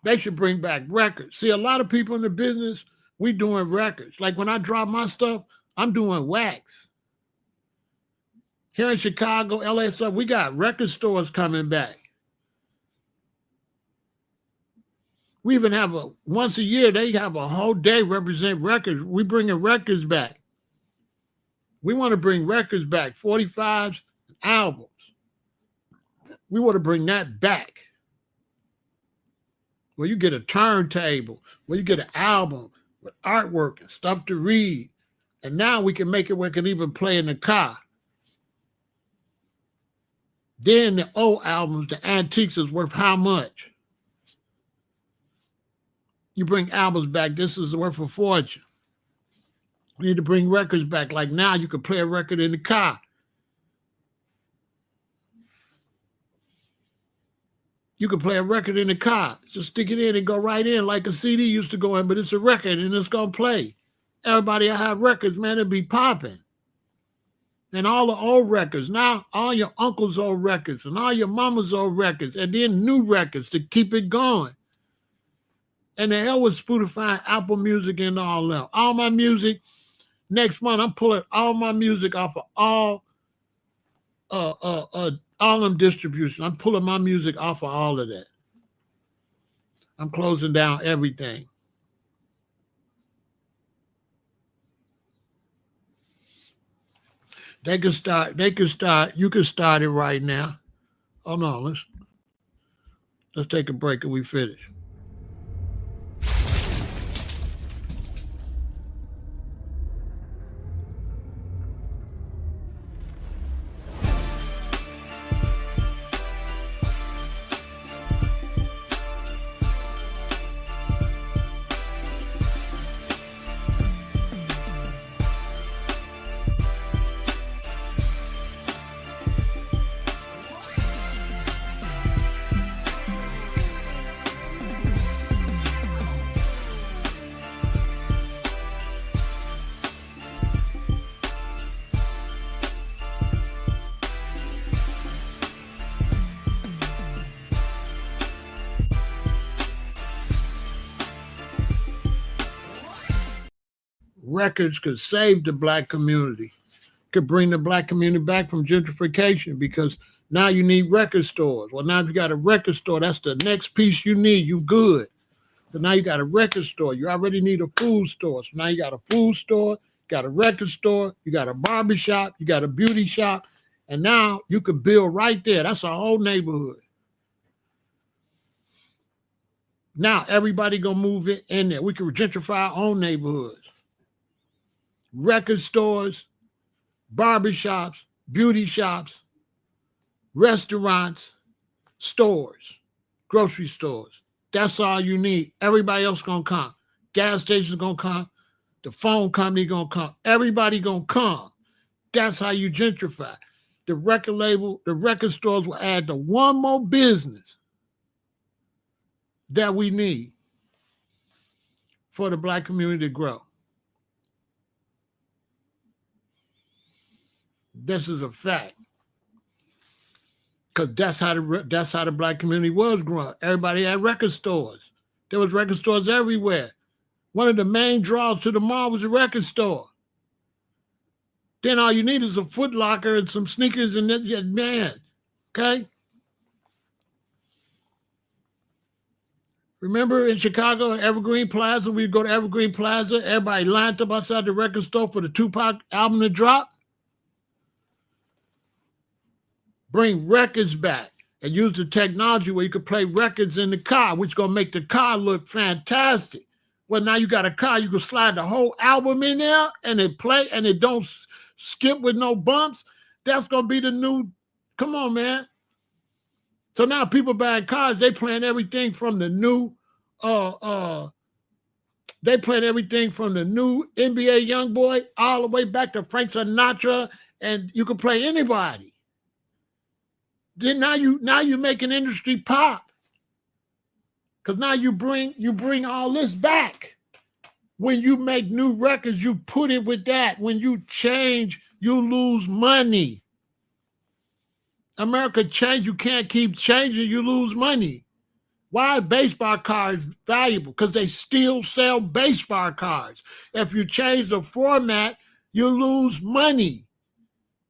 They should bring back records. See, a lot of people in the business, we doing records. Like when I drop my stuff, I'm doing wax. Here in Chicago, LA stuff, we got record stores coming back. We even have once a year, they have a whole day represent records. We bringing records back. We want to bring records back, 45s, albums. We want to bring that back. Where you get a turntable, where you get an album with artwork and stuff to read. And now we can make it where it can even play in the car. Then the old albums, the antiques is worth how much? You bring albums back, this is worth a fortune. We need to bring records back. Like now you can play a record in the car. You can play a record in the car. Just stick it in and go right in like a CD used to go in, but it's a record and it's going to play. Everybody will have records, man. It'll be popping. And all the old records. Now, all your uncle's old records and all your mama's old records and then new records to keep it going. And the hell with Spotify, Apple Music, and all that. All my music, next month, I'm pulling all my music off of all them distributions. I'm pulling my music off of all of that. I'm closing down everything. You can start it right now. Hold on, let's take a break and we finish. Records could save the black community, could bring the black community back from gentrification, because now you need record stores. Well, now if you got a record store, that's the next piece you need. You good. But now you got a record store. You already need a food store. So now you got a food store, got a record store, you got a barbershop, you got a beauty shop, and now you could build right there. That's a whole neighborhood. Now everybody gonna move it in there. We can gentrify our own neighborhoods. Record stores, barbershops, beauty shops. restaurants, stores, grocery stores. That's all you need. Everybody else gonna come. Gas stations gonna come. The phone company gonna come. Everybody gonna come. That's how you gentrify. The record label, the record stores will add the one more business that we need for the Black community to grow. This is a fact. Because that's how the Black community was growing. Everybody had record stores. There was record stores everywhere. One of the main draws to the mall was a record store. Then all you need is a Foot Locker and some sneakers and then, man, okay? Remember in Chicago, Evergreen Plaza, we'd go to Evergreen Plaza, everybody lined up outside the record store for the Tupac album to drop. Bring records back and use the technology where you could play records in the car, which is going to make the car look fantastic. Well, now you got a car, you can slide the whole album in there and it play and it don't skip with no bumps. That's going to be the new, come on, man. So now people buying cars, they playing everything from the new, they playing everything from the new NBA YoungBoy all the way back to Frank Sinatra, and you can play anybody. Then now you make an industry pop. Because now you bring all this back. When you make new records, you put it with that. When you change, you lose money. America changed. You can't keep changing. You lose money. Why are baseball cards valuable? Because they still sell baseball cards. If you change the format, you lose money.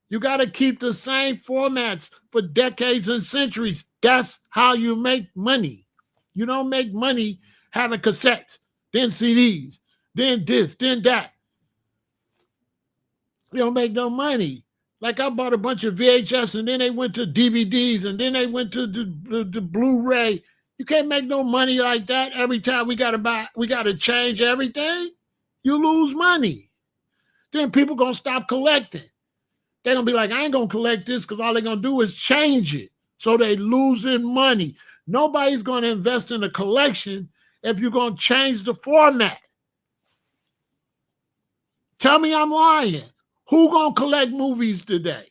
You got to keep the same formats for decades and centuries. That's how you make money. You don't make money having cassettes, then CDs, then this, then that. You don't make no money. Like I bought a bunch of VHS and then they went to DVDs and then they went to the Blu-ray. You can't make no money like that every time we got to change everything. You lose money. Then people going to stop collecting. They're going to be like, I ain't going to collect this because all they're going to do is change it. So they losing money. Nobody's going to invest in a collection if you're going to change the format. Tell me I'm lying. Who going to collect movies today?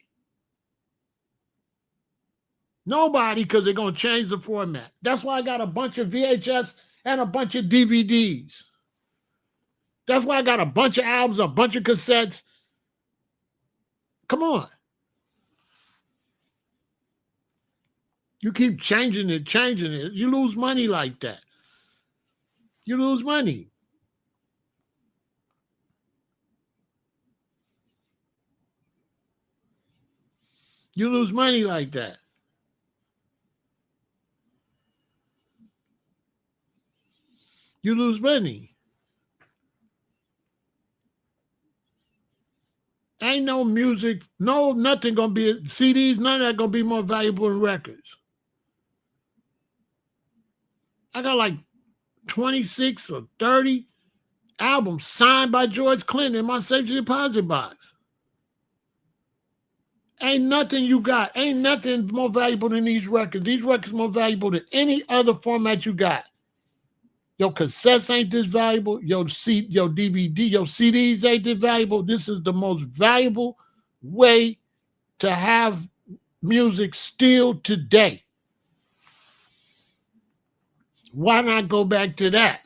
Nobody, because they're going to change the format. That's why I got a bunch of VHS and a bunch of DVDs. That's why I got a bunch of albums, a bunch of cassettes. Come on. You keep changing it. You lose money like that. You lose money. You lose money like that. You lose money. Ain't no music, nothing gonna be, CDs, none of that gonna be more valuable than records. I got like 26 or 30 albums signed by George Clinton in my safety deposit box. Ain't nothing you got, ain't nothing more valuable than these records. These records more valuable than any other format you got. Your cassettes ain't this valuable. Your DVD, your CDs ain't this valuable. This is the most valuable way to have music still today. Why not go back to that?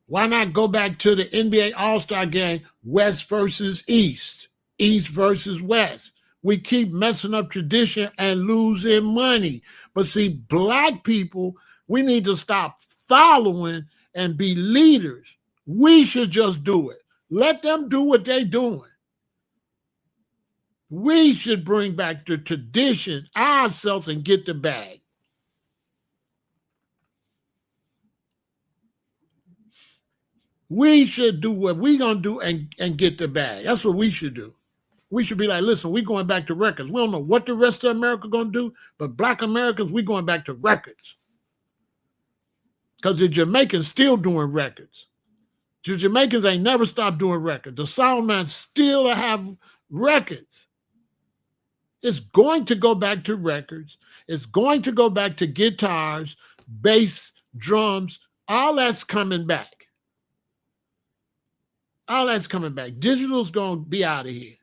Why not go back to the NBA All-Star game, West versus East, East versus West? We keep messing up tradition and losing money. But see, Black people, we need to stop following and be leaders. We should just do it. Let them do what they're doing. We should bring back the tradition ourselves and get the bag. We should do what we're going to do and get the bag. That's what we should do. We should be like, listen, we're going back to records. We don't know what the rest of America going to do, but Black Americans, we're going back to records. Because the Jamaicans still doing records. The Jamaicans ain't never stopped doing records. The Solomons still have records. It's going to go back to records. It's going to go back to guitars, bass, drums. All that's coming back. All that's coming back. Digital's going to be out of here.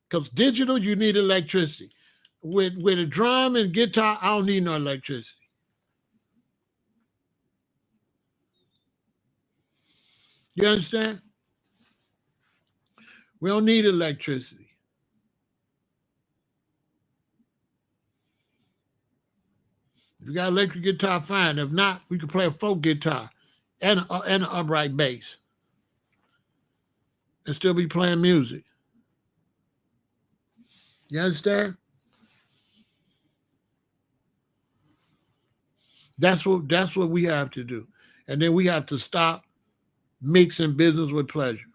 Because digital, you need electricity. With a drum and guitar, I don't need no electricity. You understand? We don't need electricity. If you got electric guitar, fine. If not, we can play a folk guitar and an upright bass and still be playing music. You understand? That's what we have to do. And then we have to stop mixing business with pleasure.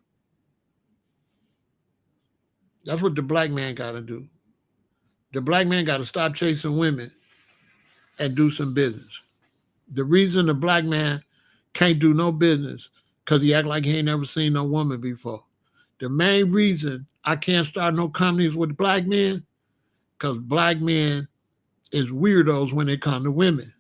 That's what the black man got to do. The black man got to stop chasing women and do some business. The reason the black man can't do no business because he act like he ain't never seen no woman before. The main reason I can't start no companies with black men because black men is weirdos when it come to women.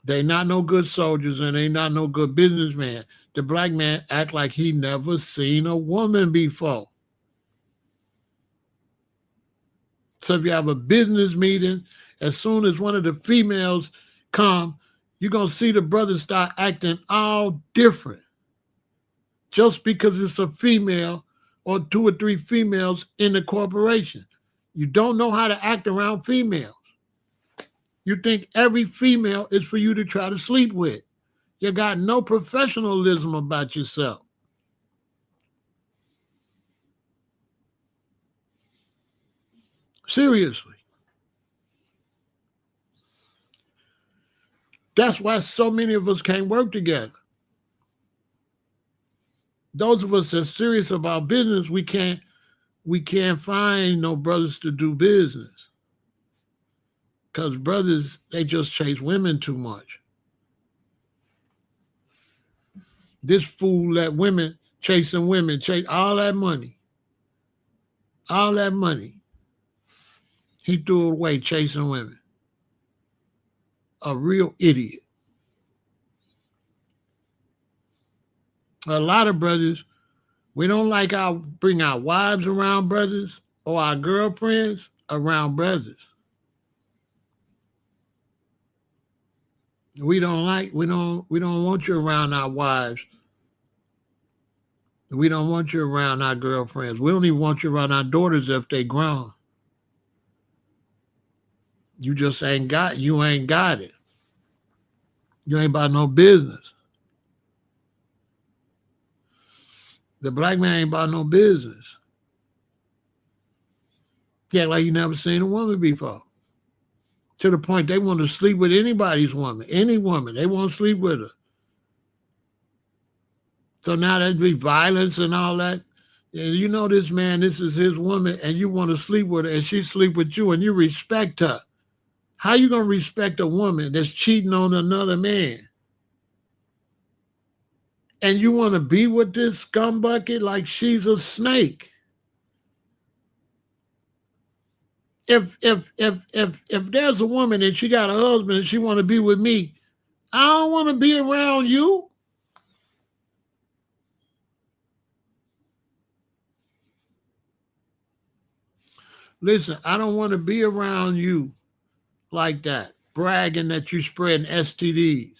They not no good soldiers and they not no good businessman. The black man act like he never seen a woman before. So if you have a business meeting, as soon as one of the females come, you're going to see the brothers start acting all different. Just because it's a female or 2 or 3 females in the corporation. You don't know how to act around females. You think every female is for you to try to sleep with. You got no professionalism about yourself. Seriously. That's why so many of us can't work together. Those of us that's serious about business, we can't find no brothers to do business. Because brothers, they just chase women too much. This fool let women chase all that money. All that money. He threw it away chasing women. A real idiot. A lot of brothers, we don't like bring our wives around brothers or our girlfriends around brothers. We don't want you around our wives. We don't want you around our girlfriends. We don't even want you around our daughters if they grown. You just ain't got it. You ain't about no business. The black man ain't about no business. Yeah, like you never seen a woman before. To the point they want to sleep with anybody's woman, any woman. They want to sleep with her. So now there'd be violence and all that. And you know this man, this is his woman, and you want to sleep with her, and she sleep with you, and you respect her. How you going to respect a woman that's cheating on another man? And you want to be with this scumbucket like she's a snake? If there's a woman and she got a husband and she want to be with me, I don't want to be around you. Listen, I don't want to be around you like that, bragging that you spreading STDs.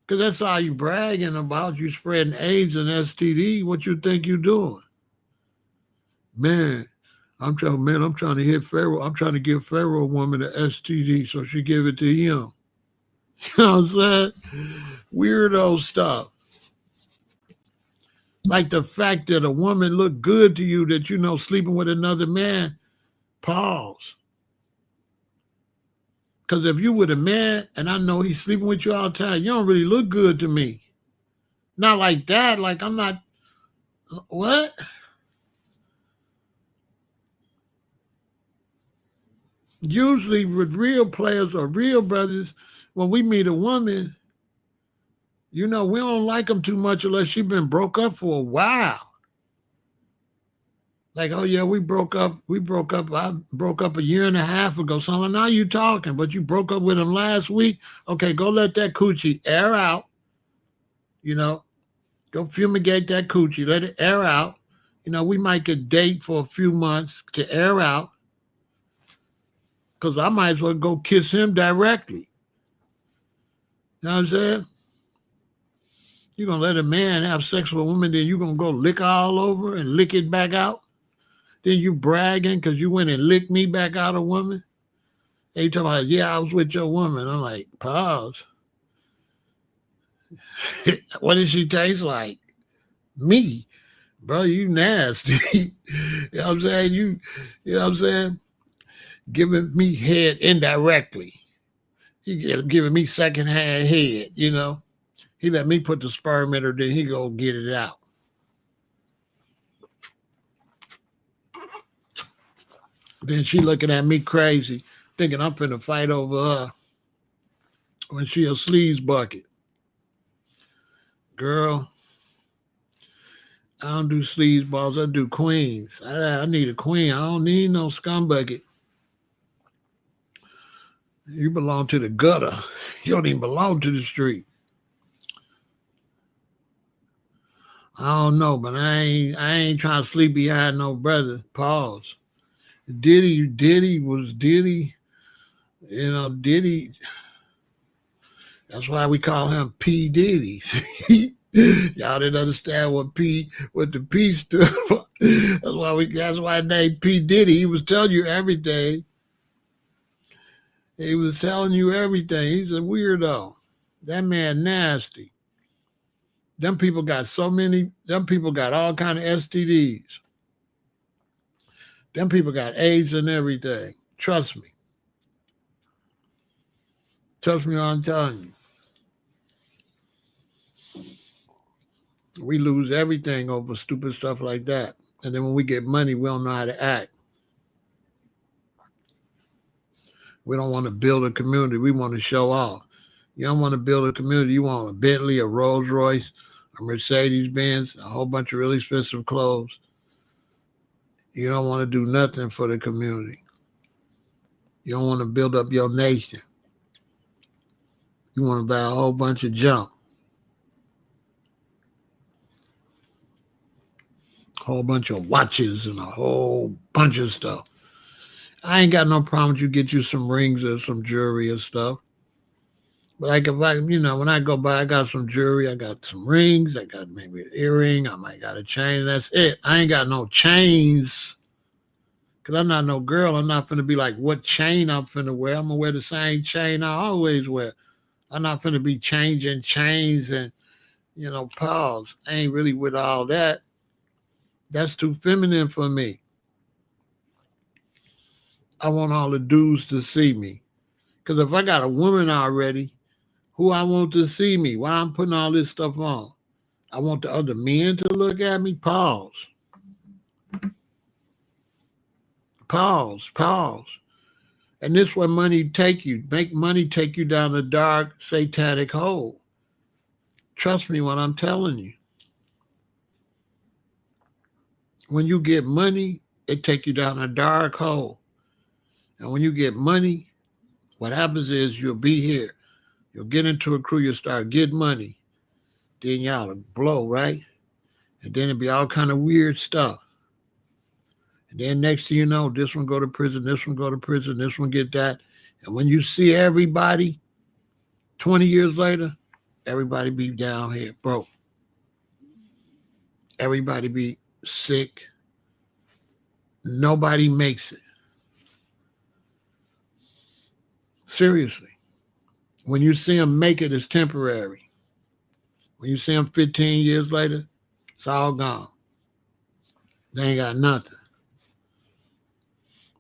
Because that's all you bragging about, you spreading AIDS and STD. What you think you doing? Man, I'm trying to hit Pharaoh. I'm trying to give Pharaoh a woman an STD so she give it to him. You know what I'm saying? Weirdo stuff. Like the fact that a woman look good to you that you know sleeping with another man, pause. Because if you with a man and I know he's sleeping with you all the time, you don't really look good to me. Not like that. Like I'm not, what? Usually with real players or real brothers, when we meet a woman, you know, we don't like them too much unless she's been broke up for a while. Like, oh yeah, we broke up. We broke up. I broke up a year and a half ago. So I'm like, now you talking, but you broke up with him last week. Okay, go let that coochie air out. You know, go fumigate that coochie. Let it air out. We might could date for a few months to air out. Cause I might as well go kiss him directly. You know what I'm saying? You're gonna let a man have sex with a woman, then you're gonna go lick all over and lick it back out. Then you bragging because you went and licked me back out a woman. And you talking about, yeah, I was with your woman. I'm like, pause. What does she taste like? Me. Bro, you nasty. You know what I'm saying? You know what I'm saying? Giving me head indirectly. He giving me secondhand head. He let me put the sperm in her, then he go get it out. Then she looking at me crazy, thinking I'm finna fight over her when she a sleaze bucket. Girl, I don't do sleaze balls. I do queens. I need a queen. I don't need no scum bucket. You belong to the gutter. You don't even belong to the street. I don't know, but I ain't trying to sleep behind no brother. Pause. Diddy was Diddy. Diddy. That's why we call him P. Diddy. Y'all didn't understand what the P stood for. That's why I named P. Diddy. He was telling you everything. He was telling you everything. He's a weirdo. That man nasty. Them people got all kind of STDs. Them people got AIDS and everything. Trust me. Trust me what I'm telling you. We lose everything over stupid stuff like that. And then when we get money, we don't know how to act. We don't want to build a community. We want to show off. You don't want to build a community. You want a Bentley, a Rolls Royce, a Mercedes Benz, a whole bunch of really expensive clothes. You don't want to do nothing for the community. You don't want to build up your nation. You want to buy a whole bunch of junk. A whole bunch of watches and a whole bunch of stuff. I ain't got no problem with you get you some rings or some jewelry or stuff. But when I go by, I got some jewelry, I got some rings, I got maybe an earring, I might got a chain. That's it. I ain't got no chains. Because I'm not no girl. I'm not finna be like, what chain I'm finna wear. I'm gonna wear the same chain I always wear. I'm not finna be changing chains and, pause. I ain't really with all that. That's too feminine for me. I want all the dudes to see me. Because if I got a woman already, who I want to see me, why I'm putting all this stuff on? I want the other men to look at me. Pause. Pause. Pause. And this where money take you. Make money take you down the dark, satanic hole. Trust me when I'm telling you. When you get money, it take you down a dark hole. And when you get money, what happens is you'll be here. You'll get into a crew, you'll start getting money. Then y'all will blow, right? And then it'll be all kind of weird stuff. And then next thing you know, this one go to prison, this one go to prison, this one get that. And when you see everybody 20 years later, everybody be down here broke. Everybody be sick. Nobody makes it. Seriously. When you see them make it, it's temporary. When you see them 15 years later, it's all gone. They ain't got nothing.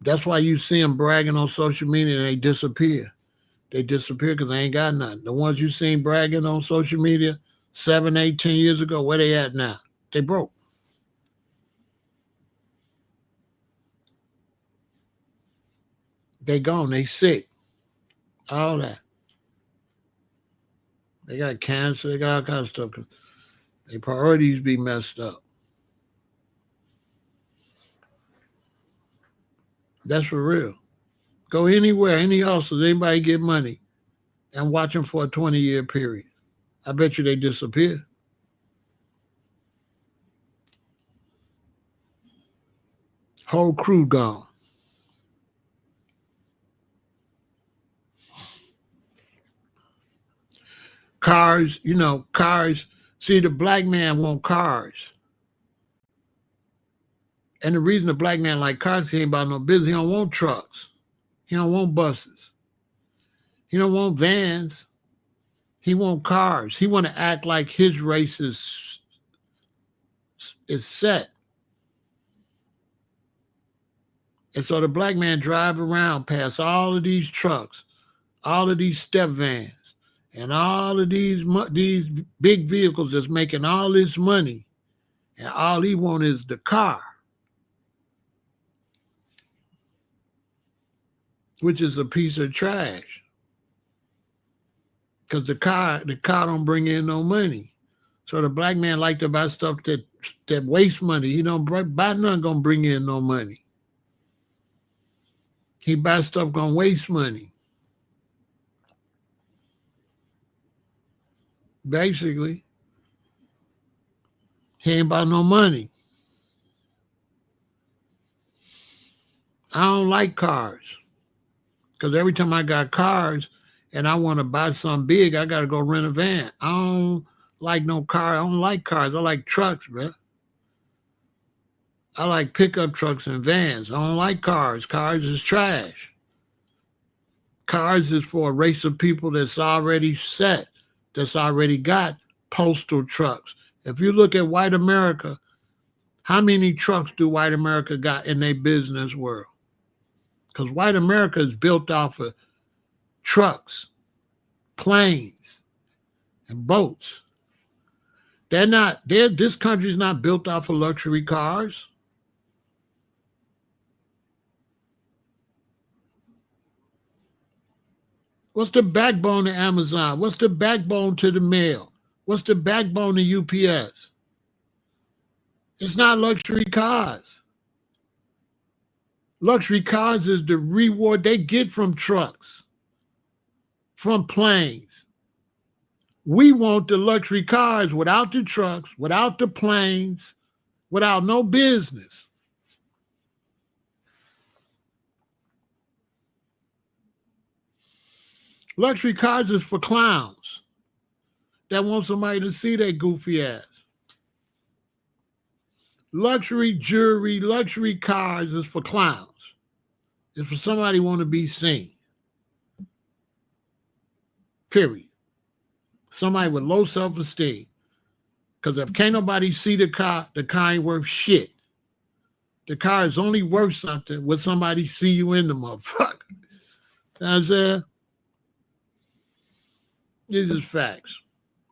That's why you see them bragging on social media and they disappear. They disappear because they ain't got nothing. The ones you seen bragging on social media 7, 8, 10 years ago, where they at now? They broke. They gone. They sick. All that. They got cancer. They got all kinds of stuff. Their priorities be messed up. That's for real. Go anywhere, any hustles, anybody get money, and watch them for a 20-year period. I bet you they disappear. Whole crew gone. Cars, cars. See, the black man want cars. And the reason the black man like cars, he ain't about no business. He don't want trucks. He don't want buses. He don't want vans. He want cars. He want to act like his race is set. And so the black man drive around past all of these trucks, all of these step vans, and all of these big vehicles that's making all this money, and all he want is the car, which is a piece of trash. Because the car don't bring in no money. So the black man like to buy stuff that wastes money. He don't buy nothing gonna bring in no money. He buy stuff gonna waste money. Basically, he ain't about no money. I don't like cars. Because every time I got cars and I want to buy something big, I got to go rent a van. I don't like no car. I don't like cars. I like trucks, bro. I like pickup trucks and vans. I don't like cars. Cars is trash. Cars is for a race of people that's already set, that's already got postal trucks. If you look at white America, how many trucks do white America got in their business world? Because white America is built off of trucks, planes, and boats. This country's not built off of luxury cars. What's the backbone of Amazon? What's the backbone to the mail? What's the backbone to UPS? It's not luxury cars. Luxury cars is the reward they get from trucks, from planes. We want the luxury cars without the trucks, without the planes, without no business. Luxury cars is for clowns that want somebody to see their goofy ass. Luxury jewelry, luxury cars is for clowns. It's for somebody who want to be seen. Period. Somebody with low self-esteem. Because if can't nobody see the car ain't worth shit. The car is only worth something when somebody see you in the motherfucker. You know what I'm saying? These is facts.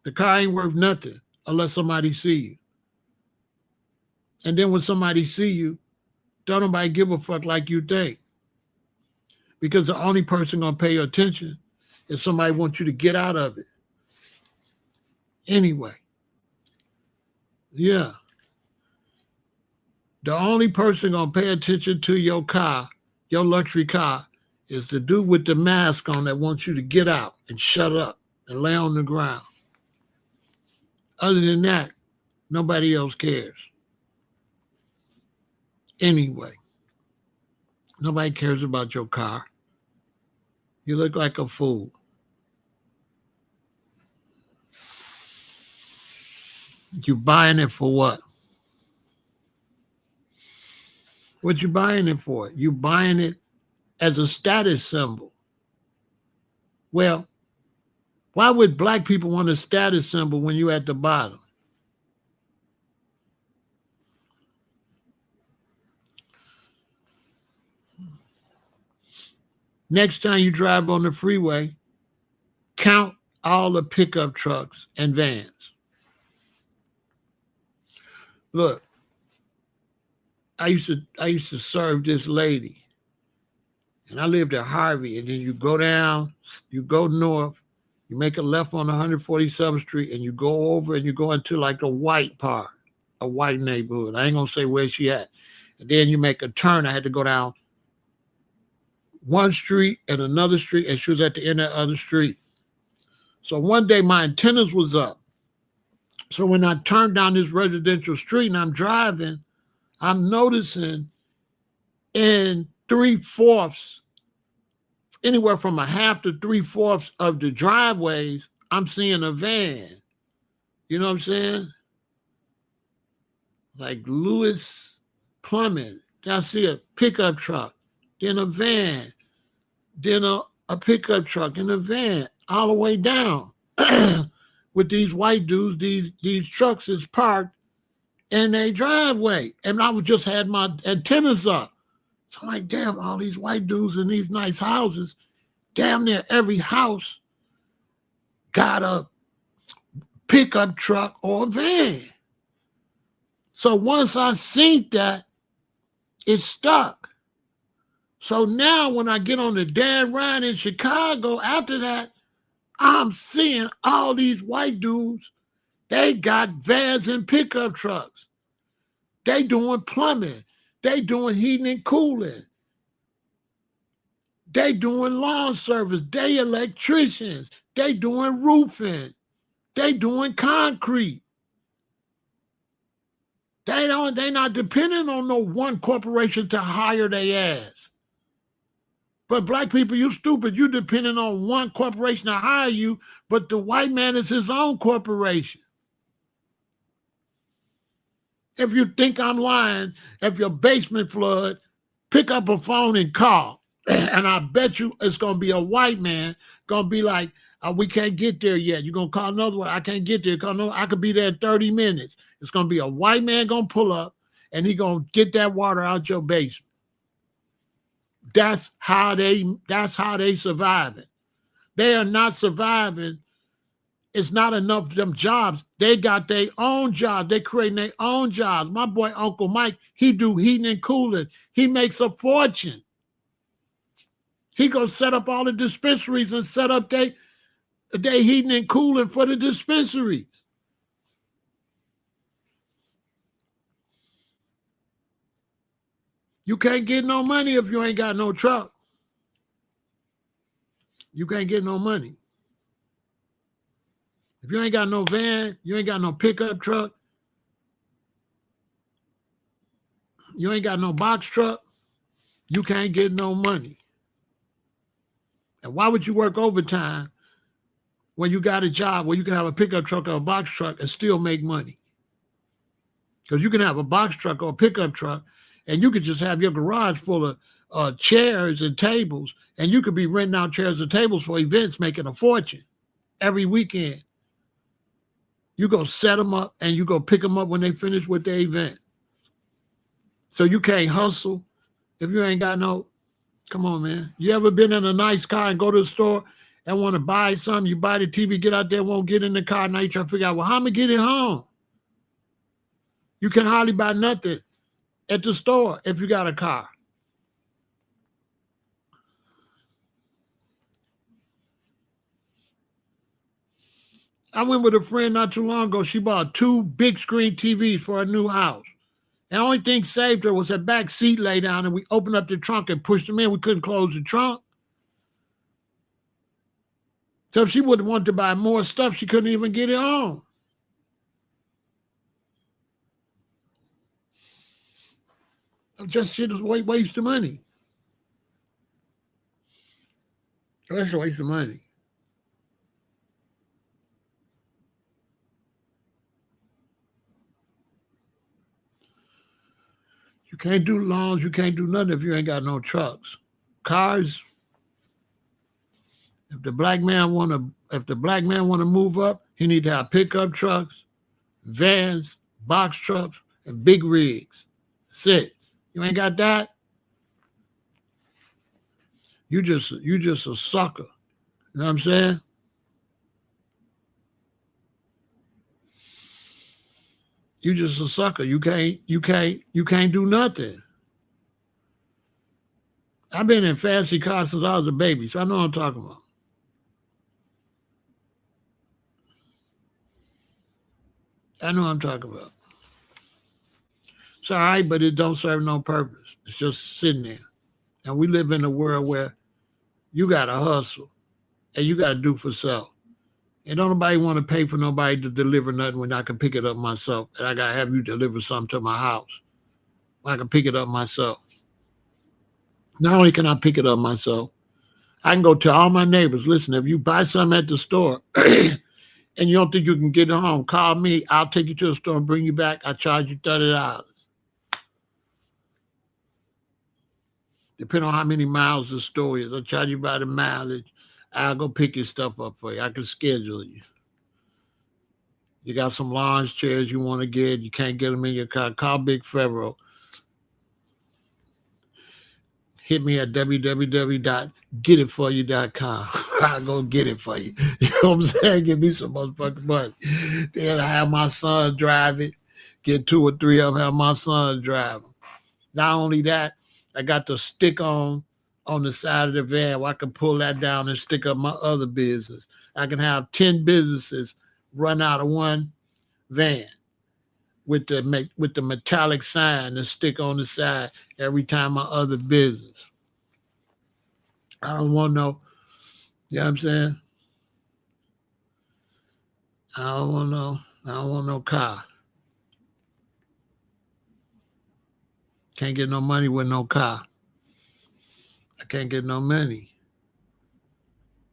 The car ain't worth nothing unless somebody see you. And then when somebody see you, don't nobody give a fuck like you think. Because the only person gonna pay your attention is somebody wants you to get out of it. Anyway. Yeah. The only person gonna pay attention to your car, your luxury car, is the dude with the mask on that wants you to get out and shut up and lay on the ground. Other than that, nobody else cares. Anyway, nobody cares about your car. You look like a fool. You buying it for what? What you buying it for? You buying it as a status symbol. Well, why would black people want a status symbol when you're at the bottom? Next time you drive on the freeway, count all the pickup trucks and vans. Look, I used to serve this lady, and I lived at Harvey, and then you go down, you go north, you make a left on 147th Street, and you go over and you go into like a white part, a white neighborhood. I ain't gonna say where she at. And then you make a turn. I had to go down one street and another street, and she was at the end of the other street. So one day my antennas was up. So when I turned down this residential street and I'm driving, I'm noticing in 3/4, anywhere from a half to 3/4 of the driveways, I'm seeing a van. You know what I'm saying? Like Lewis Plumbing. Then I see a pickup truck, then a van, then a pickup truck and a van, all the way down. With these white dudes, these trucks is parked in a driveway. And I just had my antennas up. So I'm like, damn, all these white dudes in these nice houses, damn near every house got a pickup truck or a van. So once I seen that, it stuck. So now when I get on the Dan Ryan in Chicago, after that, I'm seeing all these white dudes. They got vans and pickup trucks. They doing plumbing. They doing heating and cooling. They doing lawn service. They electricians. They doing roofing. They doing concrete. They not depending on no one corporation to hire their ass. But black people, you stupid. You depending on one corporation to hire you, but the white man is his own corporation. If you think I'm lying, if your basement flood, pick up a phone and call. And I bet you it's going to be a white man going to be like, we can't get there yet. You're going to call another one. I can't get there. I could be there in 30 minutes. It's going to be a white man going to pull up and he going to get that water out your basement. That's how they surviving. They are not surviving. It's not enough of them jobs. They got their own jobs. They creating their own jobs. My boy Uncle Mike, he do heating and cooling. He makes a fortune. He gonna set up all the dispensaries and set up their heating and cooling for the dispensaries. You can't get no money if you ain't got no truck. You can't get no money. If you ain't got no van, you ain't got no pickup truck, you ain't got no box truck, you can't get no money. And why would you work overtime when you got a job where you can have a pickup truck or a box truck and still make money? Because you can have a box truck or a pickup truck and you could just have your garage full of chairs and tables, and you could be renting out chairs and tables for events, making a fortune every weekend. You go set them up and you go pick them up when they finish with their event. So you can't hustle if you ain't got no, come on, man. You ever been in a nice car and go to the store and want to buy something? You buy the TV, get out there, won't get in the car. Now you try to figure out, well, how am I get it home? You can hardly buy nothing at the store if you got a car. I went with a friend not too long ago. She bought 2 big screen TVs for a new house. And the only thing saved her was her back seat lay down, and we opened up the trunk and pushed them in. We couldn't close the trunk. So if she would have wanted to buy more stuff, she couldn't even get it home. Just shit is waste of money. That's a waste of money. You can't do loans. You can't do nothing if you ain't got no trucks. Cars. If the black man want to move up, he need to have pickup trucks, vans, box trucks, and big rigs. That's it. You ain't got that, you just a sucker. You know what I'm saying? You just a sucker. You can't do nothing. I've been in fancy cars since I was a baby, so I know what I'm talking about. I know what I'm talking about. It's all right, but it don't serve no purpose. It's just sitting there. And we live in a world where You got to hustle, and you got to do for self. And don't nobody want to pay for nobody to deliver nothing when I can pick it up myself, and I got to have you deliver something to my house. I can pick it up myself. Not only can I pick it up myself, I can go tell all my neighbors, listen, if you buy something at the store and you don't think you can get it home, call me. I'll take you to the store and bring you back. I charge you $30. Depending on how many miles the store is, I'll charge you by the mileage. I'll go pick your stuff up for you. I can schedule you. You got some lounge chairs you want to get, you can't get them in your car, call Big Pharaoh. Hit me at www.getitforyou.com. I'll go get it for you. You know what I'm saying? Give me some motherfucking money. Then I have my son drive it. Get 2 or 3 of them, have my son drive them. Not only that, I got the stick on the side of the van where I can pull that down and stick up my other business. I can have 10 businesses run out of one van with the metallic sign that stick on the side every time my other business. I don't want no, you know what I'm saying? I don't want no car. Can't get no money with no car. I can't get no money.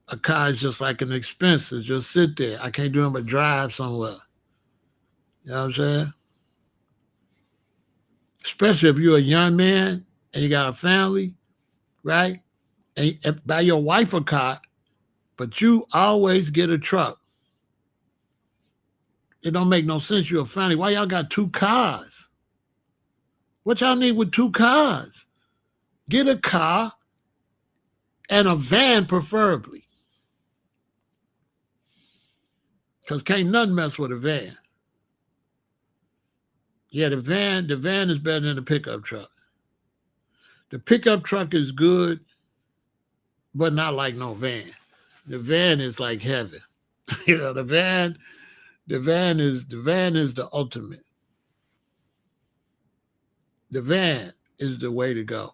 A car is just like an expense. It just sit there. I can't do nothing but drive somewhere. You know what I'm saying? Especially if you're a young man and you got a family, right? And buy your wife a car, but you always get a truck. It don't make no sense. You're a family. Why y'all got 2 cars? What y'all need with 2 cars? Get a car and a van preferably. Because can't nothing mess with a van. Yeah, the van is better than the pickup truck. The pickup truck is good, but not like no van. The van is like heaven. You know, the van is the ultimate. The van is the way to go.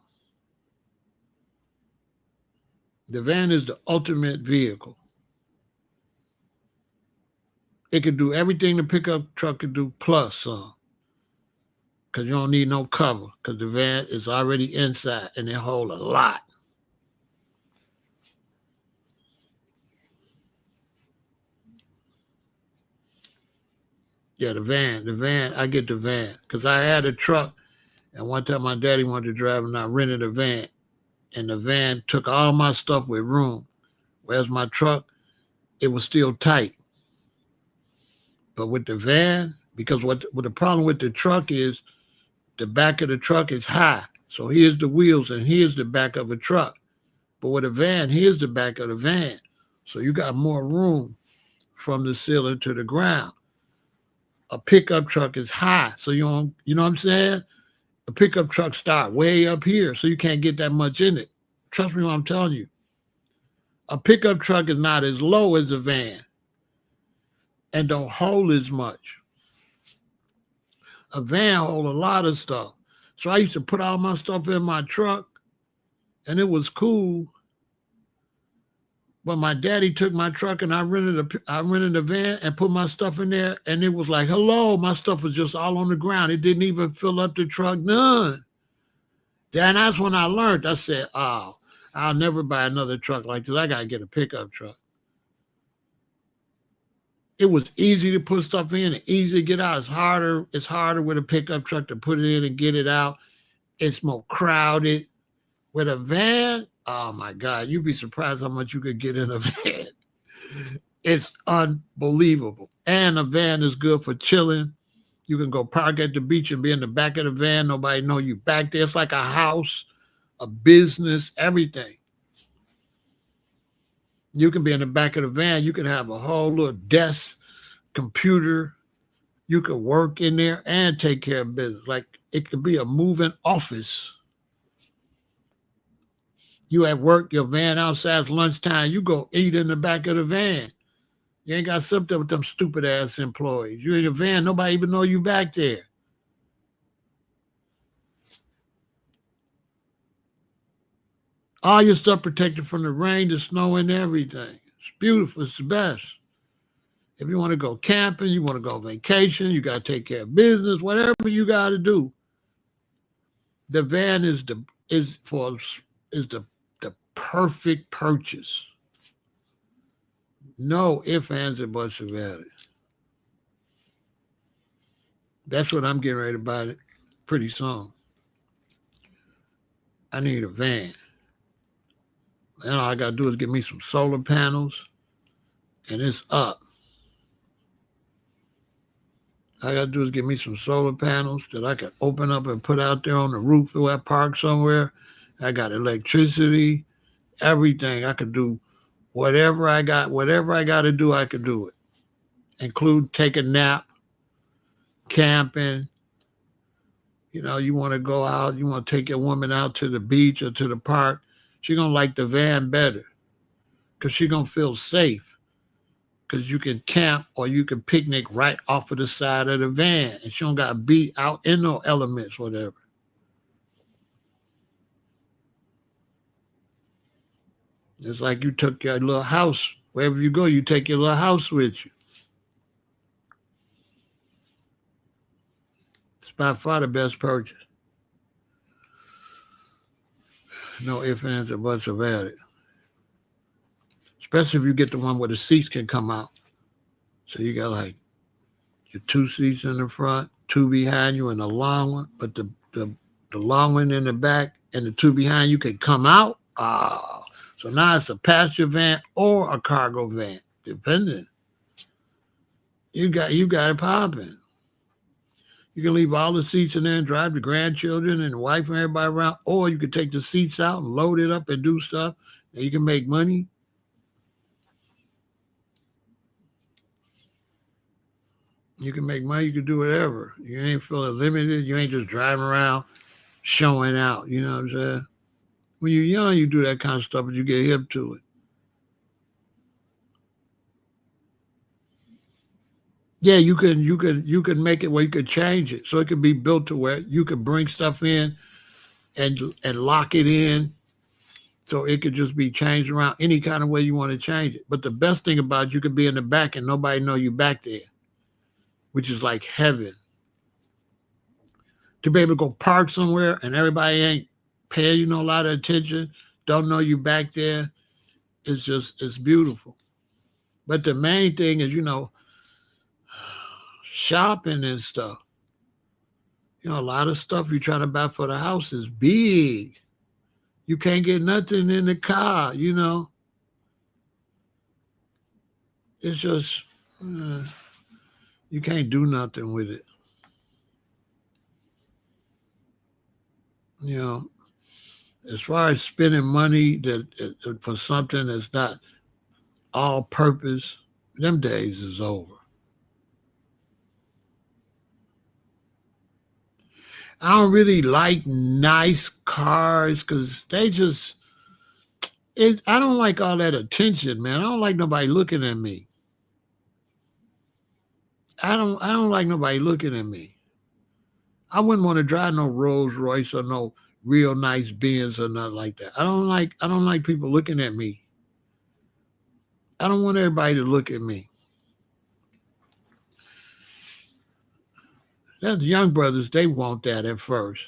The van is the ultimate vehicle. It can do everything the pickup truck can do plus some. Because you don't need no cover. Because the van is already inside and it hold a lot. Yeah, the van, I get the van. Because I had a truck, and one time my daddy wanted to drive, and I rented a van. And the van took all my stuff with room. Whereas my truck, it was still tight. But with the van, because what the problem with the truck is, the back of the truck is high. So here's the wheels, and here's the back of a truck. But with a van, here's the back of the van. So you got more room from the ceiling to the ground. A pickup truck is high, so you know what I'm saying? A pickup truck start way up here, so you can't get that much in it. Trust me when I'm telling you. A pickup truck is not as low as a van and don't hold as much. A van hold a lot of stuff. So I used to put all my stuff in my truck, and it was cool. But my daddy took my truck, and I rented a van and put my stuff in there, and it was like, hello, my stuff was just all on the ground. It didn't even fill up the truck, none. Then that's when I learned. I said, oh, I'll never buy another truck like this. I got to get a pickup truck. It was easy to put stuff in and easy to get out. It's harder with a pickup truck to put it in and get it out. It's more crowded. With a van, oh my God, you'd be surprised how much you could get in a van. It's unbelievable. And a van is good for chilling. You can go park at the beach and be in the back of the van. Nobody know you back there. It's like a house, a business, everything. You can be in the back of the van. You can have a whole little desk, computer. You can work in there and take care of business. Like it could be a moving office. You at work, your van outside, it's lunchtime, you go eat in the back of the van. You ain't got to sit there with them stupid ass employees. You in your van, nobody even know you back there. All your stuff protected from the rain, the snow, and everything. It's beautiful. It's the best. If you want to go camping, you want to go vacation, you got to take care of business, whatever you got to do. The van is the perfect purchase. No ifs, ands, or buts about it. That's what I'm getting ready to buy it pretty soon. I need a van. And all I gotta do is get me some solar panels, and it's up. All I gotta do is get me some solar panels that I can open up and put out there on the roof or I park somewhere. I got electricity, everything. I could do whatever I got to do, I could do it. Include take a nap, camping. You want to go out, you want to take your woman out to the beach or to the park. She's going to like the van better because she's going to feel safe because you can camp or you can picnic right off of the side of the van and she don't got to be out in no elements, whatever. It's like you took your little house. Wherever you go, you take your little house with you. It's by far the best purchase. No ifs, ands, or buts about it. Especially if you get the one where the seats can come out. So you got like your 2 seats in the front, 2 behind you, and a long one. But the long one in the back and the 2 behind you can come out. So now it's a passenger van or a cargo van, depending. You got it popping. You can leave all the seats in there and drive the grandchildren and the wife and everybody around, or you can take the seats out and load it up and do stuff, and you can make money. You can make money. You can do whatever. You ain't feeling limited. You ain't just driving around showing out. You know what I'm saying? When you're young, you do that kind of stuff, but you get hip to it. Yeah, you can make it where you could change it, so it could be built to where you could bring stuff in and lock it in, so it could just be changed around any kind of way you want to change it. But the best thing about it, you could be in the back and nobody know you back there, which is like heaven. To be able to go park somewhere and everybody ain't paying you no lot of attention, don't know you back there, it's beautiful. But the main thing is, shopping and stuff. A lot of stuff you're trying to buy for the house is big. You can't get nothing in the car. It's just, you can't do nothing with it. You know, as far as spending money for something that's not all purpose, them days is over. I don't really like nice cars because I don't like all that attention, man. I don't like nobody looking at me. I don't like nobody looking at me. I wouldn't want to drive no Rolls Royce or no real nice Benz or nothing like that. I don't like people looking at me. I don't want everybody to look at me. That's young brothers, they want that at first.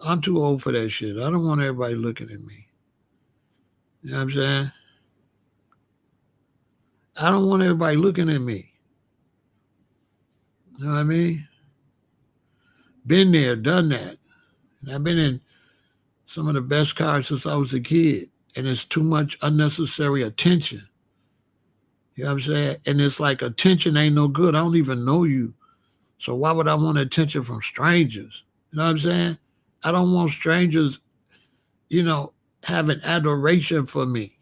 I'm too old for that shit. I don't want everybody looking at me. You know what I'm saying? I don't want everybody looking at me. You know what I mean? Been there, done that. And I've been in some of the best cars since I was a kid. And it's too much unnecessary attention. You know what I'm saying? And it's like attention ain't no good. I don't even know you. So why would I want attention from strangers? You know what I'm saying? I don't want strangers, you know, having adoration for me.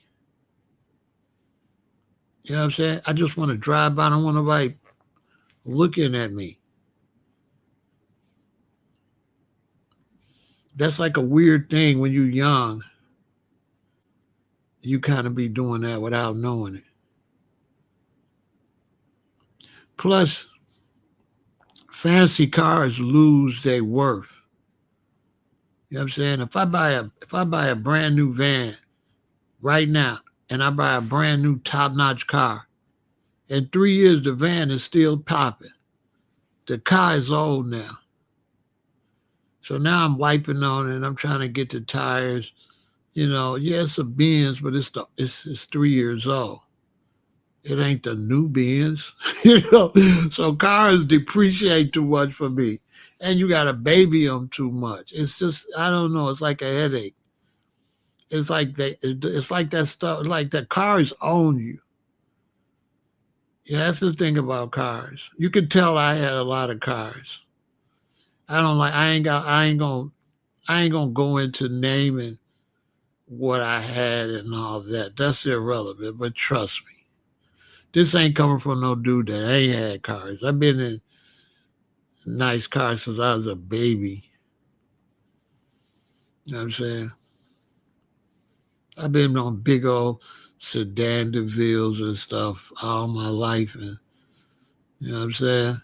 You know what I'm saying? I just want to drive by. I don't want nobody looking at me. That's like a weird thing when you're young. You kind of be doing that without knowing it. Plus, fancy cars lose their worth. You know what I'm saying? If I buy a brand new van right now and I buy a brand new top notch car, in 3 years the van is still popping. The car is old now. So now I'm wiping on it and I'm trying to get the tires. You know, yeah, it's a Benz, but it's 3 years old. It ain't the new Benz. You know, so cars depreciate too much for me, and you got to baby them too much. It's just I don't know. It's like a headache. It's like that stuff. Like the cars own you. Yeah, that's the thing about cars. You could tell I had a lot of cars. I don't like. I ain't gonna go into naming what I had and all that. That's irrelevant. But trust me, this ain't coming from no dude that ain't had cars. I've been in nice cars since I was a baby. You know what I'm saying? I've been on big old sedan DeVilles and stuff all my life, and you know what I'm saying?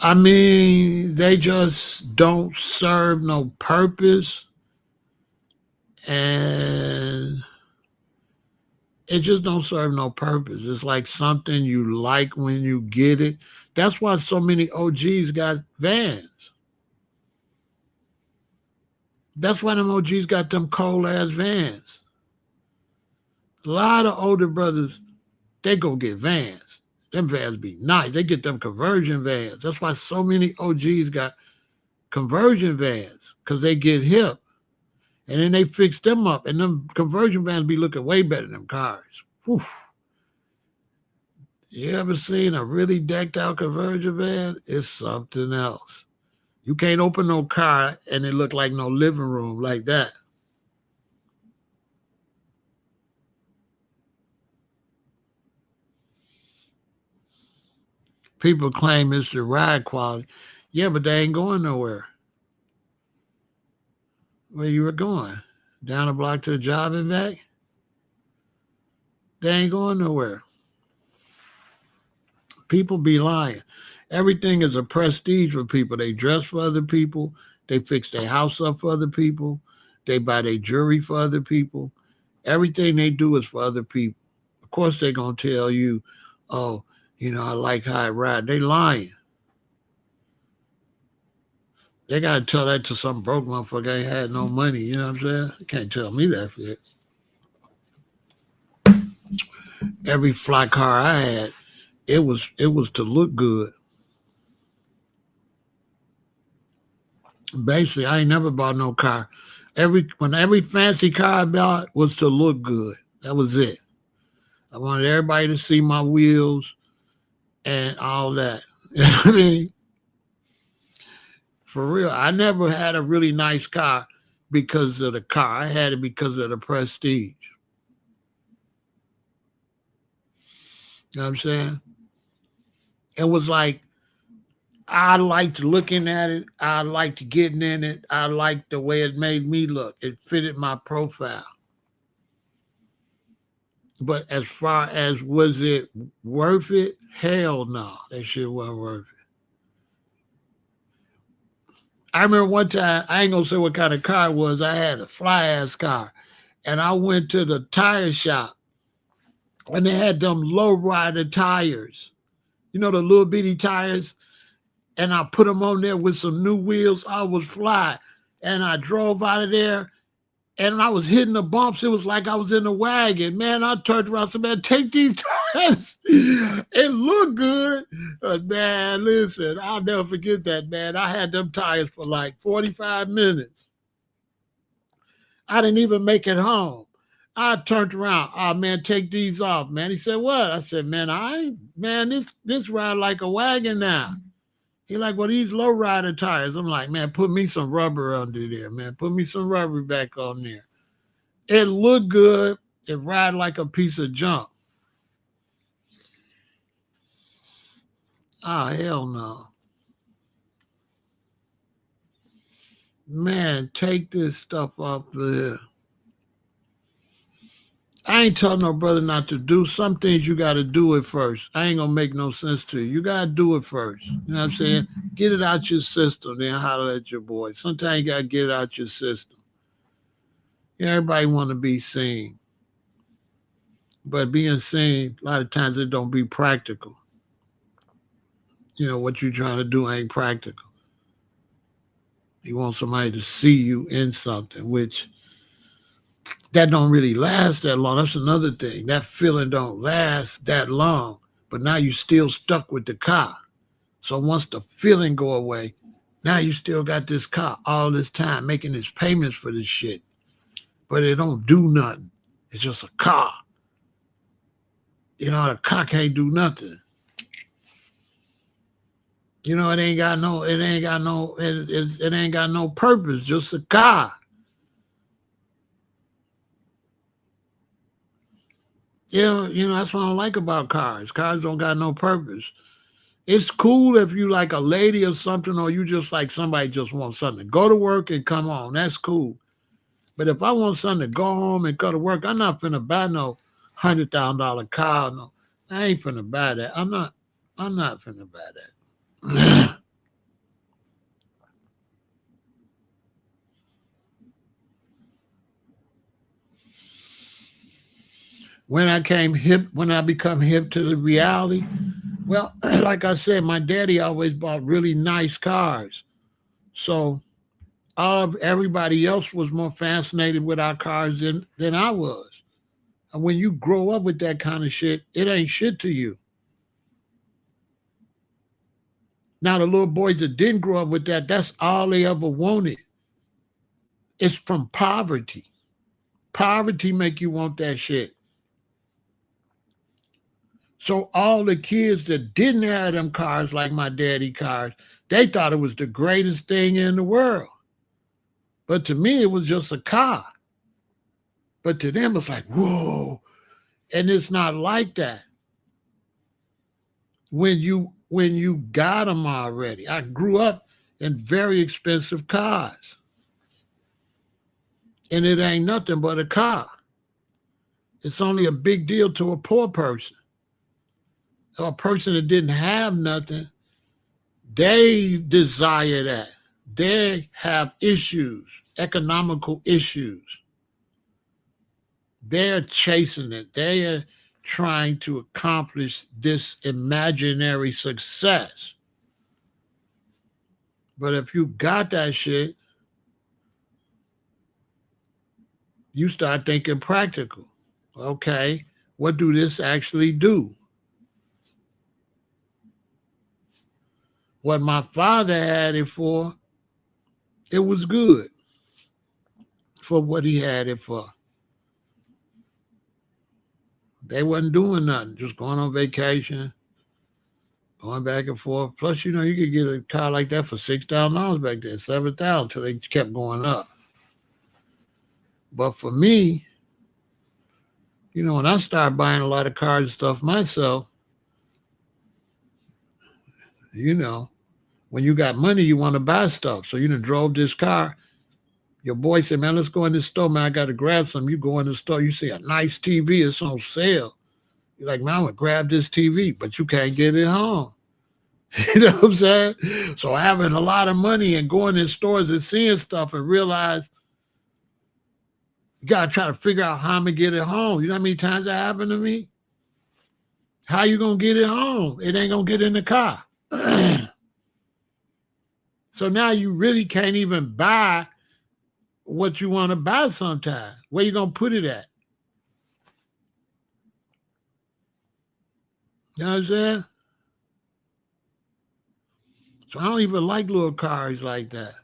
I mean, they just don't serve no purpose, and it just don't serve no purpose. It's like something you like when you get it. That's why so many OGs got vans. That's why them OGs got them cold ass vans. A lot of older brothers, they go get vans. Them vans be nice. They get them conversion vans. That's why so many OGs got conversion vans, because they get hip. And then they fix them up. And them conversion vans be looking way better than them cars. Whew. You ever seen a really decked out conversion van? It's something else. You can't open no car and it look like no living room like that. People claim it's the ride quality. Yeah, but they ain't going nowhere. Where you were going? Down the block to a job and back? They ain't going nowhere. People be lying. Everything is a prestige for people. They dress for other people. They fix their house up for other people. They buy their jewelry for other people. Everything they do is for other people. Of course, they're going to tell you, oh, you know, I like how I ride. They lying. They got to tell that to some broke motherfucker ain't had no money. You know what I'm saying? You can't tell me that shit. Every fly car I had, it was to look good. Basically, I ain't never bought no car. Every fancy car I bought was to look good. That was it. I wanted everybody to see my wheels and all that. I mean, for real, I never had a really nice car because of the car. I had it because of the prestige. You know what I'm saying? It was like I liked looking at it. I liked getting in it. I liked the way it made me look. It fitted my profile. But as far as was it worth it? Hell no, that shit wasn't worth it. I remember one time, I ain't gonna say what kind of car it was. I had a fly ass car. And I went to the tire shop and they had them low rider tires. You know, the little bitty tires. And I put them on there with some new wheels. I was fly. And I drove out of there and I was hitting the bumps. It was like I was in a wagon. Man, I turned around and said, man, take these tires. It looked good. But man, listen, I'll never forget that, man. I had them tires for like 45 minutes. I didn't even make it home. I turned around. Oh man, take these off, man. He said, what? I said, man, this ride like a wagon now. He like, well, these low rider tires. I'm like, man, put me some rubber under there, man. Put me some rubber back on there. It looked good. It ride like a piece of junk. Oh, hell no. Man, take this stuff off there. I ain't telling no brother not to do some things. You got to do it first. I ain't gonna make no sense to you. You got to do it first. You know what I'm saying? Get it out your system, then holler at your boy. Sometimes you got to get it out your system. Everybody want to be seen, but being seen a lot of times it don't be practical. You know what you're trying to do ain't practical. You want somebody to see you in something, which that don't really last that long. That's another thing. That feeling don't last that long. But now you still stuck with the car. So once the feeling go away, now you still got this car all this time making these payments for this shit. But it don't do nothing. It's just a car. You know, the car can't do nothing. You know, it ain't got no purpose, just a car. You know, that's what I don't like about cars. Cars don't got no purpose. It's cool if you like a lady or something, or you just like somebody just wants something to go to work and come on. That's cool. But if I want something to go home and go to work, I'm not finna buy no $100,000 car. No, I ain't finna buy that. I'm not finna buy that. When I become hip to the reality, well, like I said, my daddy always bought really nice cars. So everybody else was more fascinated with our cars than I was. And when you grow up with that kind of shit, it ain't shit to you. Now the little boys that didn't grow up with that, that's all they ever wanted. It's from poverty. Poverty make you want that shit. So all the kids that didn't have them cars like my daddy cars, they thought it was the greatest thing in the world. But to me, it was just a car. But to them, it's like, whoa. And it's not like that. When you got them already. I grew up in very expensive cars. And it ain't nothing but a car. It's only a big deal to a poor person. Or a person that didn't have nothing, they desire that. They have issues, economical issues. They're chasing it. They are trying to accomplish this imaginary success. But if you got that shit, you start thinking practical. Okay, what do this actually do? What my father had it for, it was good for what he had it for. They wasn't doing nothing, just going on vacation, going back and forth. Plus, you know, you could get a car like that for $6,000 back then, $7,000 until they kept going up. But for me, you know, when I started buying a lot of cars and stuff myself, you know, when you got money, you want to buy stuff. So you done drove this car. Your boy said, man, let's go in this store, man. I got to grab something. You go in the store, you see a nice TV, it's on sale. You're like, man, I'm going to grab this TV, but you can't get it home. You know what I'm saying? So having a lot of money and going in stores and seeing stuff and realize you got to try to figure out how I'm going to get it home. You know how many times that happened to me? How you going to get it home? It ain't going to get in the car. So now you really can't even buy what you want to buy sometimes. Where you going to put it at? You know what I'm saying? So I don't even like little cars like that.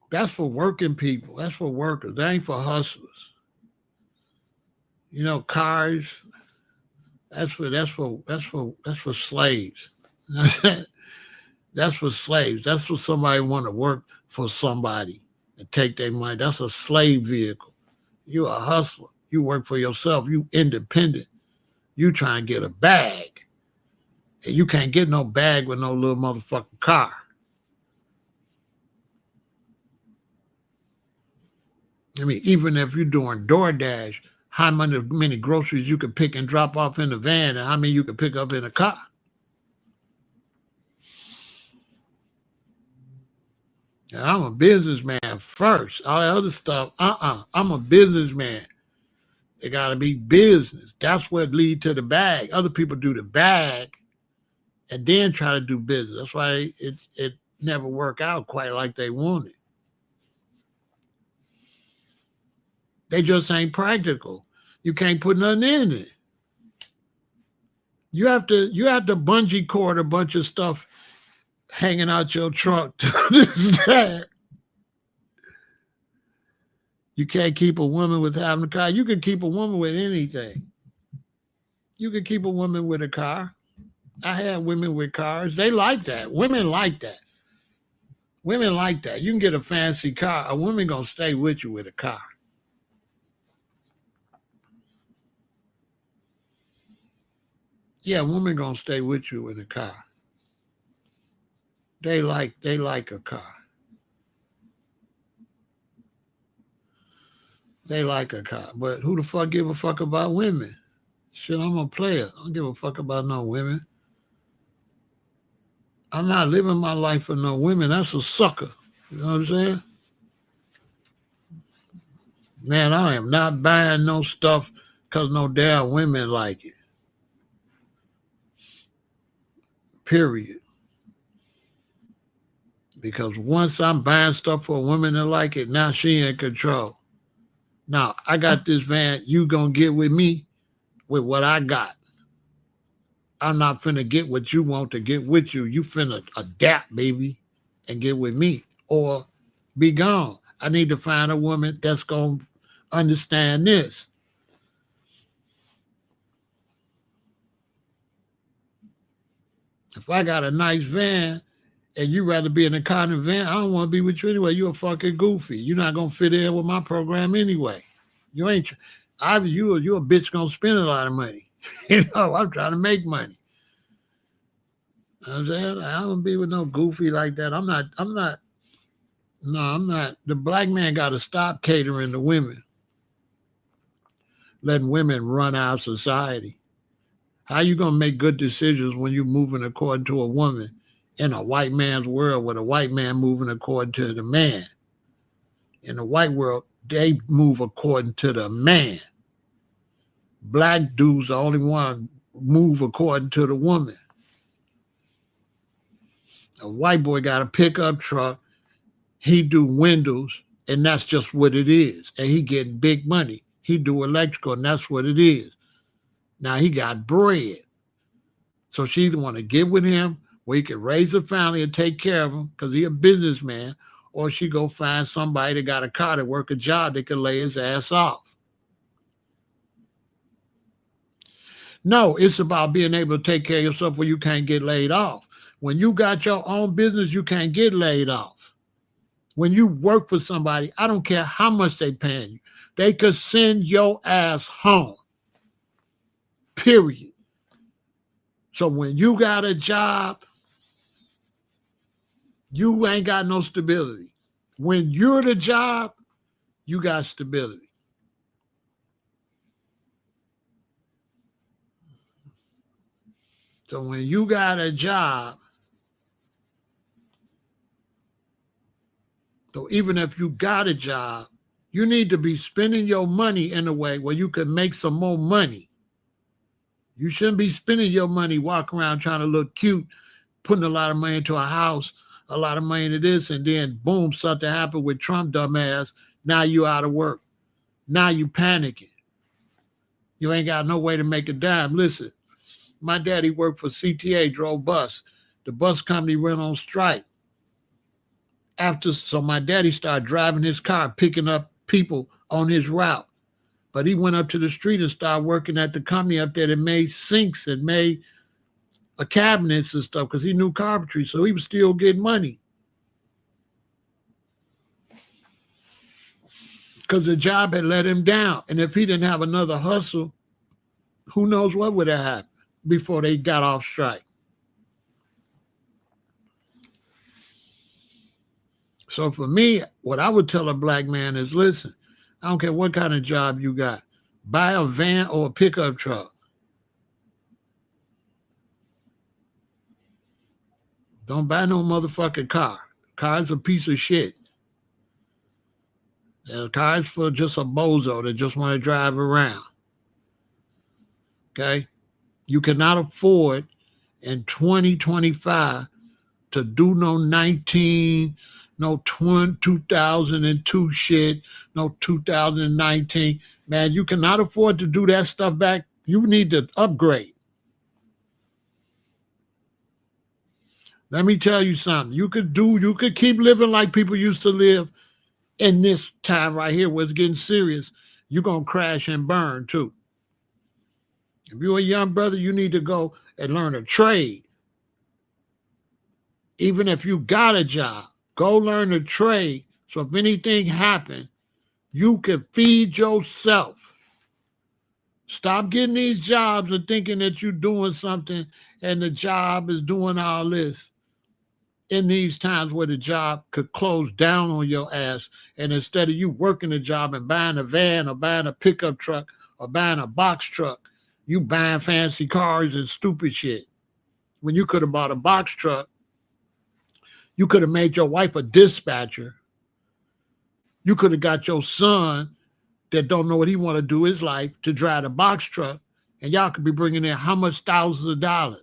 That's for working people. That's for workers. That ain't for hustlers. You know, cars. That's for slaves. That's for slaves. That's for somebody want to work for somebody and take their money. That's a slave vehicle. You a hustler. You work for yourself. You independent. You try and get a bag. And you can't get no bag with no little motherfucking car. I mean, even if you're doing DoorDash, how many groceries you could pick and drop off in the van and how many you could pick up in a car. And I'm a businessman first. All that other stuff, I'm a businessman. It got to be business. That's what lead to the bag. Other people do the bag and then try to do business. That's why it never work out quite like they wanted. They just ain't practical. You can't put nothing in it. You have to bungee cord a bunch of stuff hanging out your trunk to this. You can't keep a woman with having a car. You can keep a woman with anything. You can keep a woman with a car. I had women with cars. They like that. Women like that. Women like that. You can get a fancy car. A woman gonna stay with you with a car. Yeah, a woman gonna stay with you with a car. They like a car. They like a car. But who the fuck give a fuck about women? Shit, I'm a player. I don't give a fuck about no women. I'm not living my life for no women. That's a sucker. You know what I'm saying? Man, I am not buying no stuff because no damn women like it. Period. Because once I'm buying stuff for a woman that like it, now she in control. Now, I got this van. You gonna get with me with what I got. I'm not finna get what you want to get with you. You finna adapt, baby, and get with me or be gone. I need to find a woman that's gonna understand this. If I got a nice van and you rather be in a car than a van, I don't want to be with you anyway. You're a fucking goofy. You're not gonna fit in with my program anyway. You ain't. You a bitch gonna spend a lot of money. You know, I'm trying to make money. You know what I'm saying? I don't be with no goofy like that. I'm not. No, I'm not. The black man got to stop catering to women, letting women run our society. How you gonna make good decisions when you moving according to a woman in a white man's world with a white man moving according to the man? In the white world, they move according to the man. Black dudes the only one move according to the woman. A white boy got a pickup truck. He do windows, and that's just what it is. And he getting big money. He do electrical, and that's what it is. Now he got bread. So she either want to get with him where he can raise a family and take care of him because he a businessman, or she go find somebody that got a car to work a job that can lay his ass off. No, it's about being able to take care of yourself where you can't get laid off. When you got your own business, you can't get laid off. When you work for somebody, I don't care how much they paying you. They could send your ass home. Period. So when you got a job, you ain't got no stability. When you're the job, you got stability. So when you got a job, so even if you got a job, you need to be spending your money in a way where you can make some more money. You shouldn't be spending your money walking around trying to look cute, putting a lot of money into a house, a lot of money into this, and then boom, something happened with Trump dumbass. Now you out of work. Now you panicking. You ain't got no way to make a dime. Listen, my daddy worked for CTA, drove bus. The bus company went on strike. So my daddy started driving his car, picking up people on his route. But he went up to the street and started working at the company up there that made sinks and made cabinets and stuff because he knew carpentry. So he was still getting money. Because the job had let him down. And if he didn't have another hustle, who knows what would have happened before they got off strike. So for me, what I would tell a black man is, listen, I don't care what kind of job you got. Buy a van or a pickup truck. Don't buy no motherfucking car. Car's a piece of shit. Car's for just a bozo that just want to drive around. Okay? You cannot afford in 2025 to do no 2002 shit, no 2019. Man, you cannot afford to do that stuff back. You need to upgrade. Let me tell you something. You could keep living like people used to live in this time right here where it's getting serious. You're going to crash and burn too. If you're a young brother, you need to go and learn a trade. Even if you got a job, go learn a trade. So if anything happens, you can feed yourself. Stop getting these jobs and thinking that you're doing something and the job is doing all this. In these times where the job could close down on your ass, and instead of you working a job and buying a van or buying a pickup truck or buying a box truck, you buying fancy cars and stupid shit. When you could have bought a box truck, you could have made your wife a dispatcher. You could have got your son that don't know what he want to do his life to drive the box truck, and y'all could be bringing in how much thousands of dollars.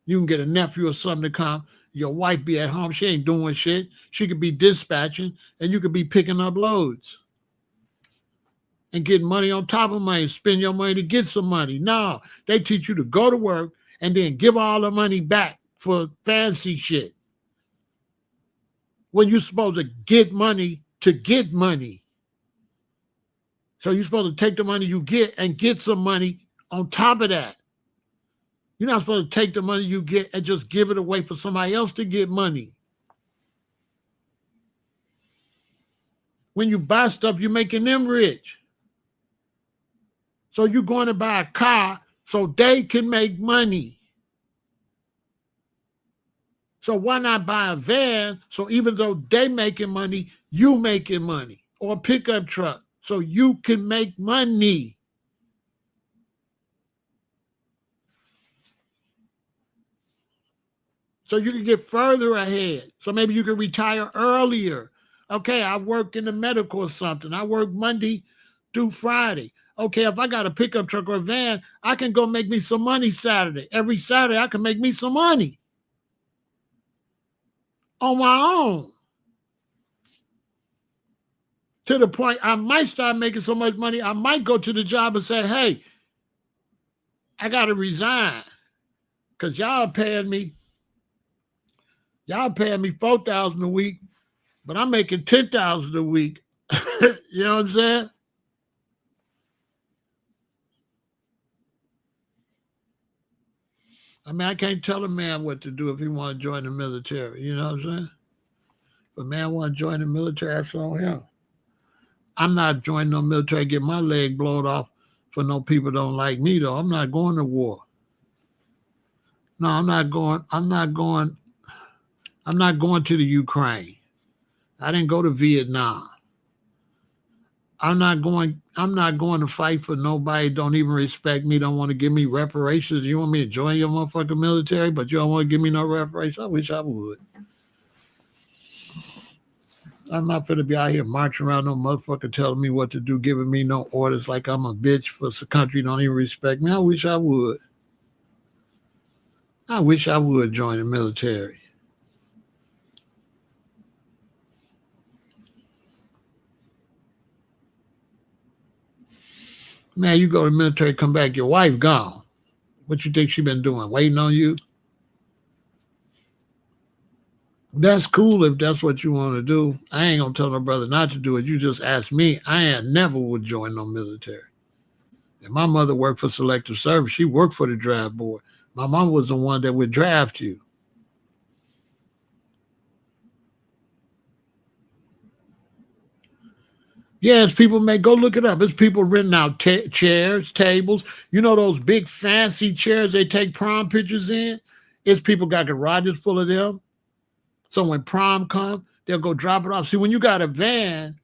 You can get a nephew or something to come. Your wife be at home. She ain't doing shit. She could be dispatching, and you could be picking up loads and getting money on top of money. Spend your money to get some money. No, they teach you to go to work and then give all the money back for fancy shit. When you're supposed to get money to get money. So you're supposed to take the money you get and get some money on top of that. You're not supposed to take the money you get and just give it away for somebody else to get money. When you buy stuff, you're making them rich. So you're going to buy a car so they can make money. So why not buy a van so even though they making money, you making money? Or a pickup truck so you can make money. So you can get further ahead. So maybe you can retire earlier. Okay, I work in the medical or something. I work Monday through Friday. Okay, if I got a pickup truck or a van, I can go make me some money Saturday. Every Saturday, I can make me some money on my own. To the point I might start making so much money, I might go to the job and say, hey, I got to resign because y'all paying me $4,000 a week, but I'm making $10,000 a week. You know what I'm saying? I mean, I can't tell a man what to do if he want to join the military. You know what I'm saying? If a man want to join the military, that's on him. I'm not joining no military, get my leg blown off for no people don't like me, though. I'm not going to war. No, I'm not going to the Ukraine. I didn't go to Vietnam. I'm not going to fight for nobody, don't even respect me, don't want to give me reparations. You want me to join your motherfucking military, but you don't want to give me no reparations? I wish I would. I'm not going to be out here marching around no motherfucker telling me what to do, giving me no orders like I'm a bitch for the country don't even respect me. I wish I would. I wish I would join the military. Man, you go to the military, come back, your wife gone. What you think she been doing? Waiting on you? That's cool if that's what you want to do. I ain't gonna tell no brother not to do it. You just ask me. I never would join no military. And my mother worked for Selective Service. She worked for the draft board. My mom was the one that would draft you. Yes, people may go look it up. It's people renting out chairs, tables. You know those big fancy chairs they take prom pictures in? It's people got garages full of them. So when prom comes, they'll go drop it off. See, when you got a van,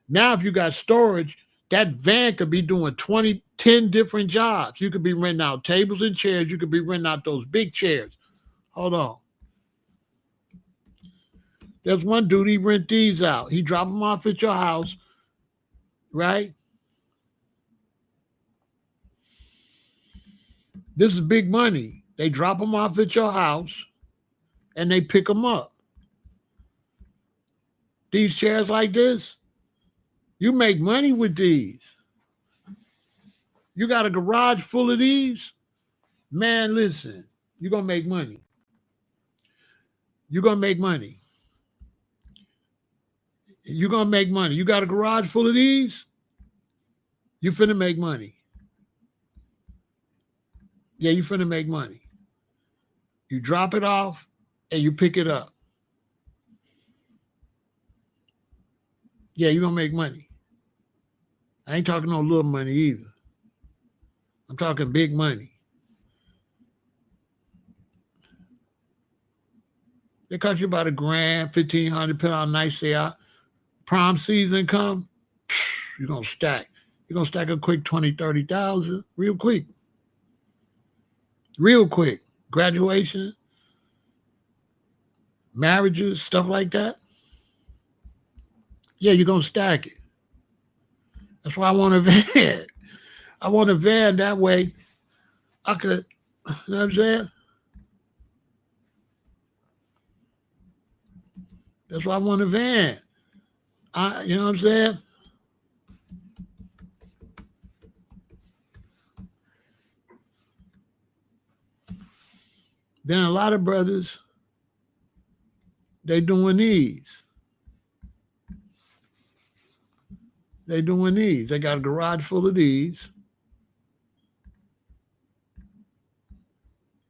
now if you got storage, that van could be doing 10 different jobs. You could be renting out tables and chairs. You could be renting out those big chairs. Hold on. There's one dude, he rent these out. He drop them off at your house, right? This is big money. They drop them off at your house and they pick them up. These chairs like this, you make money with these. You got a garage full of these? Man, listen, you're going to make money. You're going to make money. You're going to make money. You got a garage full of these? You finna make money. Yeah, you finna make money. You drop it off and you pick it up. Yeah, you're going to make money. I ain't talking no little money either. I'm talking big money. They cost you about $1,000, $1,500, depending on how nice they are. Prom season come, you're going to stack. You're going to stack a quick 20, 30,000 real quick. Real quick. Graduation, marriages, stuff like that. Yeah, you're going to stack it. That's why I want a van. I want a van that way I could, you know what I'm saying? That's why I want a van. You know what I'm saying? Then a lot of brothers, they doing these. They doing these. They got a garage full of these.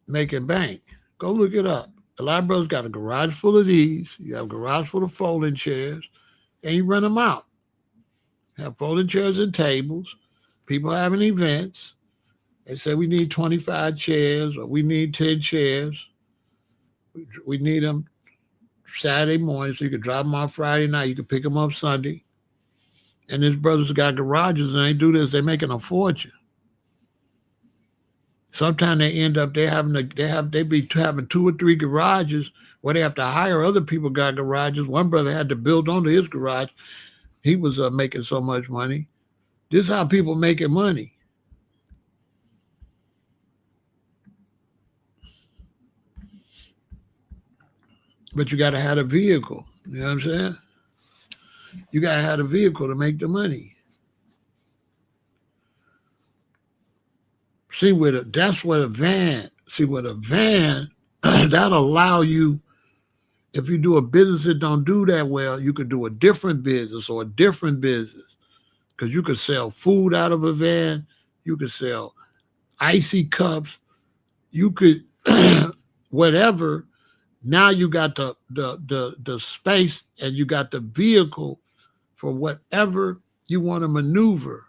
Making bank. Go look it up. A lot of brothers got a garage full of these. You have a garage full of folding chairs, and you rent them out. Have folding chairs and tables. People having events. They say we need 25 chairs or we need 10 chairs. We need them Saturday morning so you can drop them off Friday night. You can pick them up Sunday. And these brothers got garages and they do this. They're making a fortune. Sometimes they end up they be having 2 or 3 garages where they have to hire other people got garages. One brother had to build onto his garage. He was making so much money. This is how people making money. But you got to have a vehicle. You know what I'm saying? You got to have a vehicle to make the money. See, that's what a van, that'll allow you, if you do a business that don't do that well, you could do a different business or a different business. Because you could sell food out of a van. You could sell icy cups. You could, whatever. Now you got the space and you got the vehicle for whatever you want to maneuver.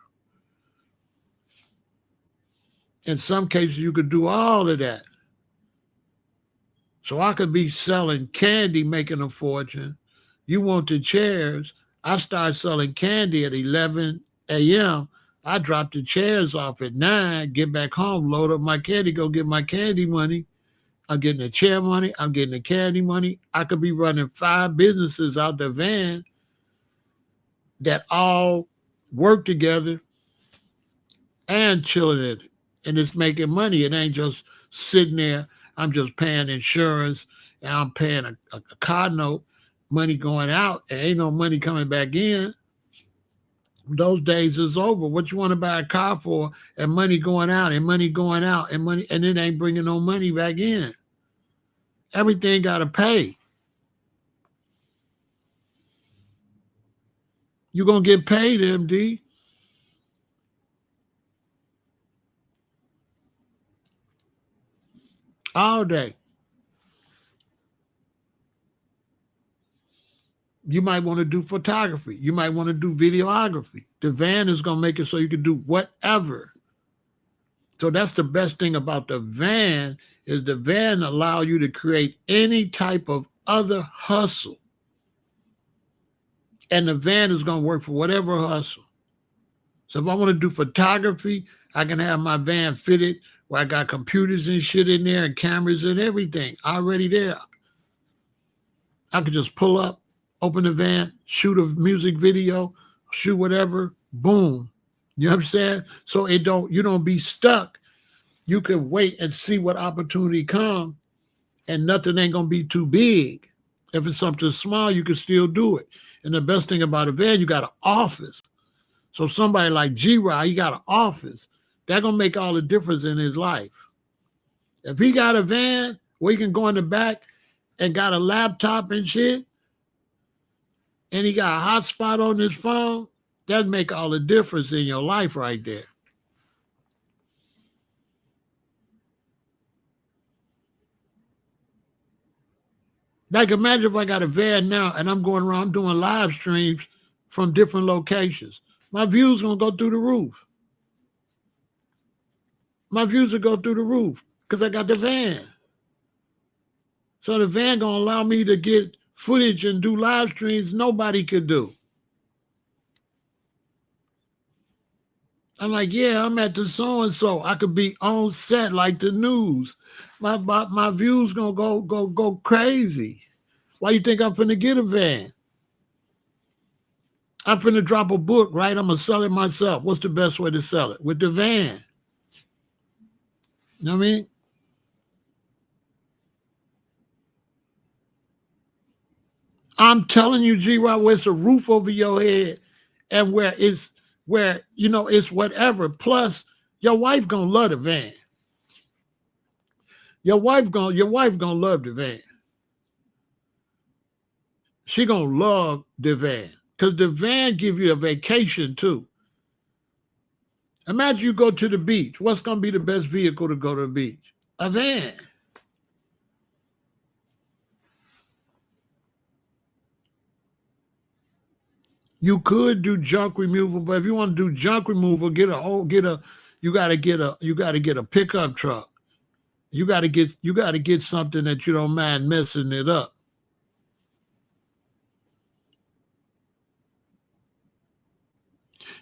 In some cases, you could do all of that. So I could be selling candy, making a fortune. You want the chairs. I start selling candy at 11 a.m. I drop the chairs off at 9, get back home, load up my candy, go get my candy money. I'm getting the chair money. I'm getting the candy money. I could be running 5 businesses out the van that all work together and chilling in it. And it's making money. It ain't just sitting there. I'm just paying insurance and I'm paying a car note, money going out, and ain't no money coming back in. Those days is over. What you want to buy a car for and money going out and money going out and money, and it ain't bringing no money back in. Everything got to pay. You're going to get paid, MD. All day. You might want to do photography. You might want to do videography. The van is going to make it so you can do whatever. So that's the best thing about the van is the van allow you to create any type of other hustle. And the van is going to work for whatever hustle. So if I want to do photography, I can have my van fitted where I got computers and shit in there and cameras and everything already there. I could just pull up, open the van, shoot a music video, shoot whatever, boom. You know what I'm saying? So you don't be stuck. You can wait and see what opportunity comes, and nothing ain't gonna be too big. If it's something small, you can still do it. And the best thing about a van, you got an office. So somebody like G-Rod, he got an office. That's gonna make all the difference in his life. If he got a van where he can go in the back and got a laptop and shit, and he got a hotspot on his phone, that make all the difference in your life right there. Like imagine if I got a van now and I'm going around doing live streams from different locations. My views gonna go through the roof. My views will go through the roof because I got the van. So the van gonna allow me to get footage and do live streams nobody could do. I'm like, yeah, I'm at the so-and-so. I could be on set like the news. My views gonna go crazy. Why you think I'm finna get a van? I'm finna drop a book, right? I'm gonna sell it myself. What's the best way to sell it? With the van. You know what I mean? I'm telling you, G-Rod, where it's a roof over your head and where it's whatever. Plus, your wife gonna love the van. Your wife gonna love the van. She gonna love the van. Because the van give you a vacation too. Imagine you go to the beach. What's gonna be the best vehicle to go to the beach? A van. You could do junk removal, but if you want to do junk removal, you gotta get a pickup truck. You gotta get something that you don't mind messing it up.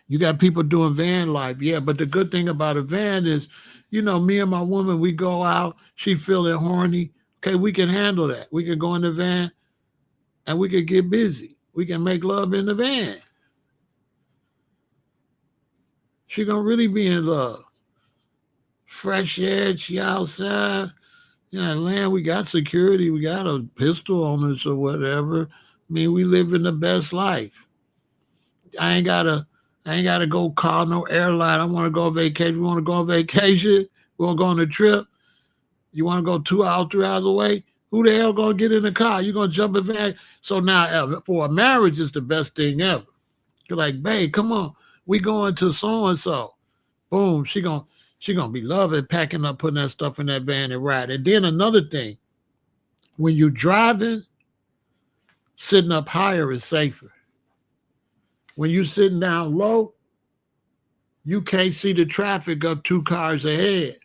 You got people doing van life, yeah. But the good thing about a van is, me and my woman, we go out, she feeling horny. Okay, we can handle that. We can go in the van and we can get busy. We can make love in the van. She gonna really be in love. Fresh air, she outside. Land, we got security, we got a pistol on us or whatever. I mean, we live in the best life. I ain't gotta go call no airline. I want to go on vacation. You want to go on vacation? We want to go on a trip? You want to go 2 hours, 3 hours away? Who the hell gonna get in the car? You gonna jump in back? So now, for a marriage, it's the best thing ever. You're like, babe, come on, we going to so and so. Boom, she gonna be loving packing up, putting that stuff in that van and ride. And then another thing, when you're driving, sitting up higher is safer. When you're sitting down low, you can't see the traffic up 2 cars ahead.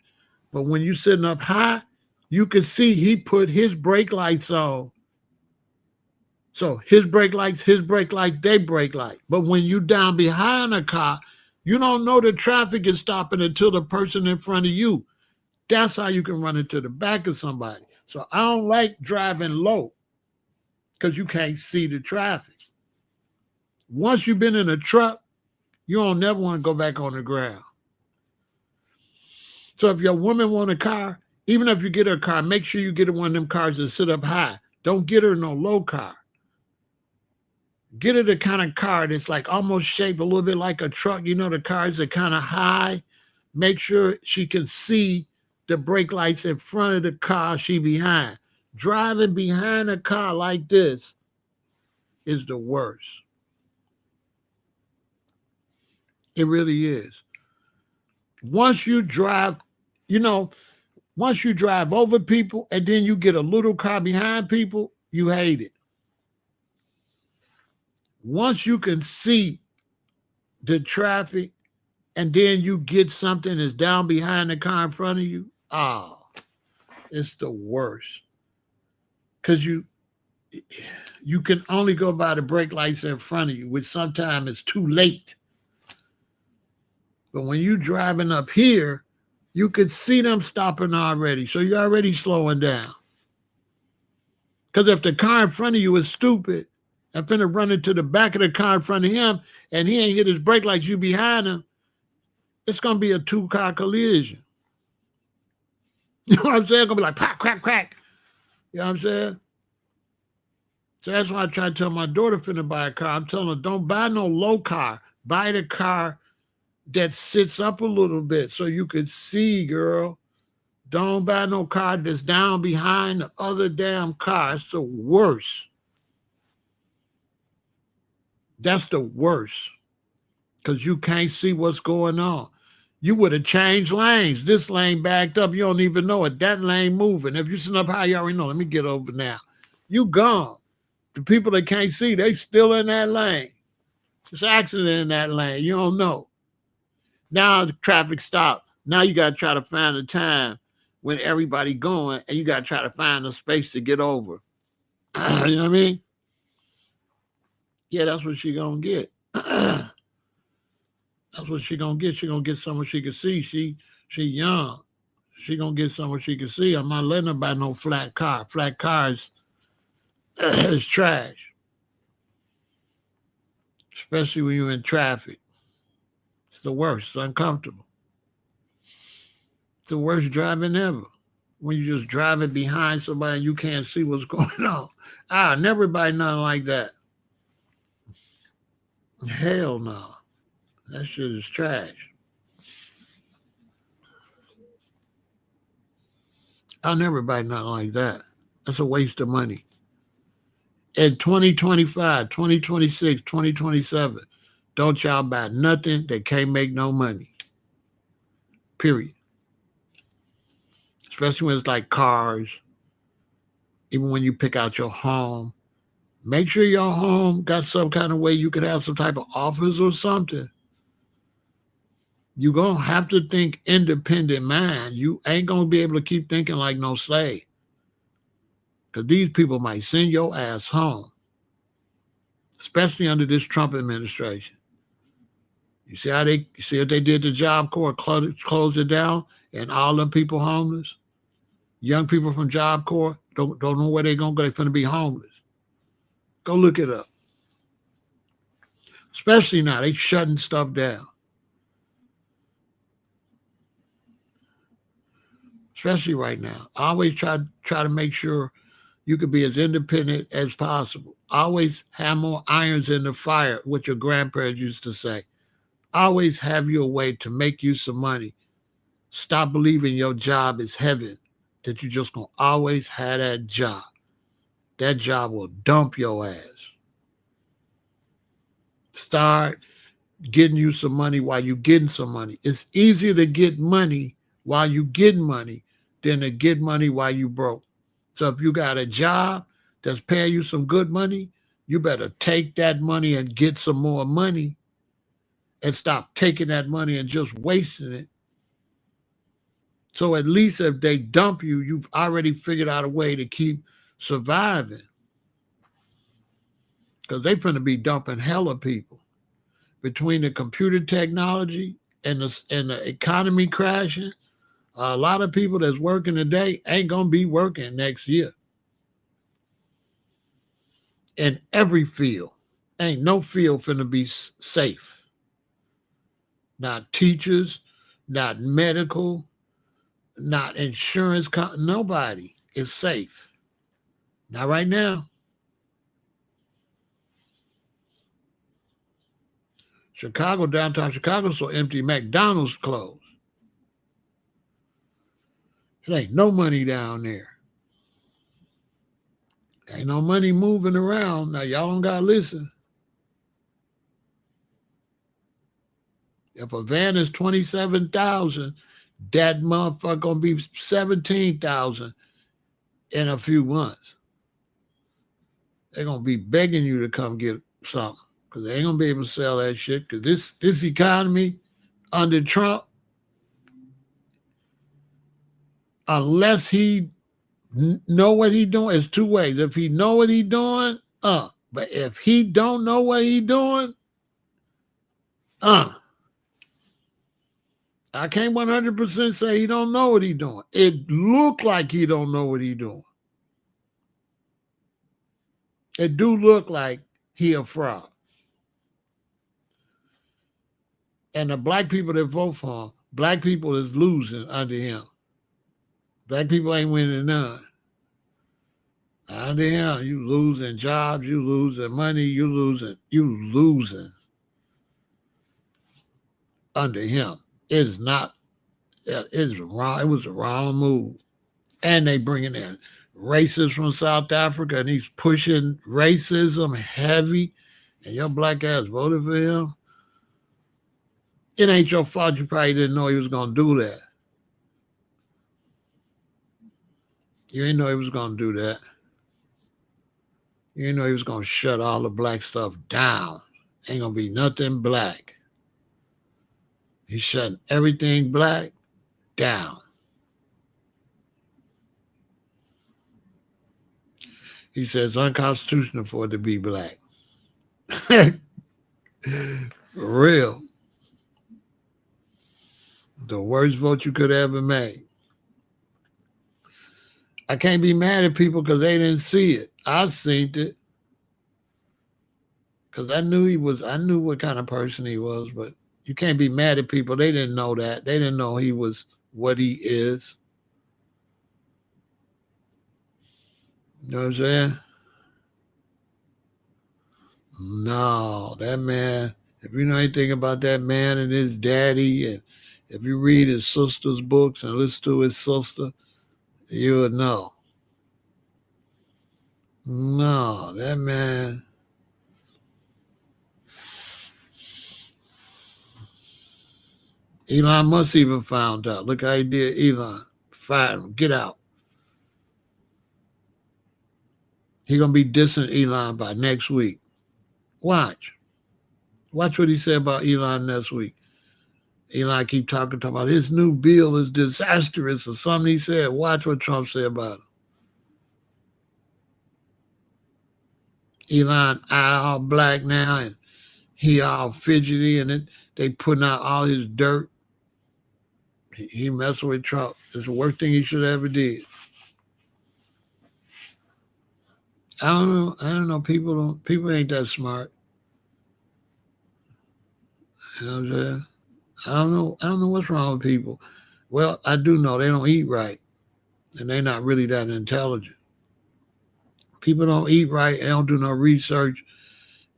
But when you're sitting up high, you can see he put his brake lights on. So his brake lights, they brake light. But when you down behind a car, you don't know the traffic is stopping until the person in front of you. That's how you can run into the back of somebody. So I don't like driving low because you can't see the traffic. Once you've been in a truck, you don't never want to go back on the ground. So if your woman want a car, even if you get her a car, make sure you get her one of them cars that sit up high. Don't get her no low car. Get her the kind of car that's like almost shaped a little bit like a truck. The cars that kind of high. Make sure she can see the brake lights in front of the car she behind. Driving behind a car like this is the worst. It really is. Once you drive over people and then you get a little car behind people, you hate it. Once you can see the traffic and then you get something that's down behind the car in front of you, it's the worst. Because you can only go by the brake lights in front of you, which sometimes is too late. But when you driving up here, you could see them stopping already. So you're already slowing down. Because if the car in front of you is stupid and finna run into the back of the car in front of him and he ain't hit his brake lights, you behind him, it's going to be a two-car collision. You know what I'm saying? It's going to be like, crack, crack, crack. You know what I'm saying? So that's why I try to tell my daughter finna buy a car. I'm telling her, don't buy no low car. Buy the car that sits up a little bit so you could see, girl. Don't buy no car that's down behind the other damn car. It's the worst. That's the worst. Because you can't see what's going on. You would have changed lanes. This lane backed up. You don't even know it. That lane moving. If you're sitting up high, you already know. Let me get over now. You gone. The people that can't see, they still in that lane. It's an accident in that lane. You don't know. Now the traffic stopped. Now you got to try to find a time when everybody going, and you got to try to find a space to get over. You know what I mean? Yeah, that's what she gonna get. That's what she gonna get. She gonna get somewhere she can see. She young. She gonna get somewhere she can see. I'm not letting her buy no flat car. Flat cars is trash. Especially when you're in traffic. It's the worst. It's uncomfortable. It's the worst driving ever. When you just driving behind somebody and you can't see what's going on. I'll never buy nothing like that. Hell no. That shit is trash. I'll never buy nothing like that. That's a waste of money. In 2025, 2026, 2027, don't y'all buy nothing that can't make no money. Period. Especially when it's like cars. Even when you pick out your home. Make sure your home got some kind of way you could have some type of office or something. You're going to have to think independent mind. You ain't going to be able to keep thinking like no slave. Because these people might send your ass home. Especially under this Trump administration. You see what they did to Job Corps, closed it down, and all them people homeless? Young people from Job Corps don't know where they're going to go. They're going to be homeless. Go look it up. Especially now, they shutting stuff down. Especially right now. I always try to make sure you can be as independent as possible. Always have more irons in the fire, what your grandparents used to say. Always have your way to make you some money. Stop believing your job is heaven, that you just going to always have that job. That job will dump your ass. Start getting you some money while you're getting some money. It's easier to get money while you getting money than to get money while you broke. So if you got a job that's paying you some good money, you better take that money and get some more money and stop taking that money and just wasting it. So at least if they dump you, you've already figured out a way to keep surviving. Because they're going to be dumping hella people. Between the computer technology and the economy crashing, a lot of people that's working today ain't going to be working next year. In every field. Ain't no field finna be safe. Not teachers, not medical, not insurance. Nobody is safe. Not right now. Chicago, downtown Chicago, so empty. McDonald's closed. There ain't no money down there. Ain't no money moving around. Now, y'all don't got to listen. If a van is $27,000, that motherfucker going to be $17,000 in a few months. They're going to be begging you to come get something because they ain't going to be able to sell that shit because this economy under Trump, unless he know what he doing, it's two ways. If he know what he doing, but if he don't know what he doing, I can't 100% say he don't know what he doing. It look like he don't know what he doing. It do look like he a fraud. And the black people that vote for him, black people is losing under him. Black people ain't winning none. Under him, you losing jobs, you losing money, you losing under him. It is not, it's wrong. It was a wrong move. And they bringing in racists from South Africa, and he's pushing racism heavy, and your black ass voted for him. It ain't your fault. You probably didn't know he was going to do that. You didn't know he was going to do that. You didn't know he was going to shut all the black stuff down. Ain't going to be nothing black. He's shutting everything black down. He says unconstitutional for it to be black. For real. The worst vote you could ever make. I can't be mad at people because they didn't see it. I seen it. Because I knew what kind of person he was, but you can't be mad at people. They didn't know that. They didn't know he was what he is. You know what I'm saying? No, that man, if you know anything about that man and his daddy, and if you read his sister's books and listen to his sister, you would know. No, that man. Elon Musk even found out. Look how he did Elon. Fired him. Get out. He going to be dissing Elon by next week. Watch. Watch what he said about Elon next week. Elon keep talking about his new bill is disastrous or something he said. Watch what Trump said about him. Elon eye all black now and he all fidgety and they putting out all his dirt. He messing with Trump. It's the worst thing he should ever did. I don't know. People ain't that smart. You know what I'm saying? I don't know what's wrong with people. Well, I do know they don't eat right. And they're not really that intelligent. People don't eat right. They don't do no research.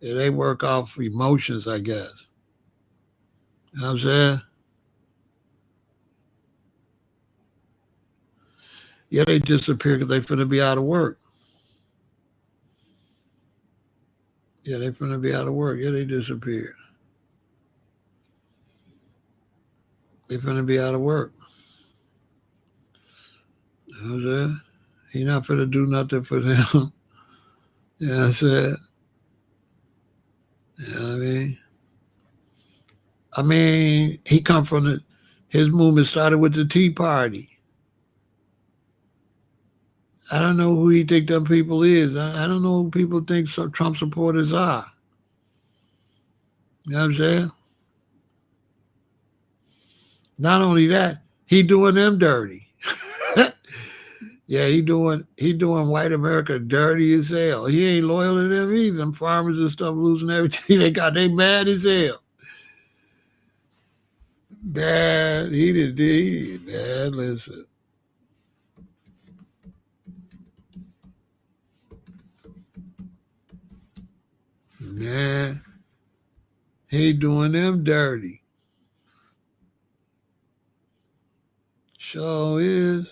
They work off emotions, I guess. You know what I'm saying? Yeah, they disappear because they finna be out of work. Yeah, they finna be out of work. Yeah, they disappeared. They finna be out of work. You know what I'm saying? He not finna do nothing for them. You know what I'm saying? You know what I mean? He come from his movement started with the Tea Party. I don't know who he think them people is. I don't know who people think Trump supporters are. You know what I'm saying? Not only that, he doing them dirty. Yeah, he doing white America dirty as hell. He ain't loyal to them either. Them farmers and stuff losing everything they got. They mad as hell. Bad. He did. Bad. Listen. Man, he doing them dirty. Sure is.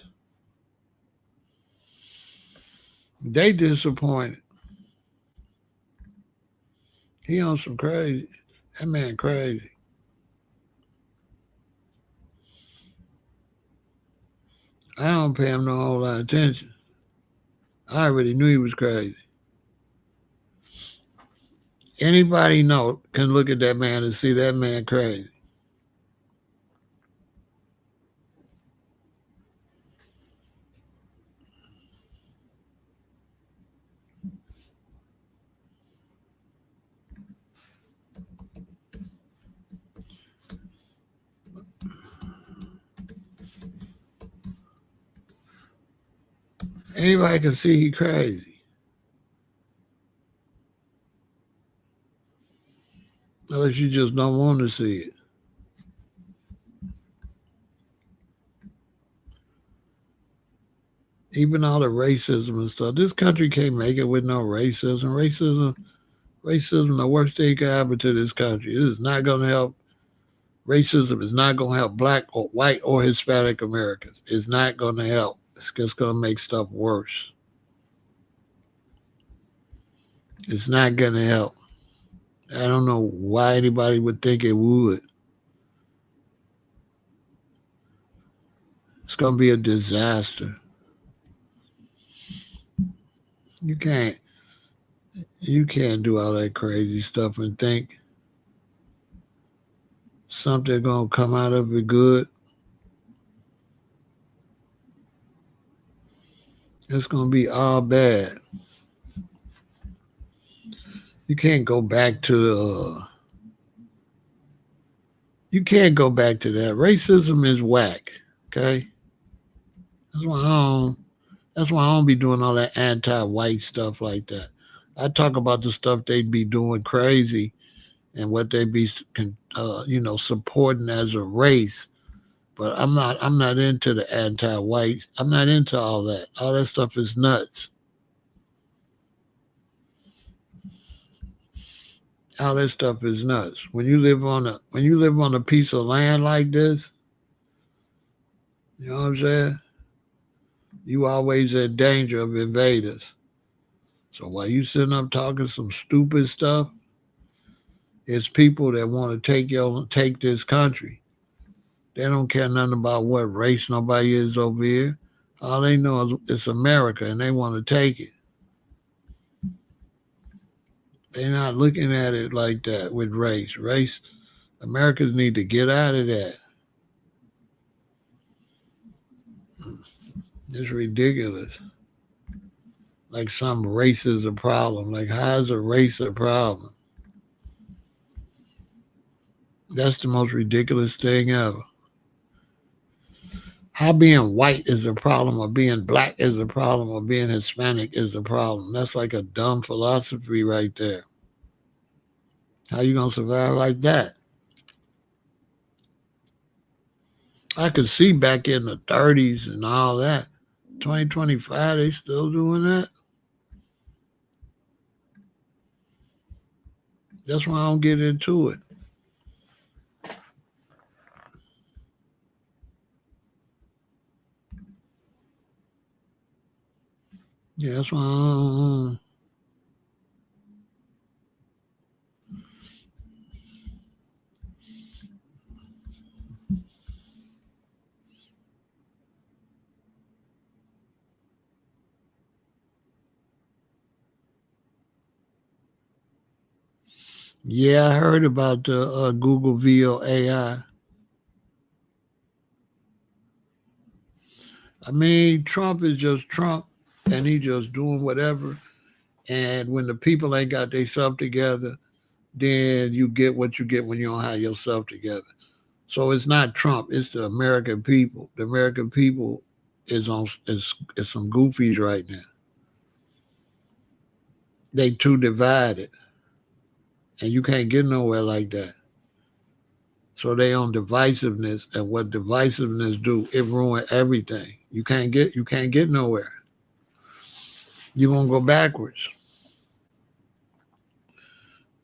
They disappointed. He on some crazy. That man crazy. I don't pay him no whole lot of attention. I already knew he was crazy. Anybody know can look at that man and see that man crazy. Anybody can see he crazy. Unless you just don't want to see it. Even all the racism and stuff. This country can't make it with no racism. Racism, the worst thing can happen to this country. It is not going to help. Racism is not going to help black or white or Hispanic Americans. It's not going to help. It's just going to make stuff worse. It's not going to help. I don't know why anybody would think it would. It's going to be a disaster. You can't do all that crazy stuff and think something going to come out of it good. It's going to be all bad. You can't go back to you can't go back to that. Racism is whack. Okay, that's why I don't be doing all that anti-white stuff like that. I talk about the stuff they be doing crazy and what they be supporting as a race. But I'm not into the anti-white. I'm not into all that. All that stuff is nuts. All that stuff is nuts. When you live on a piece of land like this, you know what I'm saying? You always in danger of invaders. So while you sitting up talking some stupid stuff, it's people that want to take this country. They don't care nothing about what race nobody is over here. All they know is it's America and they want to take it. They're not looking at it like that with race. Americans need to get out of that. It's ridiculous. Like some race is a problem. Like, how is a race a problem? That's the most ridiculous thing ever. How being white is a problem, or being black is a problem, or being Hispanic is a problem. That's like a dumb philosophy right there. How you gonna survive like that? I could see back in the 30s and all that. 2025, they still doing that. That's why I don't get into it. Yeah, that's why I don't. Yeah, I heard about the Google VO AI. I mean, Trump is just Trump, and he just doing whatever. And when the people ain't got themselves together, then you get what you get when you don't have yourself together. So it's not Trump; it's the American people. The American people is some goofies right now. They too divided, and you can't get nowhere like that. So they on divisiveness, and what divisiveness do? It ruin everything. You can't get nowhere. You're gonna go backwards.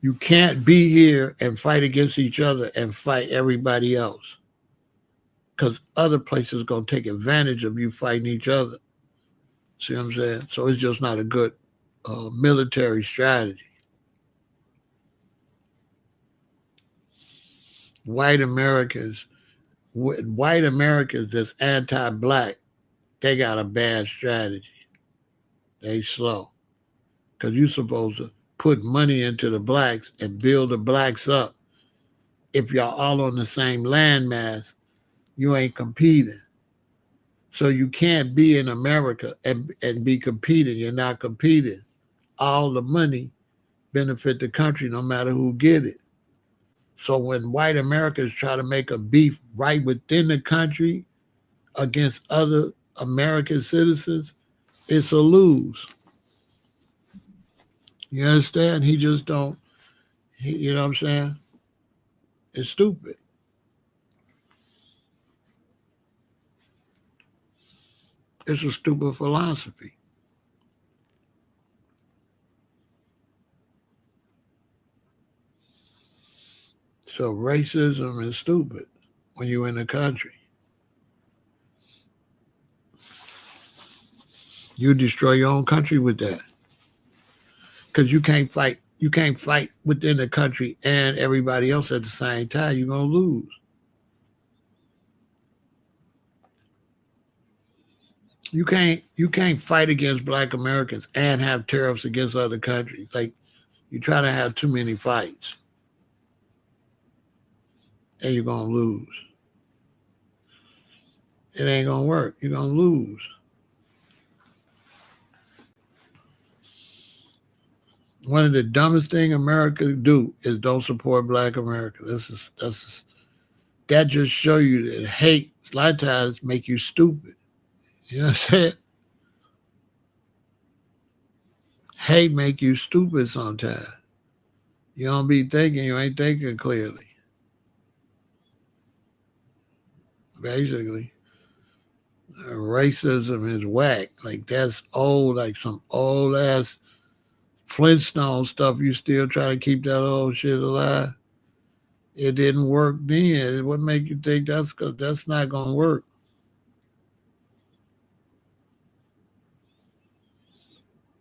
You can't be here and fight against each other and fight everybody else, because other places gonna take advantage of you fighting each other. See what I'm saying? So it's just not a good military strategy. White Americans, white Americans that's anti-black, they got a bad strategy. They slow, because you supposed to put money into the blacks and build the blacks up. If y'all all on the same landmass, you ain't competing. So you can't be in America and be competing. You're not competing. All the money benefit the country no matter who get it. So when white Americans try to make a beef right within the country against other American citizens, It's a lose. You understand? He just don't, you know what I'm saying? It's stupid. It's a stupid philosophy. So racism is stupid when you're in the country. You destroy your own country with that. Because you can't fight. You can't fight within the country and everybody else at the same time. You're gonna lose. You can't fight against black Americans and have tariffs against other countries. Like you try to have too many fights and you're gonna lose. It ain't gonna work. You're gonna lose. One of the dumbest thing America do is don't support black America. That just show you that hate a lot of times make you stupid. You know what I'm saying? Hate make you stupid sometimes. You don't be thinking, you ain't thinking clearly. Basically, racism is whack. Like that's old, like some old ass Flintstone stuff. You still try to keep that old shit alive. It didn't work then. What make you think that's not gonna work?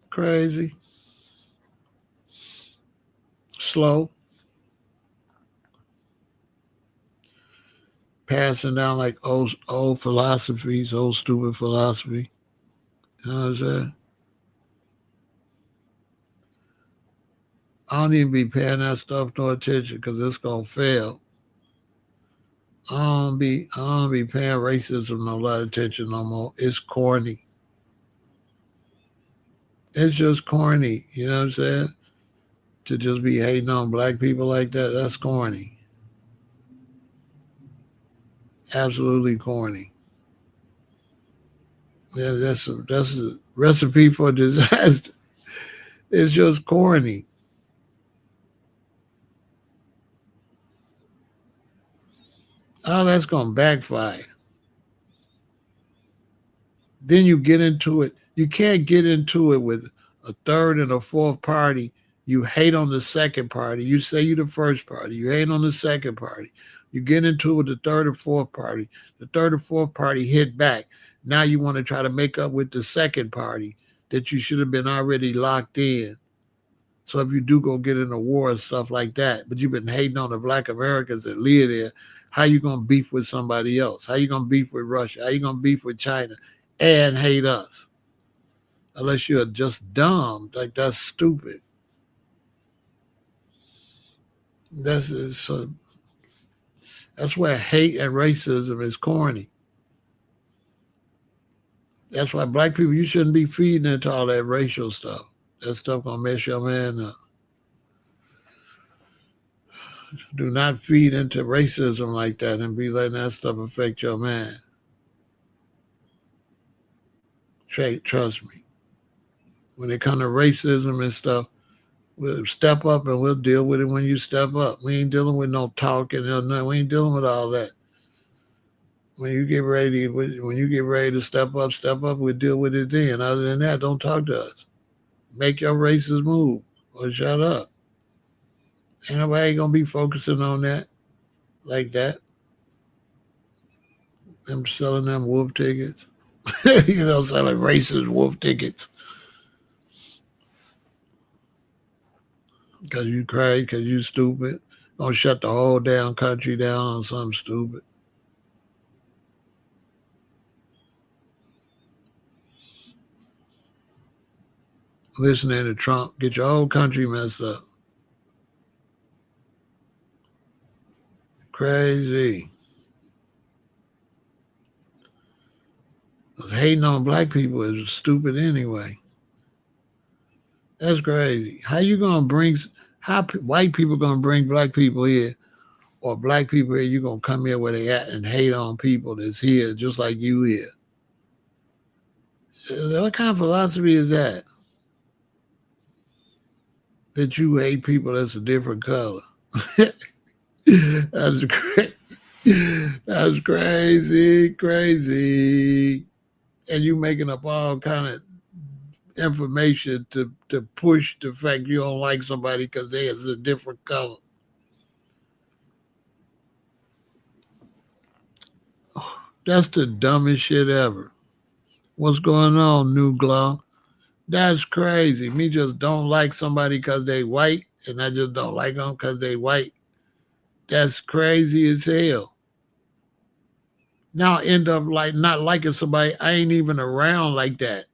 Crazy, slow, passing down like old philosophies, old stupid philosophy. You know what I'm saying? I don't even be paying that stuff no attention because it's gonna fail. I don't be paying racism no lot of attention no more. It's corny. It's just corny. You know what I'm saying? To just be hating on black people like that, that's corny. Absolutely corny. Yeah, that's a recipe for disaster. It's just corny. Oh, that's gonna backfire. Then you get into it. You can't get into it with a third and a fourth party. You hate on the second party. You say you the first party. You hate on the second party. You get into it with the third or fourth party. The third or fourth party hit back. Now you want to try to make up with the second party that you should have been already locked in. So if you do go get in a war and stuff like that, but you've been hating on the black Americans that live there, how you gonna beef with somebody else? How you gonna beef with Russia? How you gonna beef with China and hate us? Unless you're just dumb, like that's stupid. So that's where hate and racism is corny. That's why black people you shouldn't be feeding into all that racial stuff. That stuff gonna mess your man up. Do not feed into racism like that and be letting that stuff affect your man. Trust me. When it comes to racism and stuff, we'll step up and we'll deal with it when you step up. We ain't dealing with no talking or nothing. We ain't dealing with all that. When you get ready to step up, we'll deal with it then. Other than that, don't talk to us. Make your racist move or shut up. Ain't nobody gonna be focusing on that like that. Them selling them wolf tickets. Selling racist wolf tickets. Because you crazy, because you stupid. Gonna shut the whole damn country down on something stupid. Listening to Trump, get your whole country messed up. Crazy. Hating on black people is stupid anyway. That's crazy. How you gonna bring? How white people gonna bring black people here, or black people here? You gonna come here where they at and hate on people that's here, just like you here? What kind of philosophy is that? That you hate people that's a different color. That's crazy. That's crazy, crazy. And you making up all kind of information to push the fact you don't like somebody because they is a different color. That's the dumbest shit ever. What's going on, New Glow? That's crazy. Me just don't like somebody because they white, and I just don't like them because they white. That's crazy as hell. Now I end up like not liking somebody I ain't even around like that.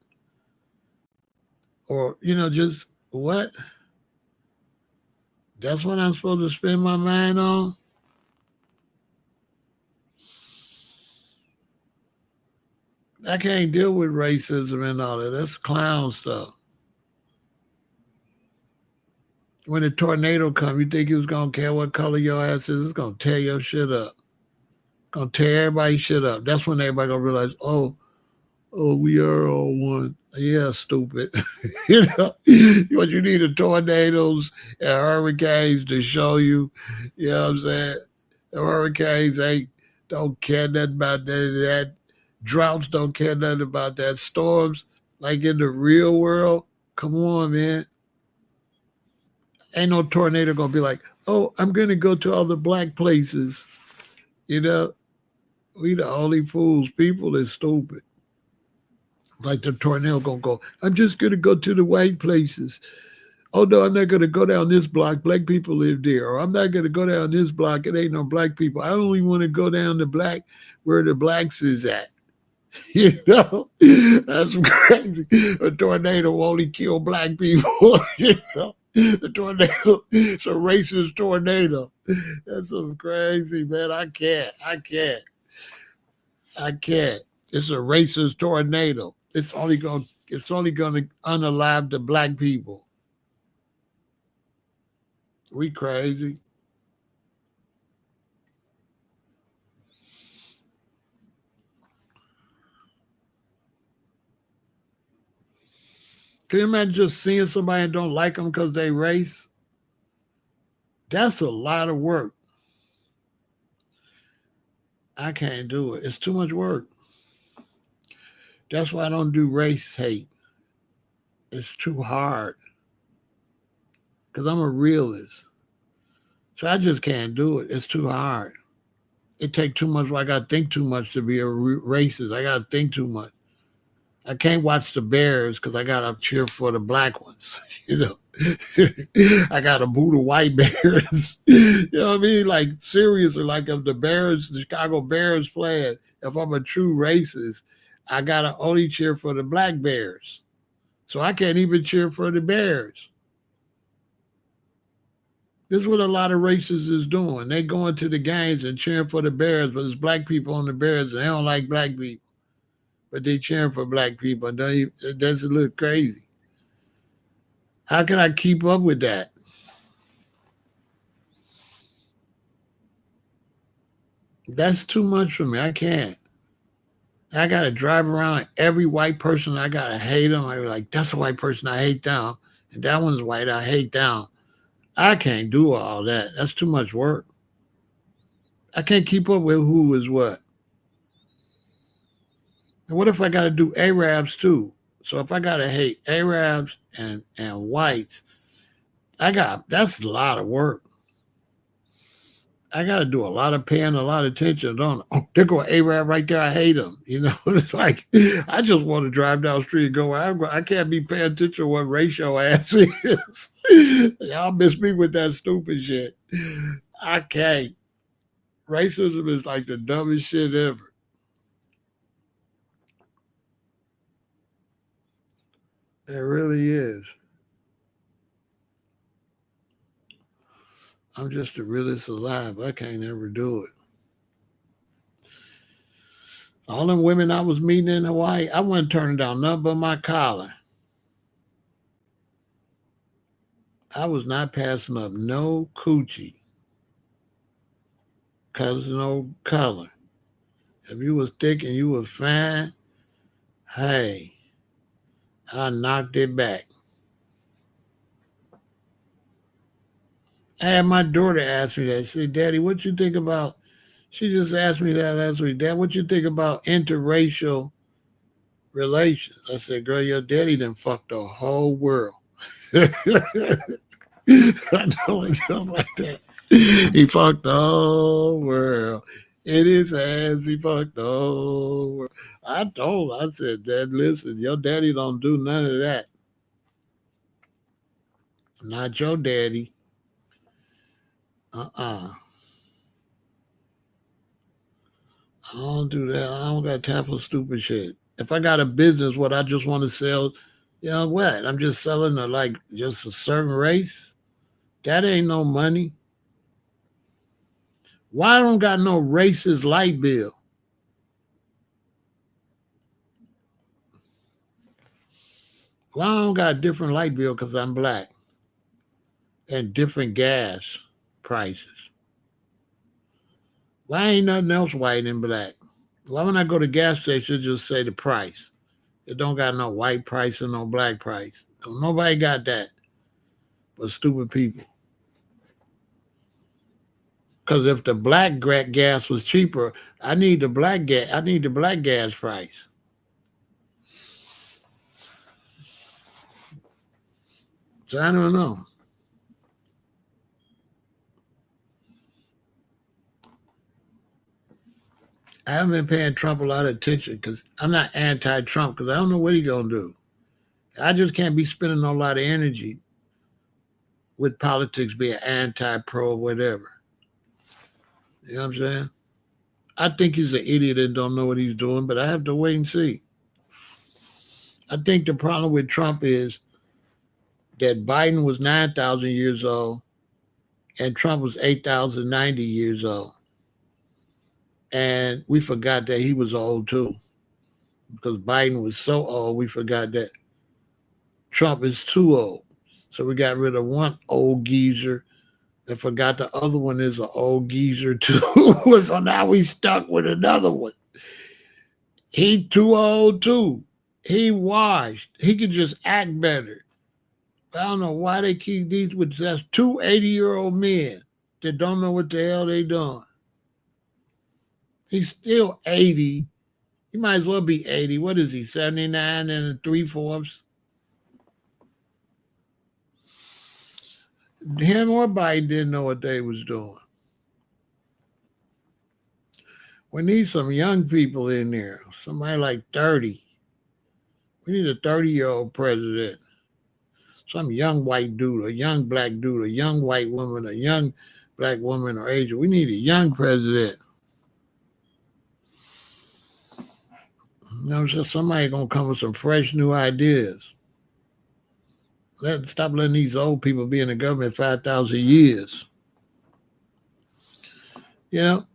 Or, just what? That's what I'm supposed to spend my mind on? I can't deal with racism and all that. That's clown stuff. When a tornado come, you think it's gonna care what color your ass is? It's gonna tear your shit up. Gonna tear everybody's shit up. That's when everybody gonna realize, oh, we are all one. Yeah, stupid. What you need are tornadoes and hurricanes to show you. You know what I'm saying? The hurricanes ain't don't care nothing about that. Droughts don't care nothing about that. Storms, like in the real world, come on, man. Ain't no tornado gonna be like, oh, I'm gonna go to all the black places. You know, we the only fools. People is stupid. Like the tornado gonna go, I'm just gonna go to the white places. Oh no, I'm not gonna go down this block. Black people live there. Or I'm not gonna go down this block. It ain't no black people. I only want to go down the black where the blacks is at. You know, that's crazy. A tornado only kill black people. You know, the tornado, it's a racist tornado. That's so crazy, man. I can't. I can't. I can't. It's a racist tornado. It's only gonna unalive the black people. We crazy. Can you imagine just seeing somebody and don't like them because they race? That's a lot of work. I can't do it. It's too much work. That's why I don't do race hate. It's too hard because I'm a realist. So I just can't do it. It's too hard. It takes too much. I got to think too much to be a racist. I got to think too much. I can't watch the Bears because I got to cheer for the black ones. You know, I got to boo the white Bears. You know what I mean? Like seriously, like if the Bears, the Chicago Bears playing, if I'm a true racist, I got to only cheer for the black Bears. So I can't even cheer for the Bears. This is what a lot of racists is doing. They going to the games and cheering for the Bears, but there's black people on the Bears and they don't like black people. But they cheering for black people. That's a little crazy. How can I keep up with that? That's too much for me. I can't. I gotta drive around every white person. I gotta hate them. I be like, that's a white person. I hate them. And that one's white. I hate them. I can't do all that. That's too much work. I can't keep up with who is what. And what if I gotta do Arabs too? So if I gotta hate Arabs and whites, that's a lot of work. I got to do a lot of paying a lot of attention. Don't oh, there go Arab right there. I hate him. You know, it's like I just want to drive down the street and go. I can't be paying attention to what race your ass is. Y'all miss me with that stupid shit. I can't. Racism is like the dumbest shit ever. It really is. I'm just the realest alive. I can't ever do it. All them women I was meeting in Hawaii, I wasn't turning down nothing but my collar. I was not passing up no coochie because of no color. If you was thick and you was fine, hey. I knocked it back. I had my daughter ask me that. She said, Daddy, what you think about? She just asked me that last week. Dad, what you think about interracial relations? I said, girl, your daddy done fucked the whole world. I told myself like that. He fucked the whole world. In his hands, he fucked the whole world. I told her, I said, Dad, listen, your daddy don't do none of that. Not your daddy. Uh-uh. I don't do that. I don't got time for stupid shit. If I got a business what I just want to sell, you know what? I'm just selling to like just a certain race. That ain't no money. Why I don't got no racist light bill? Why I don't got a different light bill because I'm black and different gas prices? Why ain't nothing else white and black? Why when I go to gas station just say the price? It don't got no white price or no black price. Nobody got that but stupid people. Because if the black gas was cheaper, I need the black gas. I need the black gas price. So I don't know. I haven't been paying Trump a lot of attention because I'm not anti-Trump because I don't know what he's gonna do. I just can't be spending a lot of energy with politics being anti-pro, whatever. You know what I'm saying? I think he's an idiot and don't know what he's doing, but I have to wait and see. I think the problem with Trump is that Biden was 9,000 years old and Trump was 8,090 years old. And we forgot that he was old too. Because Biden was so old, we forgot that Trump is too old. So we got rid of one old geezer and forgot the other one is an old geezer too. So now we stuck with another one. He too old too. He washed. He could just act better. I don't know why they keep these with that's two 80-year-old men that don't know what the hell they doing. He's still 80. He might as well be 80. What is he, 79 and 3/4? Him or Biden didn't know what they was doing. We need some young people in there. Somebody like 30. We need a 30-year-old president. Some young white dude, a young black dude, a young white woman, a young black woman or Asian. We need a young president. You know, so somebody gonna come with some fresh new ideas. Stop letting these old people be in the government 5,000 years. You know,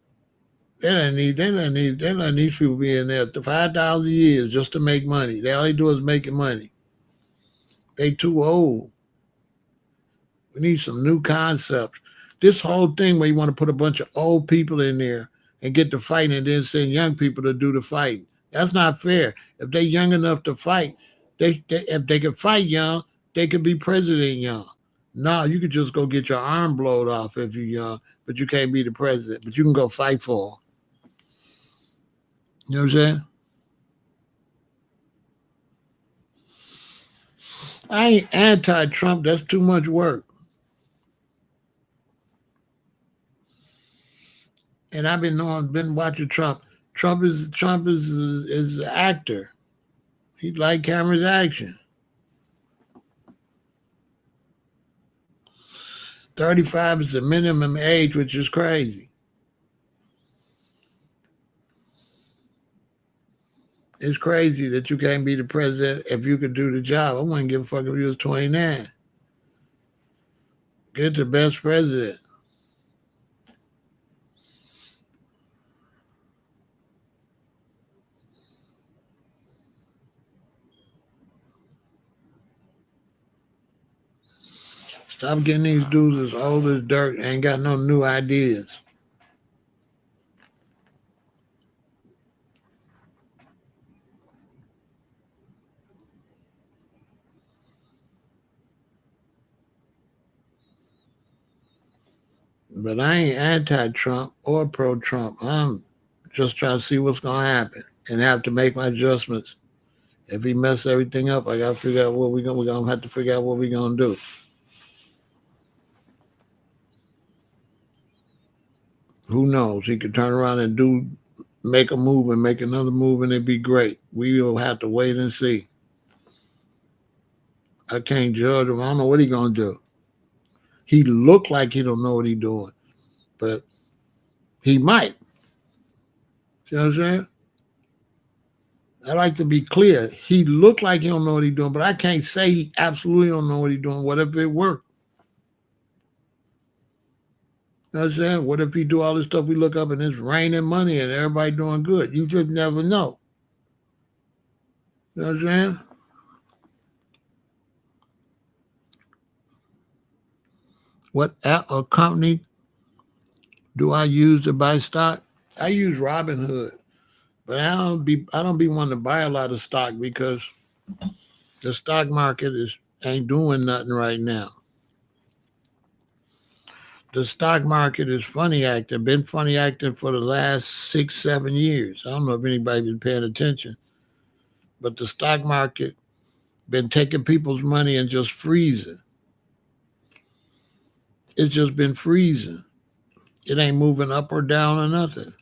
they let these people be in there 5,000 years just to make money. All they do is making money. They too old. We need some new concepts. This whole thing where you want to put a bunch of old people in there and get the fighting and then send young people to do the fighting. That's not fair. If they're young enough to fight, if they could fight young, they could be president young. No, you could just go get your arm blown off if you're young, but you can't be the president. But you can go fight for them. You know what I'm saying? I ain't anti-Trump. That's too much work. And I've been watching Trump. Trump is an actor. He like cameras action. 35 is the minimum age, which is crazy. It's crazy that you can't be the president if you could do the job. I wouldn't give a fuck if you was 29. Get the best president. Stop getting these dudes as old as dirt and ain't got no new ideas. But I ain't anti-Trump or pro-Trump. I'm just trying to see what's gonna happen and have to make my adjustments. If he mess everything up, I gotta figure out what we're gonna have to figure out what we're gonna do. Who knows? He could turn around and make a move and make another move and it'd be great. We will have to wait and see. I can't judge him. I don't know what he gonna do. He look like he don't know what he doing, but he might. See what I'm saying? I like to be clear. He look like he don't know what he doing, but I can't say he absolutely don't know what he doing. What if it worked? You know what I'm saying? What if he do all this stuff we look up and it's raining money and everybody doing good? You just never know. You know what I'm saying? What app or company do I use to buy stock? I use Robinhood, but I don't be wanting to buy a lot of stock because the stock market ain't doing nothing right now. The stock market is funny acting, been funny acting for the last 6, 7 years. I don't know if anybody's been paying attention, but the stock market been taking people's money and just freezing. It's just been freezing. It ain't moving up or down or nothing.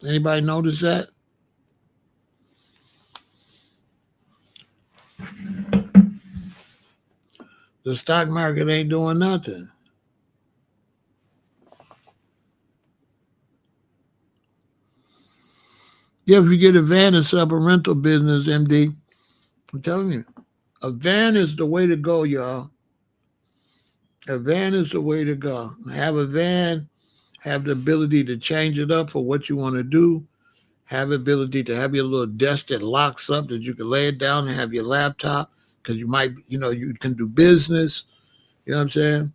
Anybody notice that? The stock market ain't doing nothing. Yeah, if you get a van and set up a rental business, MD, I'm telling you, a van is the way to go, y'all. A van is the way to go. Have a van, have the ability to change it up for what you want to do, have the ability to have your little desk that locks up that you can lay it down and have your laptop because you might, you can do business. You know what I'm saying?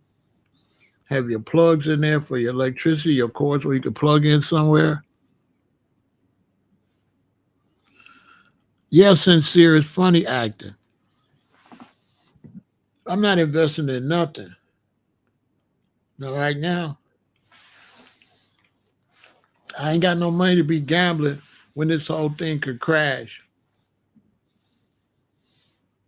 Have your plugs in there for your electricity, your cords where you can plug in somewhere. Yeah, sincere is funny acting. I'm not investing in nothing. No, right now, I ain't got no money to be gambling when this whole thing could crash.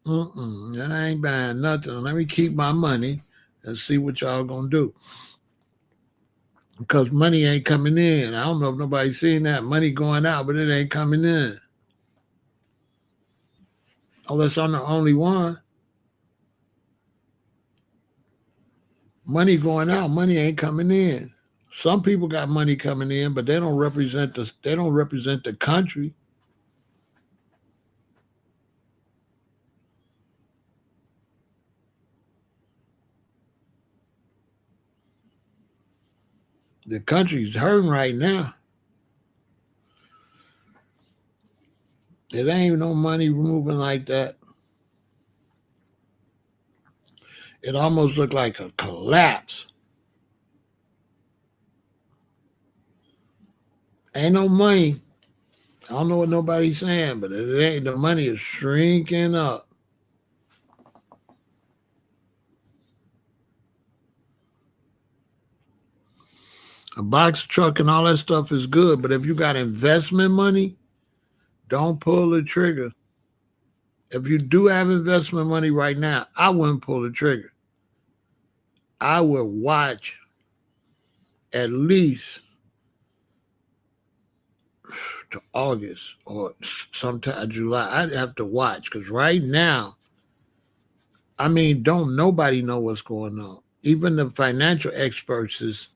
I ain't buying nothing. Let me keep my money and see what y'all gonna do. Because money ain't coming in. I don't know if nobody's seen that. Money going out, but it ain't coming in. Unless I'm the only one. Money going out, money ain't coming in. Some people got money coming in, but they don't represent the country. The country's hurting right now. It ain't no money moving like that. It almost looked like a collapse. Ain't no money. I don't know what nobody's saying, but it ain't. The money is shrinking up. A box truck and all that stuff is good, but if you got investment money, don't pull the trigger. If you do have investment money right now, I wouldn't pull the trigger. I would watch at least to August or sometime July. I'd have to watch because right now, I mean, don't nobody know what's going on. Even the financial experts is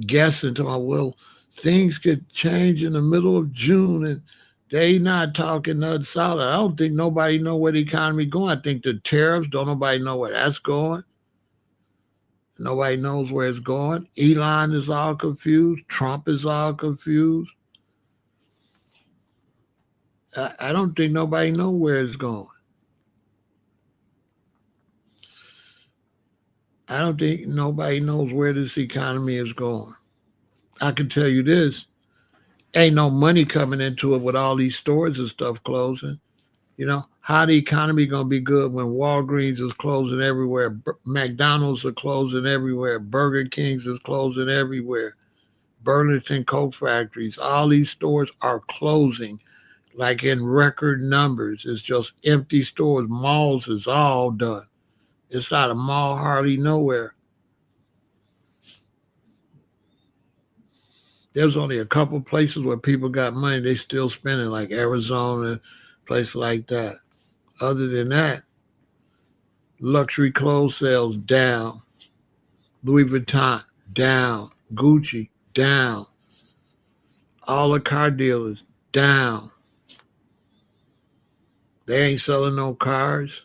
guessing to my well, things could change in the middle of June and they not talking nothing solid. I don't think nobody know where the economy going. I think the tariffs, don't nobody know where that's going. Nobody knows where it's going. Elon is all confused. Trump is all confused. I don't think nobody know where it's going. I don't think nobody knows where this economy is going. I can tell you this. Ain't no money coming into it with all these stores and stuff closing. How the economy gonna be good when Walgreens is closing everywhere, McDonald's are closing everywhere, Burger King's is closing everywhere, Burlington Coat Factories, all these stores are closing like in record numbers. It's just empty stores. Malls is all done. It's not a mall hardly nowhere. There's only a couple places where people got money. They still spending like Arizona, places like that. Other than that, luxury clothes sales down. Louis Vuitton down. Gucci down. All the car dealers down. They ain't selling no cars.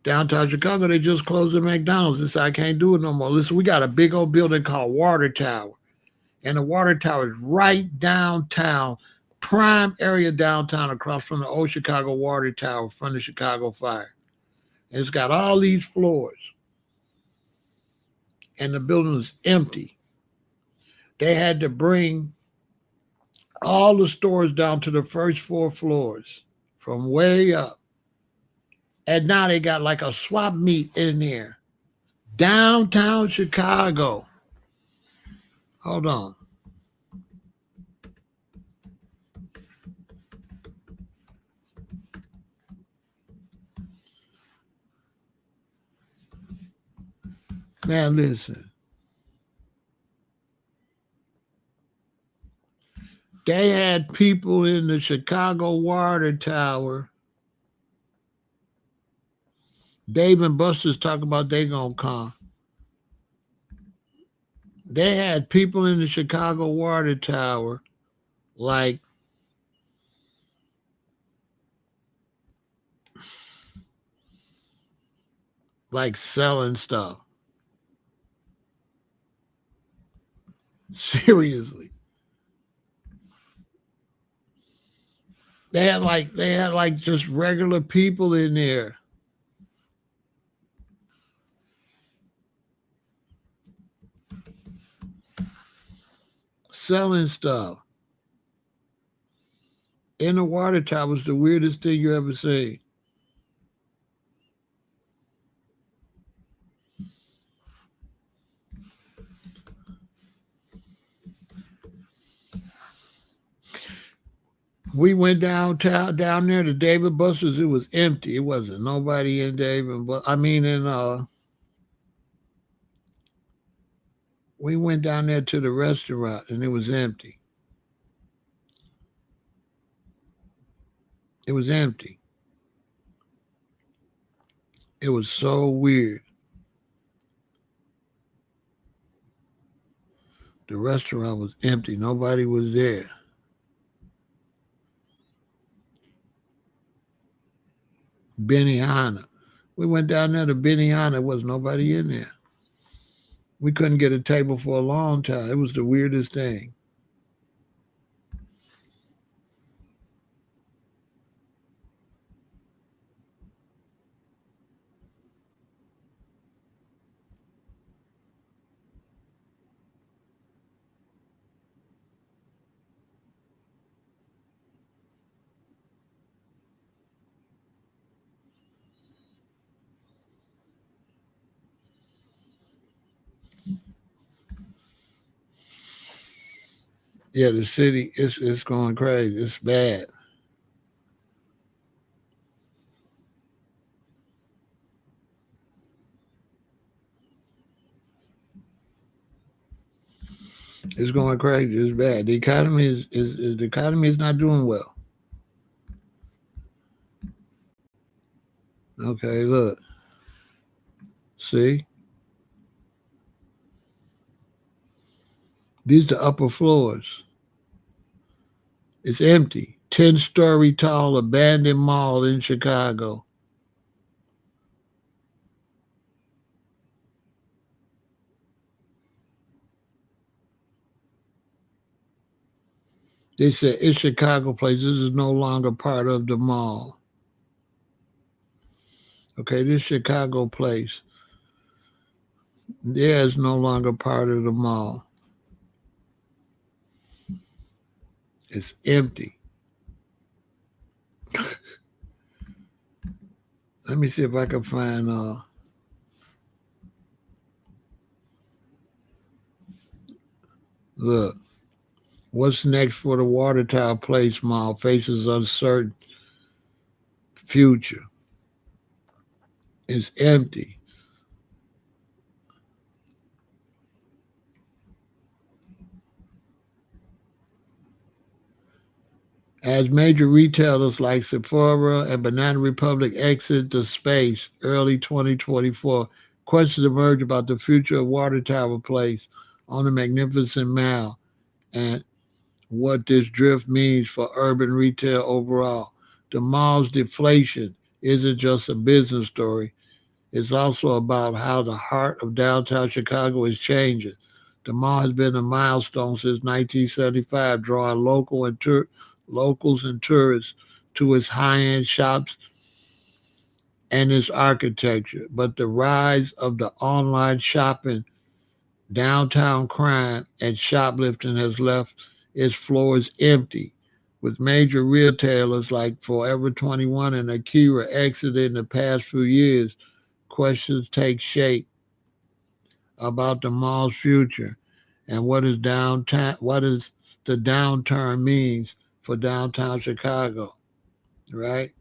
Downtown Chicago, they just closed the McDonald's. They said, I can't do it no more. Listen, we got a big old building called Water Tower. And the Water Tower is right downtown, prime area downtown across from the old Chicago Water Tower from the Chicago fire. And it's got all these floors. And the building is empty. They had to bring all the stores down to the first 4 floors from way up. And now they got like a swap meet in there. Downtown Chicago. Hold on. Man, listen. They had people in the Chicago Water Tower. Dave and Buster's talking about they gonna come. They had people in the Chicago Water Tower like selling stuff. Seriously. They had like just regular people in there. Selling stuff. In the water tower was the weirdest thing you ever seen. We went downtown down there to David Buster's. It was empty. It wasn't nobody in David, but I mean we went down there to the restaurant and it was empty. It was empty. It was so weird. The restaurant was empty. Nobody was there. Benihana. We went down there to Benihana. There was nobody in there. We couldn't get a table for a long time. It was the weirdest thing. Yeah, the city it's going crazy. It's bad. It's going crazy. It's bad. The economy is not doing well. Okay, look. See? These are the upper floors. It's empty. 10-story tall abandoned mall in Chicago. They said it's Chicago place. This is no longer part of the mall. Okay, this Chicago place. Yeah, it's no longer part of the mall. It's empty. Let me see if I can find look. What's next for the Water Tower Place Mall faces uncertain future. It's empty. As major retailers like Sephora and Banana Republic exit the space early 2024, questions emerge about the future of Water Tower Place on the Magnificent Mile and what this drift means for urban retail overall. The mall's deflation isn't just a business story, it's also about how the heart of downtown Chicago is changing. The mall has been a milestone since 1975, drawing locals and tourists to its high-end shops and its architecture. But the rise of the online shopping, downtown crime, and shoplifting has left its floors empty, with major retailers like Forever 21 and Akira exiting the past few years. Questions take shape about the mall's future and what is the downturn means for downtown Chicago, right?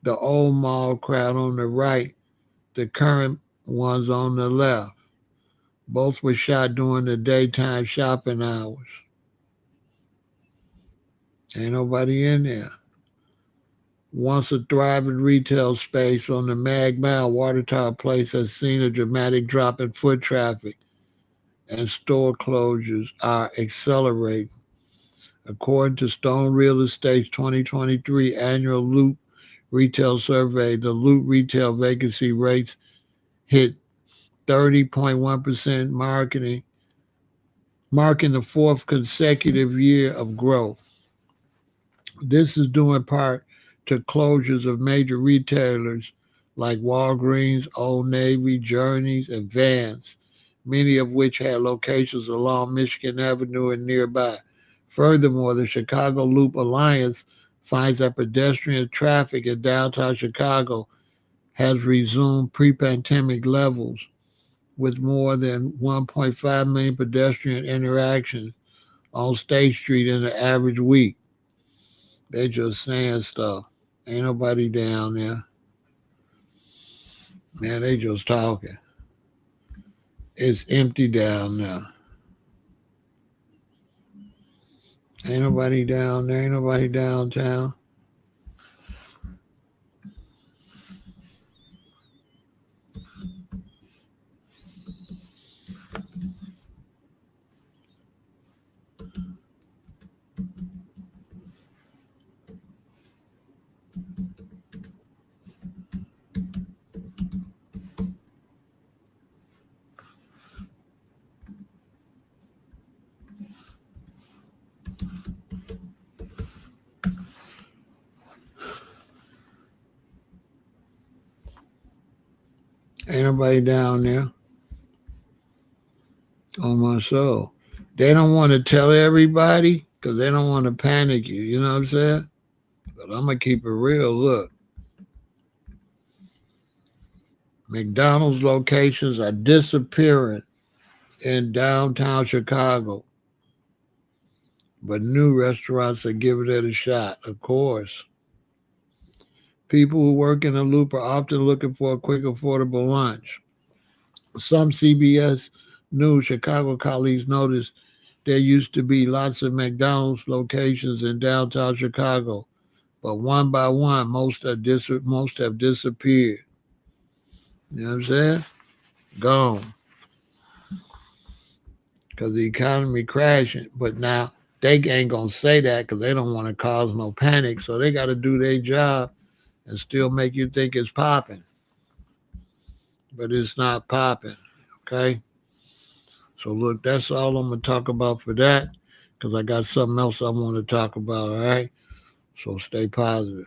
The old mall crowd on the right, the current ones on the left. Both were shot during the daytime shopping hours. Ain't nobody in there. Once a thriving retail space on the Mag Mile, Water Tower Place has seen a dramatic drop in foot traffic and store closures are accelerating. According to Stone Real Estate's 2023 annual Loop Retail Survey, the Loop retail vacancy rates hit 30.1%, marking the fourth consecutive year of growth. This is due in part to closures of major retailers like Walgreens, Old Navy, Journeys, and Vans, many of which had locations along Michigan Avenue and nearby. Furthermore, the Chicago Loop Alliance finds that pedestrian traffic in downtown Chicago has resumed pre-pandemic levels with more than 1.5 million pedestrian interactions on State Street in an average week. They just saying stuff. Ain't nobody down there. Man, they just talking. It's empty down there. Ain't nobody down there. Ain't nobody downtown. Ain't nobody down there on my soul. They don't want to tell everybody because they don't want to panic you. You know what I'm saying? But I'm going to keep it real. Look, McDonald's locations are disappearing in downtown Chicago, but new restaurants are giving it a shot, of course. People who work in the loop are often looking for a quick, affordable lunch. Some CBS News Chicago colleagues noticed there used to be lots of McDonald's locations in downtown Chicago, but one by one, most have disappeared. You know what I'm saying? Gone. Because the economy crashing. But now they ain't going to say that because they don't want to cause no panic. So they got to do their job and still make you think it's popping. But it's not popping. Okay? So look, that's all I'm going to talk about for that because I got something else I want to talk about. All right? So stay positive.